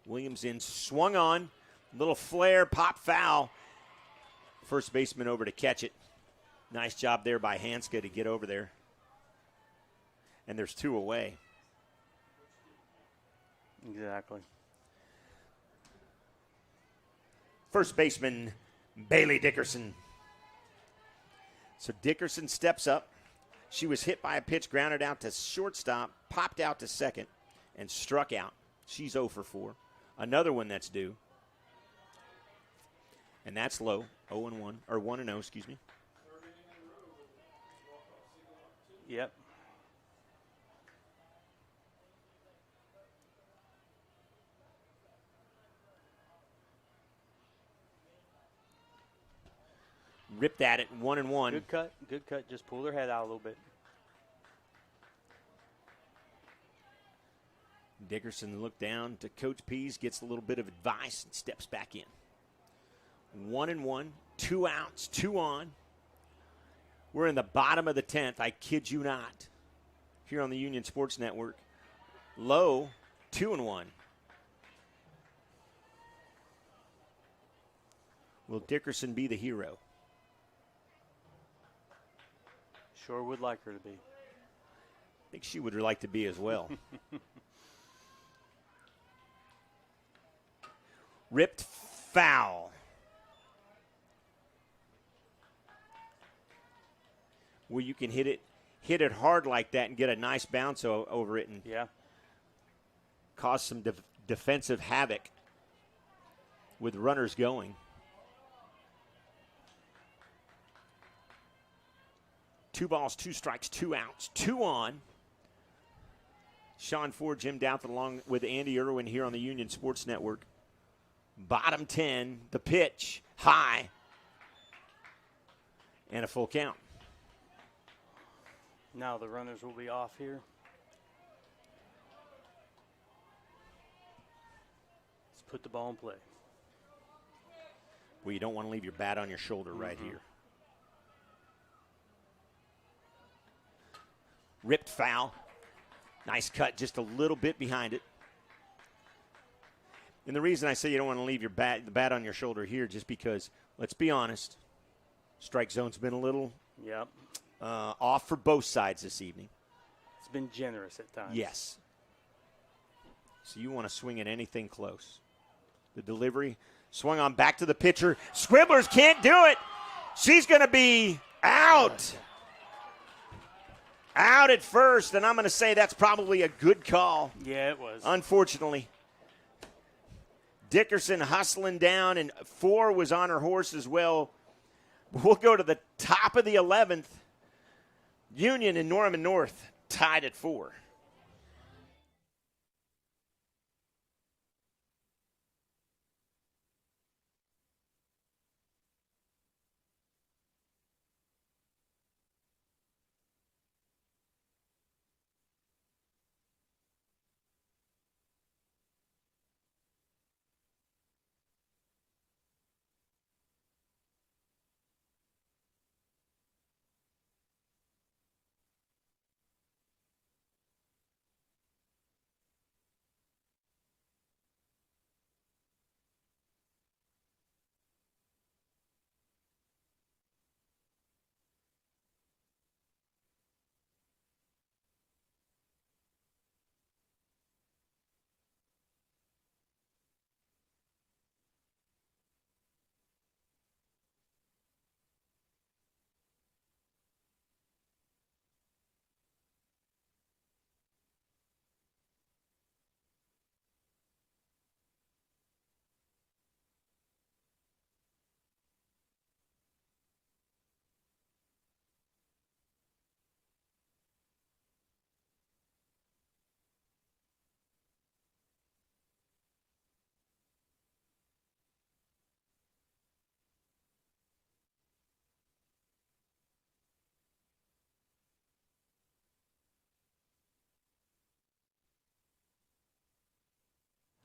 Williams in, swung on. Little flare, pop foul. First baseman over to catch it. Nice job there by Hanska to get over there. And there's 2 away.
Exactly.
First baseman, Bailey Dickerson. So Dickerson steps up. She was hit by a pitch, grounded out to shortstop. popped out to second and struck out. She's 0 for 4. Another one that's due. And that's low, 0-1, or 1-0, excuse me.
Yep.
Ripped at it, 1-1.
Good cut, good cut. Just pull her head out a little bit.
Dickerson looked down to Coach Pease, gets a little bit of advice, and steps back in. 1-1, 2 outs, 2 on. We're in the bottom of the 10th, I kid you not, here on the Union Sports Network. Low, 2-1. Will Dickerson be the hero?
Sure would like her to be.
I think she would like to be as well. Ripped foul. Where you can hit it hard like that and get a nice bounce over it and cause some defensive havoc with runners going. 2 balls, 2 strikes, 2 outs, 2 on. Sean Ford, Jim Douthit, along with Andy Irwin here on the Union Sports Network. Bottom 10, the pitch, high, and a full count.
Now the runners will be off here. Let's put the ball in play.
Well, you don't want to leave your bat on your shoulder right here. Ripped foul. Nice cut, just a little bit behind it. And the reason I say you don't want to leave the bat on your shoulder here, just because, let's be honest, strike zone's been a little off for both sides this evening.
It's been generous at times.
Yes. So you want to swing at anything close. The delivery swung on back to the pitcher. Scribblers can't do it. She's going to be out. Out at first, and I'm going to say that's probably a good call.
Yeah, it was.
Unfortunately. Dickerson hustling down, and 4 was on her horse as well. We'll go to the top of the 11th. Union and Norman North tied at 4.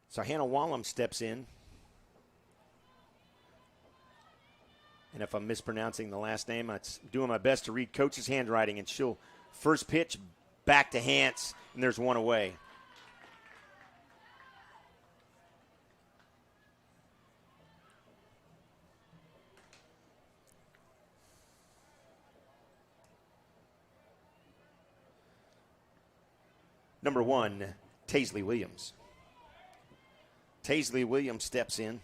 So Hannah Wallum steps in. And if I'm mispronouncing the last name, I'm doing my best to read Coach's handwriting. And she'll first pitch back to Hance, and there's 1 away. Number 1, Taisley Williams. Taisley Williams steps in.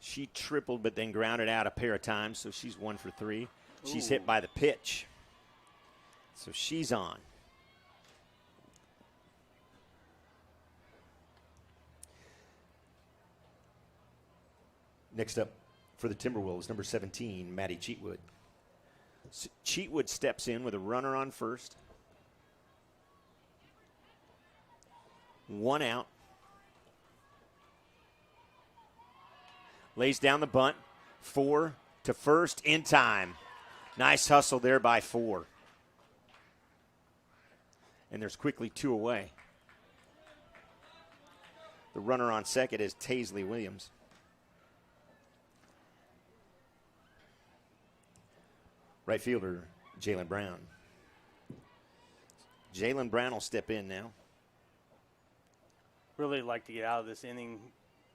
She tripled but then grounded out a pair of times, so she's 1 for 3. She's hit by the pitch. So she's on. Next up for the Timberwolves, number 17, Maddie Cheatwood. Cheatwood steps in with a runner on first. 1 out. Lays down the bunt. 4 to first in time. Nice hustle there by 4. And there's quickly 2 away. The runner on second is Taisley Williams. Right fielder, Jalen Brown. Jalen Brown will step in now.
Really like to get out of this inning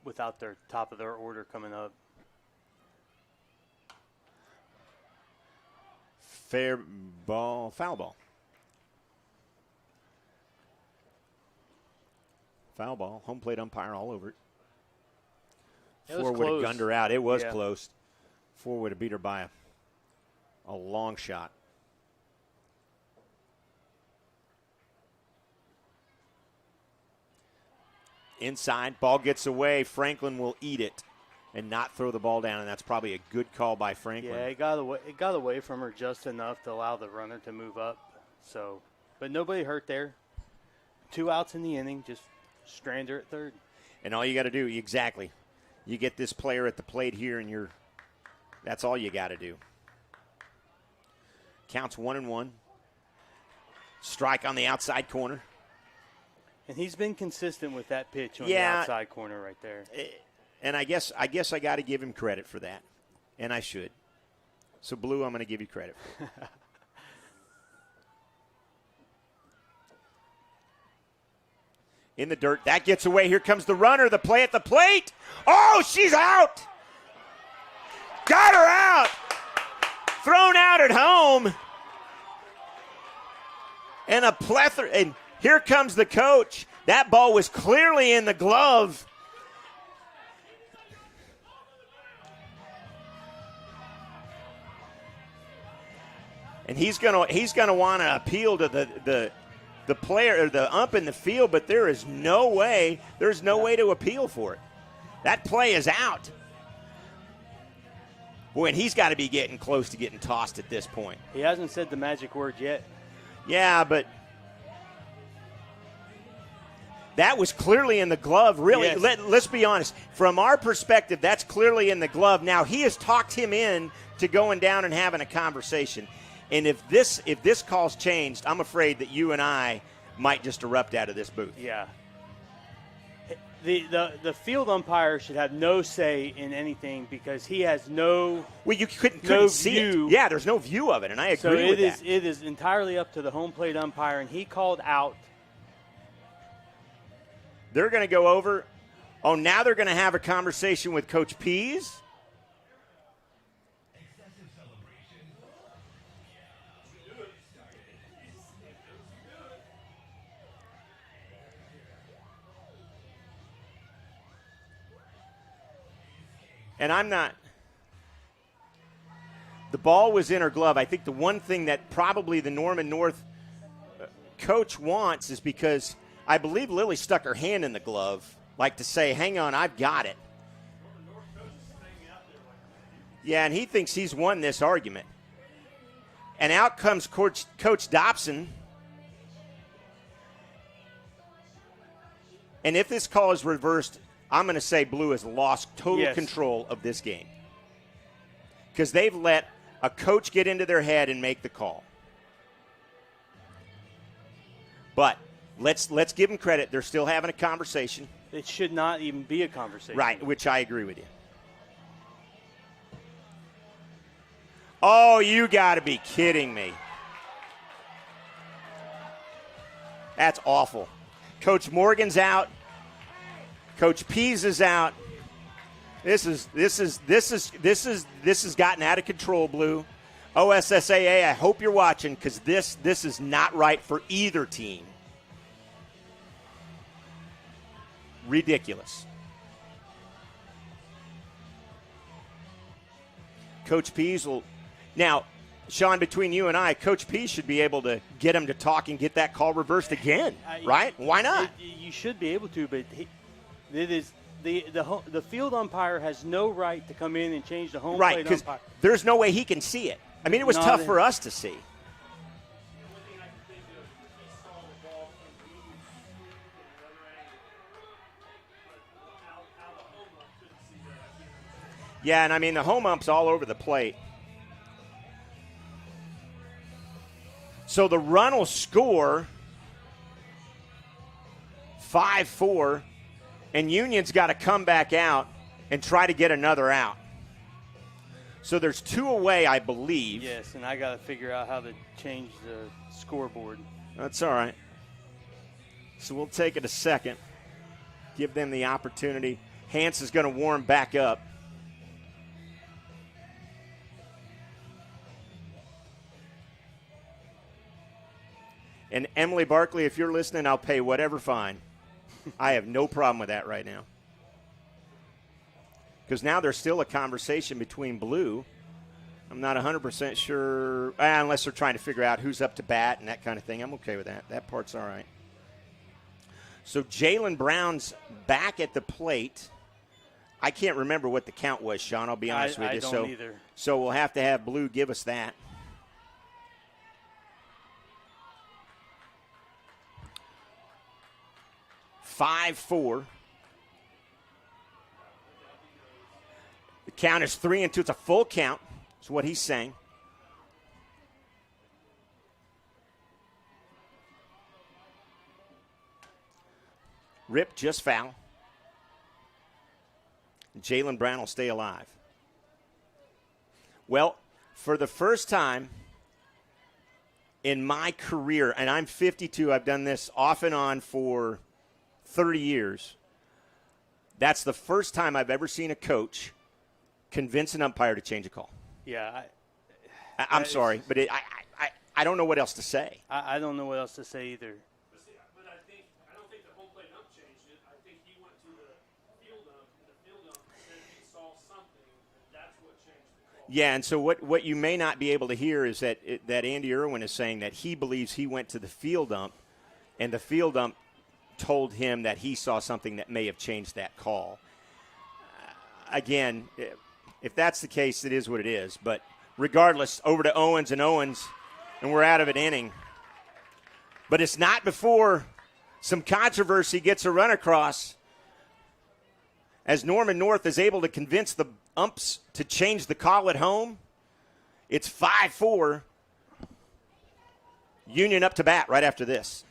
without their top of their order coming up.
Foul ball. Foul ball. Home plate umpire all over it. Four would have gunned her out. It was close. 4 would have beat her by a long shot. Inside, ball gets away. Franklin will eat it and not throw the ball down, and that's probably a good call by Franklin.
Yeah, it got away from her just enough to allow the runner to move up. So, but nobody hurt there. 2 outs in the inning, just strand her at third.
And all you got to do, exactly, you get this player at the plate here, and that's all you got to do. Counts 1-1. Strike on the outside corner.
And he's been consistent with that pitch on the outside corner right there.
And I guess I got to give him credit for that, and I should. So, Blue, I'm going to give you credit for it. In the dirt, that gets away. Here comes the runner. The play at the plate. Oh, she's out. Got her out. Thrown out at home. And a plethora. And here comes the coach. That ball was clearly in the glove. And he's gonna want to appeal to the player or the ump in the field, but there's no way to appeal for it. That play is out. Boy, and he's got to be getting close to getting tossed at this point.
He hasn't said the magic word yet.
Yeah, but that was clearly in the glove, really.
Yes.
Let's be honest. From our perspective, that's clearly in the glove. Now, he has talked him in to going down and having a conversation. And if this call's changed, I'm afraid that you and I might just erupt out of this booth.
Yeah. The field umpire should have no say in anything because he has no
you couldn't see
view.
It. Yeah, there's no view of it, and I agree with that.
So it is entirely up to the home plate umpire, and he called out.
They're going to go over. Oh, now they're going to have a conversation with Coach Pease. And I'm not. The ball was in her glove. I think the one thing that probably the Norman North coach wants is because I believe Lily stuck her hand in the glove, like to say, hang on, I've got it. Yeah, and he thinks he's won this argument. And out comes Coach Dobson. And if this call is reversed, I'm going to say Blue has lost total control of this game because they've let a coach get into their head and make the call. But let's give them credit. They're still having a conversation.
It should not even be a conversation.
Right, which I agree with you. Oh, you got to be kidding me. That's awful. Coach Morgan's out. Coach Pease is out. This has gotten out of control, Blue. OSSAA, I hope you're watching because this is not right for either team. Ridiculous. Coach Pease will now. Sean, between you and I, Coach P should be able to get him to talk and get that call reversed again, right? Why not?
You should be able to, but it is the field umpire has no right to come in and change the home plate umpire.
There's no way he can see it. I mean, it was tough for us to see. Yeah, and I mean, the home ump's all over the plate. So the run will score 5-4, and Union's got to come back out and try to get another out. So there's 2 away, I believe.
Yes, and I got to figure out how to change the scoreboard.
That's all right. So we'll take it a second. Give them the opportunity. Hans is going to warm back up. And Emily Barkley, if you're listening, I'll pay whatever fine. I have no problem with that right now. Because now there's still a conversation between Blue. I'm not 100% sure, unless they're trying to figure out who's up to bat and that kind of thing. I'm okay with that. That part's all right. So Jalen Brown's back at the plate. I can't remember what the count was, Sean. I'll be honest with you.
I don't either.
So we'll have to have Blue give us that. 5-4. The count is 3-2. It's a full count. That's what he's saying. Rip just foul. Jalen Brown will stay alive. Well, for the first time in my career, and I'm 52, I've done this off and on for 30 years. That's the first time I've ever seen a coach convince an umpire to change a call.
Yeah.
I'm sorry, but I don't know what else to say.
I don't know what else to say either.
But I don't think the home plate ump changed it. I think he went to the field ump, and the field ump said he saw something, and that's what changed the call.
Yeah, and so what you may not be able to hear is that Andy Irwin is saying that he believes he went to the field ump, and the field ump told him that he saw something that may have changed that call. Again, if that's the case, it is what it is. But regardless, over to Owens, and we're out of an inning. But it's not before some controversy gets a run across as Norman North is able to convince the umps to change the call at home. It's 5-4. Union up to bat right after this.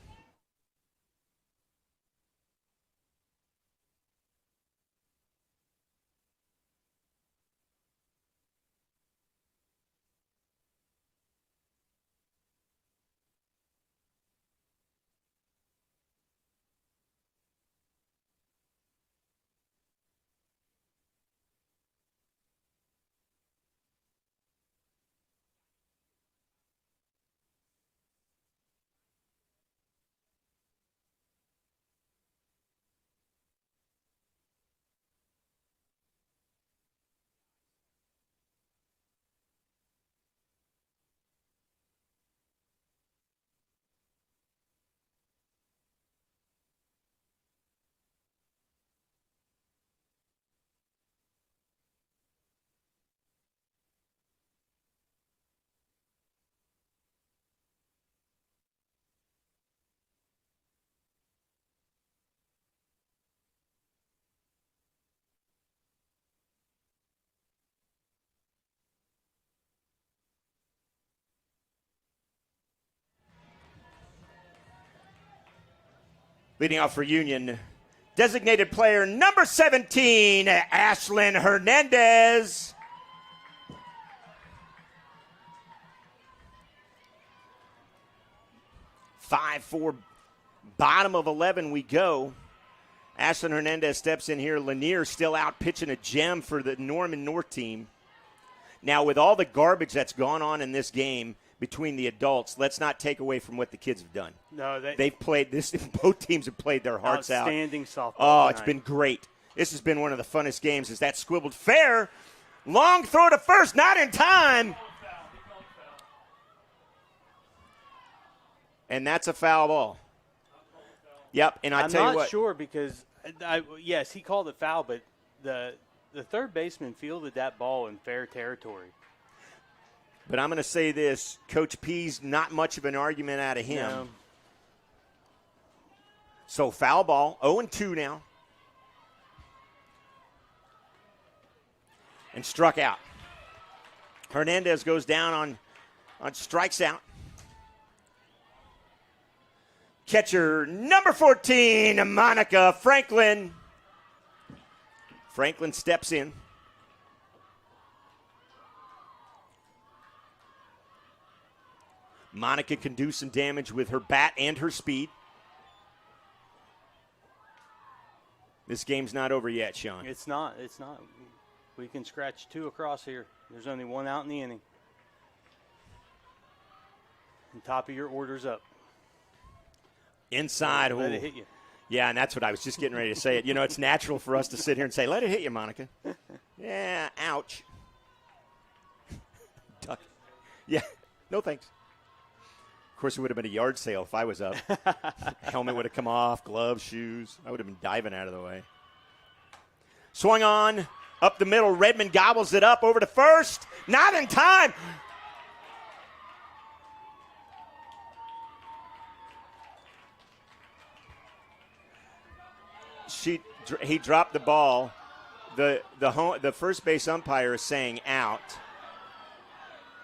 Leading off for Union, designated player number 17, Ashlyn Hernandez. Five, 4, bottom of 11 we go. Ashlyn Hernandez steps in here. Lanier still out pitching a gem for the Norman North team. Now, with all the garbage that's gone on in this game between the adults, let's not take away from what the kids have done.
No,
they've played this. Both teams have played their hearts out.
Outstanding softball.
Oh,
tonight.
It's been great. This has been one of the funnest games. Is that squibbled fair? Long throw to first, not in time. And that's a foul ball. Yep, and
I'm
tell you
not
what.
sure because, yes, he called it foul, but the third baseman fielded that ball in fair territory.
But I'm going to say this. Coach P's not much of an argument out of him.
No.
So foul ball, 0-2 now. And struck out. Hernandez goes down on strikes out. Catcher number 14, Monica Franklin. Franklin steps in. Monica can do some damage with her bat and her speed. This game's not over yet, Sean.
It's not. We can scratch 2 across here. There's only 1 out in the inning. And top of your order's up.
Inside.
Let it hit you.
Yeah, and that's what I was just getting ready to say. It's natural for us to sit here and say, let it hit you, Monica. Yeah, ouch. Duck. Yeah, no thanks. Of course, it would have been a yard sale if I was up. Helmet would have come off, gloves, shoes. I would have been diving out of the way. Swung on, up the middle. Redmond gobbles it up over to first. Not in time. He dropped the ball. The first base umpire is saying out,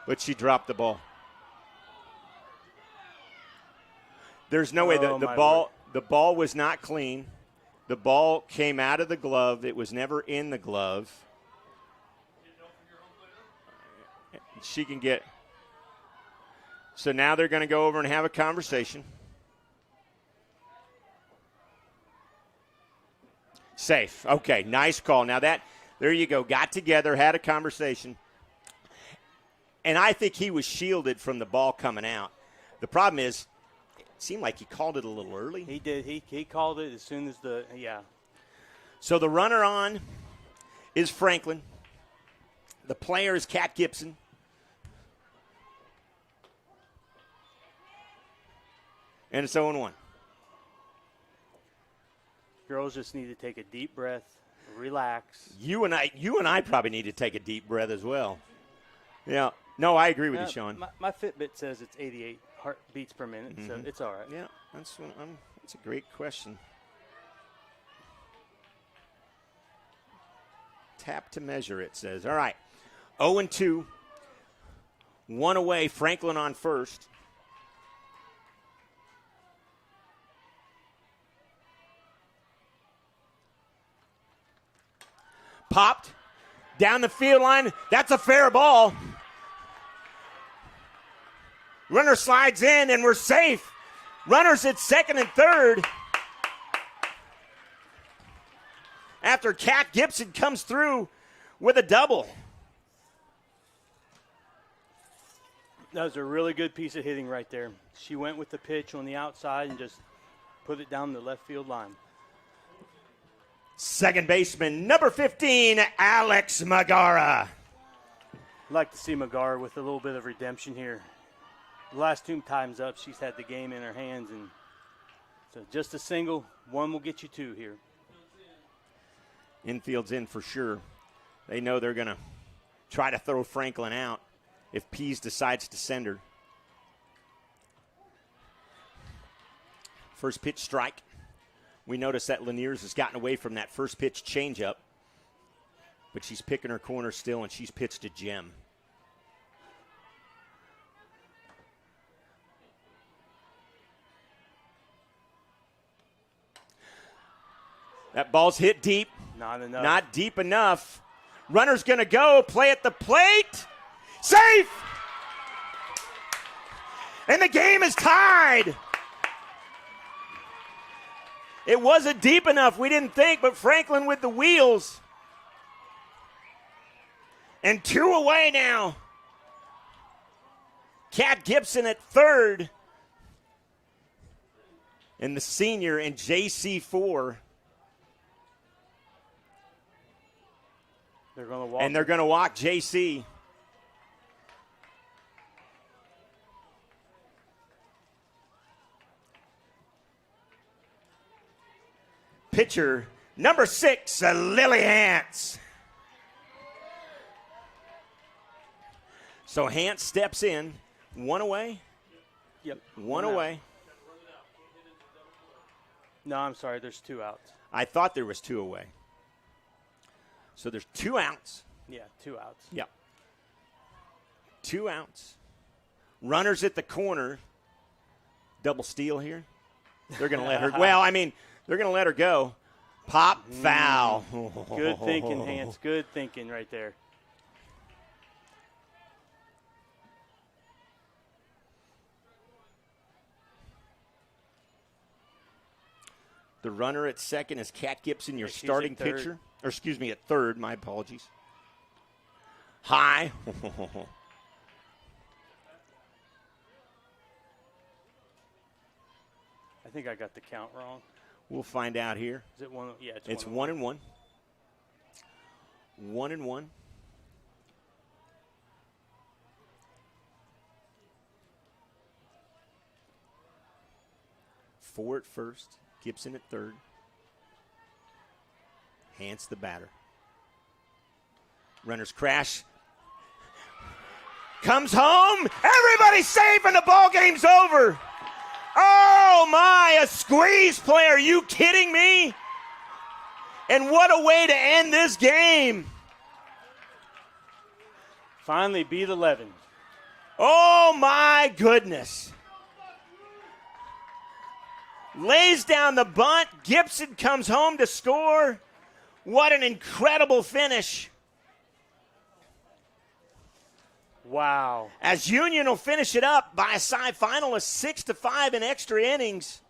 but she dropped the ball. There's no way the ball was not clean. The ball came out of the glove. It was never in the glove. She can get. So now they're going to go over and have a conversation. Safe. Okay, nice call. Now there you go. Got together, had a conversation. And I think he was shielded from the ball coming out. The problem is, it seemed like he called it a little early.
He did. He called it as soon as
So the runner on is Franklin. The player is Kat Gibson. And it's 0-1.
Girls just need to take a deep breath, relax.
You and I probably need to take a deep breath as well. Yeah. No, I agree with you, Sean.
My Fitbit says it's 88 heartbeats per minute, so it's all right.
Yeah, that's a great question. Tap to measure, it says. All right. 0-2. 1 away. Franklin on first. Popped down the field line. That's a fair ball. Runner slides in, and we're safe. Runners at second and third. After Kat Gibson comes through with a double.
That was a really good piece of hitting right there. She went with the pitch on the outside and just put it down the left field line.
Second baseman, number 15, Alex Magara.
I'd like to see Magara with a little bit of redemption here. The last 2 times up, she's had the game in her hands, and so just a single, 1 will get you 2 here.
Infield's in for sure. They know they're going to try to throw Franklin out if Pease decides to send her. First pitch strike. We notice that Laniers has gotten away from that first pitch changeup, but she's picking her corner still, and she's pitched a gem. That ball's hit deep.
Not enough.
Not deep enough. Runner's going to go. Play at the plate. Safe! And the game is tied. It wasn't deep enough, we didn't think, but Franklin with the wheels. And 2 away now. Kat Gibson at third. And the senior in JC4.
They're going to walk.
And they're going to walk JC. Pitcher number 6, Lily Hance. So Hance steps in, 1 away.
Yep.
One
out.
away.
No, I'm sorry. There's 2 outs.
I thought there was 2 away. So there's 2 outs.
Yeah, 2 outs.
Yep. 2 outs. Runners at the corner. Double steal here. They're going to let her. Well, I mean, they're going to let her go. Pop, foul.
Good thinking, Hance. Good thinking right there.
The runner at second is Kat Gibson, your
Yeah, she's
starting
at third.
pitcher. Or excuse me, at third. My apologies. High.
I think I got the count wrong.
We'll find out here.
Is it 1? Yeah,
It's
1
1-1. 1-1. Four at first. Gibson at third. Hance the batter. Runners crash. Comes home. Everybody's safe and the ball game's over. Oh my, a squeeze play. Are you kidding me? And what a way to end this game.
Finally beat 11.
Oh my goodness. Lays down the bunt. Gibson comes home to score. What an incredible finish.
Wow.
As Union will finish it up by a side final of 6-5 in extra innings.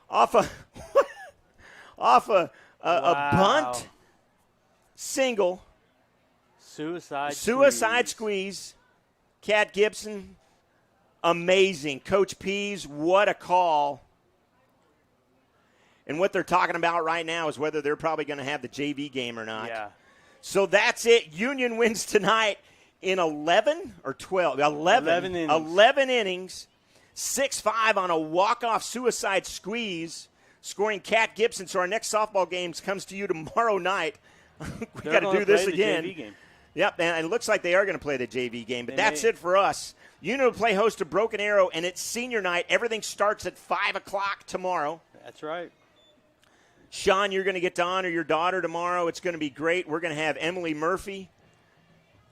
Off a
Wow.
bunt single.
Suicide
squeeze. Kat Gibson, amazing. Coach Pease, what a call. And what they're talking about right now is whether they're probably going to have the JV game or not.
Yeah.
So that's it. Union wins tonight in 11 or 12? 11
innings.
11 innings. 6-5 on a walk-off suicide squeeze, scoring Kat Gibson. So our next softball game comes to you tomorrow night. We got to do this again.
JV game.
Yep, and it looks like they are going to play the JV game, but
They
that's
may.
it for us. Union will play host to Broken Arrow, and it's senior night. Everything starts at 5 o'clock tomorrow.
That's right.
Sean, you're going to get to honor your daughter tomorrow. It's going to be great. We're going to have Emily Murphy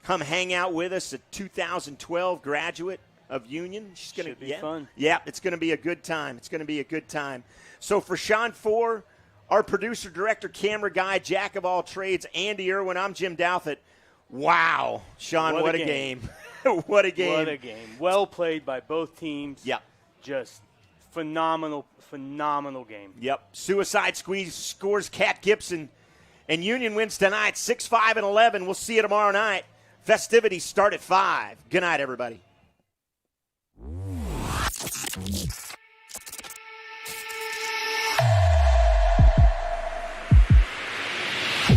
come hang out with us, a 2012 graduate of Union. She's going
Should be fun.
Yeah, it's going to be a good time. It's going to be a good time. So for Sean Four, our producer, director, camera guy, jack of all trades, Andy Irwin, I'm Jim Douthit. Wow, Sean, what a game. What a game.
What a game. Well played by both teams.
Yep.
Just phenomenal game.
Yep. Suicide squeeze scores Kat Gibson. And Union wins tonight 6-5 and 11. We'll see you tomorrow night. Festivities start at 5. Good night, everybody.